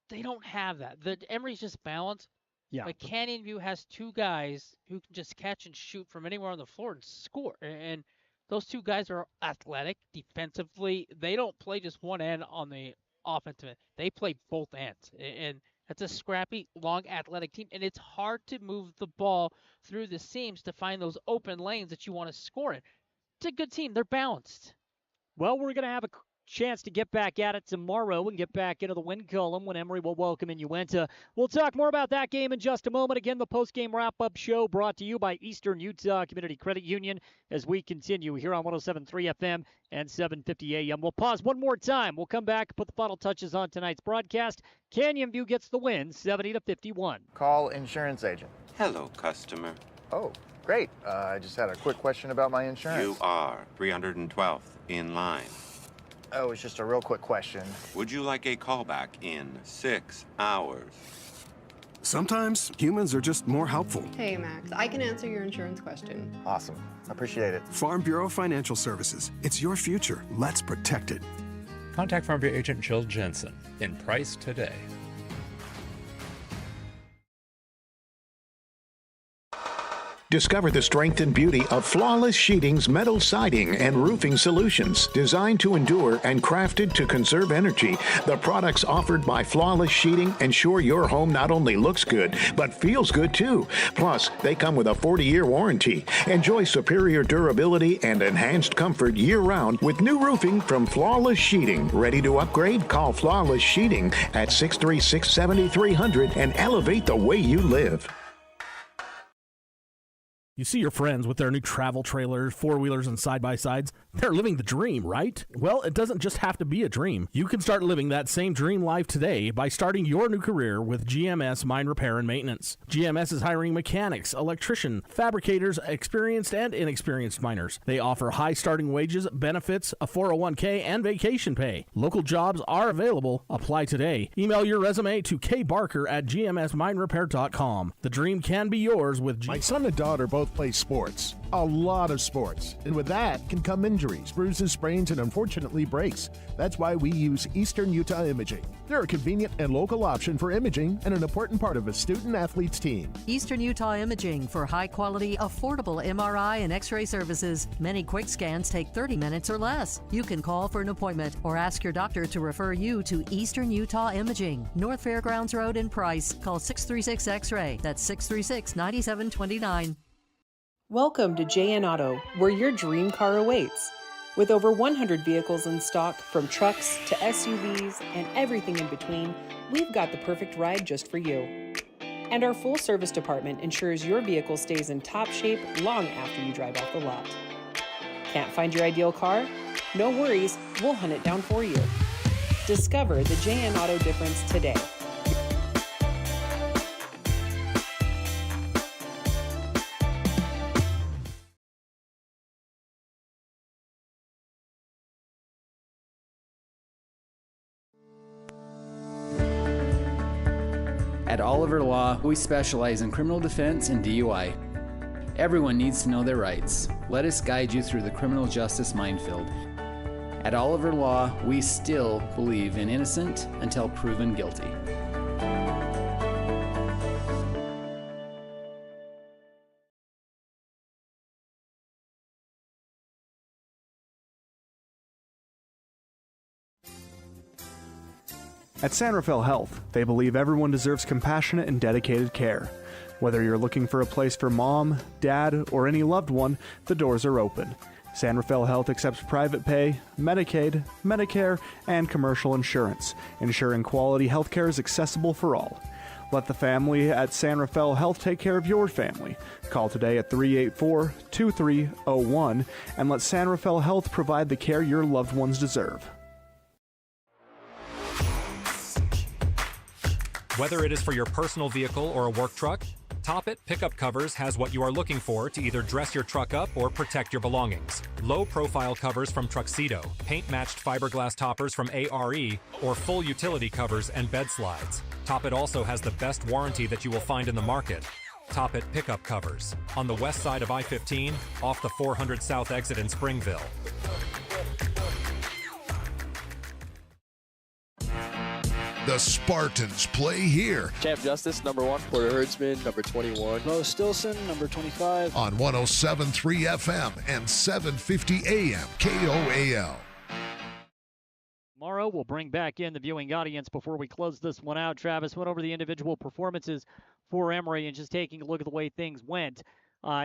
they don't have that. Emery's just balanced. Yeah. But Canyon View has 2 guys who can just catch and shoot from anywhere on the floor and score. And those 2 guys are athletic defensively. They don't play just one end on the offensive end. They play both ends. And that's a scrappy, long, athletic team. And it's hard to move the ball through the seams to find those open lanes that you want to score in. It's a good team. They're balanced. Well, we're going to have a chance to get back at it tomorrow and get back into the win column when Emery will welcome in Uinta. We'll talk more about that game in just a moment. Again, the post-game wrap-up show brought to you by Eastern Utah Community Credit Union as we continue here on 107.3 FM and 750 AM. We'll pause one more time. We'll come back, put the final touches on tonight's broadcast. Canyon View gets the win, 70-51. Call insurance agent. Hello, customer. Oh, great. I just had a quick question about my insurance. You are 312th in line. Oh, it's just a real quick question. Would you like a callback in 6 hours? Sometimes humans are just more helpful. Hey, Max, I can answer your insurance question. Awesome. Appreciate it. Farm Bureau Financial Services. It's your future. Let's protect it. Contact Farm Bureau agent Jill Jensen in Price today. Discover the strength and beauty of Flawless Sheeting's metal siding and roofing solutions. Designed to endure and crafted to conserve energy, the products offered by Flawless Sheeting ensure your home not only looks good, but feels good too. Plus, they come with a 40-year warranty. Enjoy superior durability and enhanced comfort year-round with new roofing from Flawless Sheeting. Ready to upgrade? Call Flawless Sheeting at 636-7300 and elevate the way you live. You see your friends with their new travel trailers, four-wheelers, and side-by-sides. They're living the dream, right? Well, it doesn't just have to be a dream. You can start living that same dream life today by starting your new career with GMS Mine Repair and Maintenance. GMS is hiring mechanics, electricians, fabricators, experienced and inexperienced miners. They offer high starting wages, benefits, a 401k, and vacation pay. Local jobs are available. Apply today. Email your resume to kbarker@gmsminerepair.com. The dream can be yours with My son and daughter both play sports, a lot of sports, and with that can come injuries, bruises, sprains, and unfortunately breaks. That's why we use Eastern Utah Imaging. They're a convenient and local option for imaging and an important part of a student-athlete's team. Eastern Utah Imaging for high-quality, affordable MRI and X-ray services. Many quick scans take 30 minutes or less. You can call for an appointment or ask your doctor to refer you to Eastern Utah Imaging, North Fairgrounds Road in Price. Call 636 X-ray. That's 636-9729. Welcome to JN Auto, where your dream car awaits. With over 100 vehicles in stock, from trucks to SUVs and everything in between, we've got the perfect ride just for you. And our full service department ensures your vehicle stays in top shape long after you drive off the lot. Can't find your ideal car? No worries, we'll hunt it down for you. Discover the JN Auto difference today. At Oliver Law, we specialize in criminal defense and DUI. Everyone needs to know their rights. Let us guide you through the criminal justice minefield. At Oliver Law, we still believe in innocent until proven guilty. At San Rafael Health, they believe everyone deserves compassionate and dedicated care. Whether you're looking for a place for mom, dad, or any loved one, the doors are open. San Rafael Health accepts private pay, Medicaid, Medicare, and commercial insurance, ensuring quality health care is accessible for all. Let the family at San Rafael Health take care of your family. Call today at 384-2301 and let San Rafael Health provide the care your loved ones deserve. Whether it is for your personal vehicle or a work truck, Top It Pickup Covers has what you are looking for to either dress your truck up or protect your belongings. Low-profile covers from Truxedo, paint-matched fiberglass toppers from ARE, or full utility covers and bed slides. Top It also has the best warranty that you will find in the market. Top It Pickup Covers, on the west side of I-15, off the 400 South exit in Springville. The Spartans play here. Champ Justice, number 1. Porter Herdsman, number 21. Mo Stilson, number 25. On 107.3 FM and 750 AM KOAL. Tomorrow, we'll bring back in the viewing audience before we close this one out. Travis went over the individual performances for Emery and just taking a look at the way things went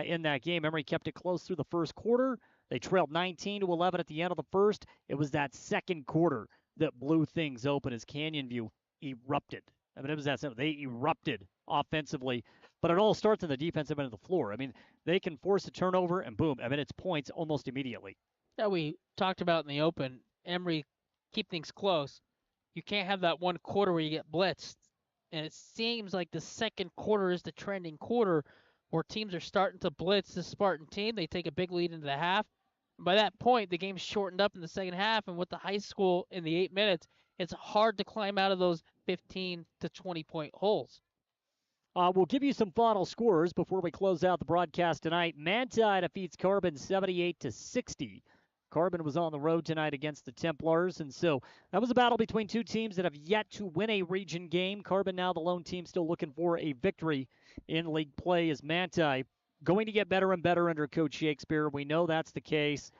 in that game. Emery kept it close through the first quarter. They trailed 19-11 at the end of the first. It was that second quarter that blew things open as Canyon View erupted. I mean, it was that simple. They erupted offensively, but it all starts on the defensive end of the floor. I mean, they can force a turnover, and boom, I mean, it's points almost immediately. Yeah, we talked about in the open, Emery keep things close. You can't have that one quarter where you get blitzed, and it seems like the second quarter is the trending quarter where teams are starting to blitz the Spartan team. They take a big lead into the half. By that point, the game's shortened up in the second half, and with the high school in the 8 minutes, it's hard to climb out of those 15 to 20-point holes. We'll give you some final scores before we close out the broadcast tonight. Manti defeats Carbon 78-60. Carbon was on the road tonight against the Templars, and so that was a battle between two teams that have yet to win a region game. Carbon now the lone team still looking for a victory in league play as Manti going to get better and better under Coach Shakespeare. We know that's the case.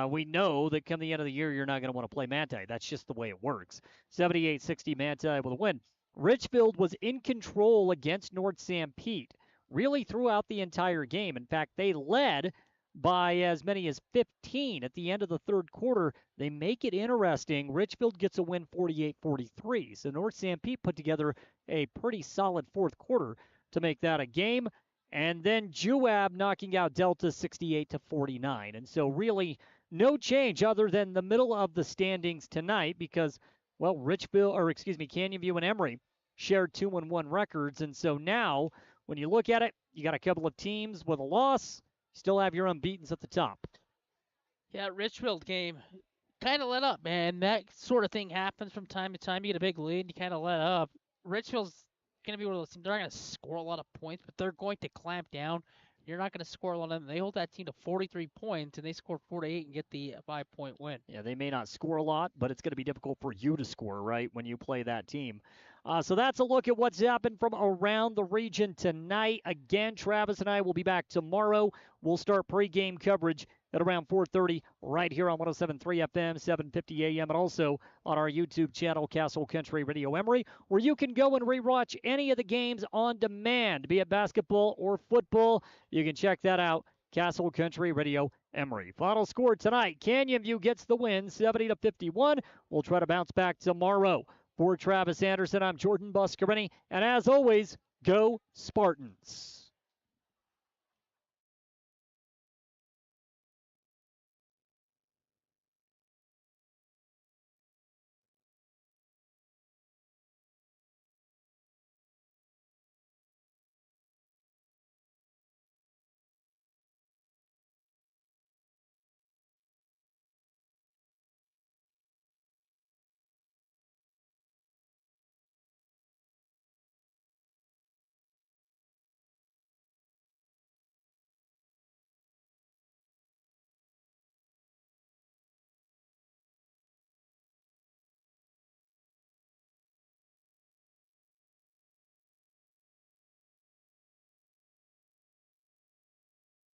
We know that come the end of the year, you're not going to want to play Manti. That's just the way it works. 78-60 Manti with a win. Richfield was in control against North Sanpete really throughout the entire game. In fact, they led by as many as 15 at the end of the third quarter. They make it interesting. Richfield gets a win 48-43. So North Sanpete put together a pretty solid fourth quarter to make that a game. And then Juab knocking out Delta 68-49. And so really no change other than the middle of the standings tonight because, well, Canyon View and Emery shared 2-1 records. And so now when you look at it, you got a couple of teams with a loss. Still have your unbeatens at the top. Yeah, Richfield game kind of let up, man. That sort of thing happens from time to time. You get a big lead, you kind of let up. Richfield's going to be one of those teams. They're not going to score a lot of points, but they're going to clamp down. You're not going to score a lot of them. They hold that team to 43 points, and they score 48 and get the 5-point win. Yeah, they may not score a lot, but it's going to be difficult for you to score, right, when you play that team. So that's a look at what's happened from around the region tonight. Again, Travis and I will be back tomorrow. We'll start pregame coverage at around 4:30 right here on 107.3 FM, 750 AM, and also on our YouTube channel, Castle Country Radio Emery, where you can go and rewatch any of the games on demand, be it basketball or football. You can check that out, Castle Country Radio Emery. Final score tonight, Canyon View gets the win, 70-51. We'll try to bounce back tomorrow. For Travis Anderson, I'm Jordan Buscarini, and as always, go Spartans.